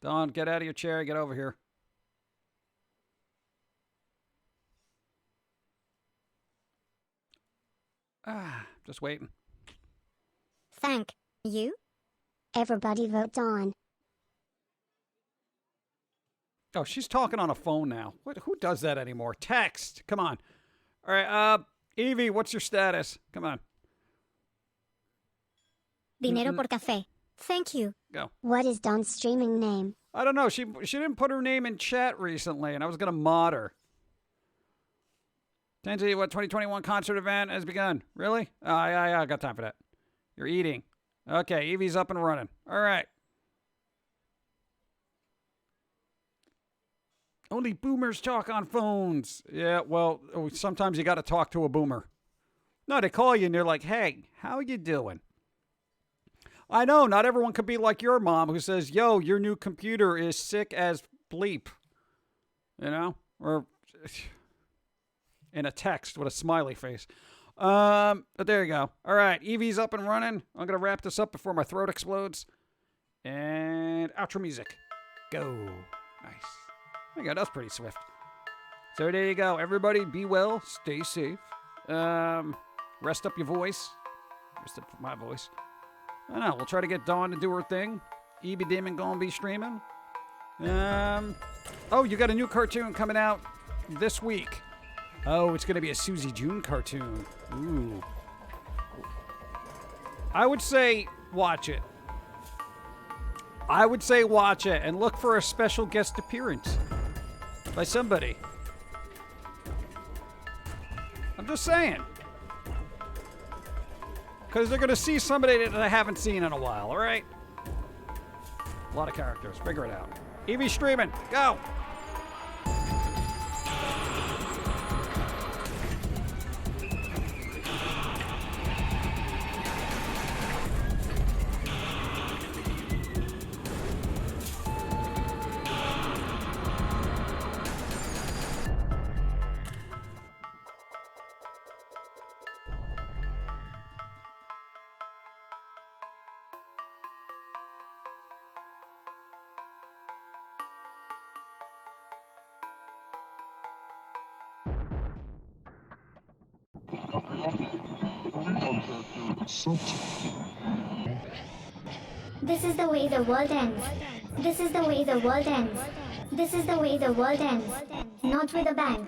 Dawn, get out of your chair. Get over here. Just waiting. Thank you. Everybody vote Dawn. Oh, she's talking on a phone now. Who does that anymore? Text. Come on. All right, Evie, what's your status? Come on. Dinero por café. Thank you. Go. What is Dawn's streaming name? I don't know. She didn't put her name in chat recently, and I was going to mod her. Tenzi, what 2021 concert event has begun? Really? Oh, yeah, I got time for that. You're eating. Okay, Evie's up and running. All right. Only boomers talk on phones. Yeah, well, sometimes you got to talk to a boomer. No, they call you and they're like, hey, how you doing? I know, not everyone could be like your mom who says, yo, your new computer is sick as bleep. You know? Or in a text with a smiley face. But there you go. All right, Evie's up and running. I'm going to wrap this up before my throat explodes. And outro music. Go. Nice. There you go. That's pretty swift. So there you go. Everybody be well. Stay safe. Rest up your voice. Rest up my voice. I don't know. We'll try to get Dawn to do her thing. Evie Demon gonna be streaming. Oh, you got a new cartoon coming out this week. Oh, it's gonna be a Susie June cartoon. Ooh. I would say watch it. I would say watch it and look for a special guest appearance by somebody. I'm just saying. Because they're going to see somebody that I haven't seen in a while, all right? A lot of characters. Figure it out. Evie streaming. Go! This is the way the world ends. This is the way the world ends. This is the way the world ends. Not with a bang.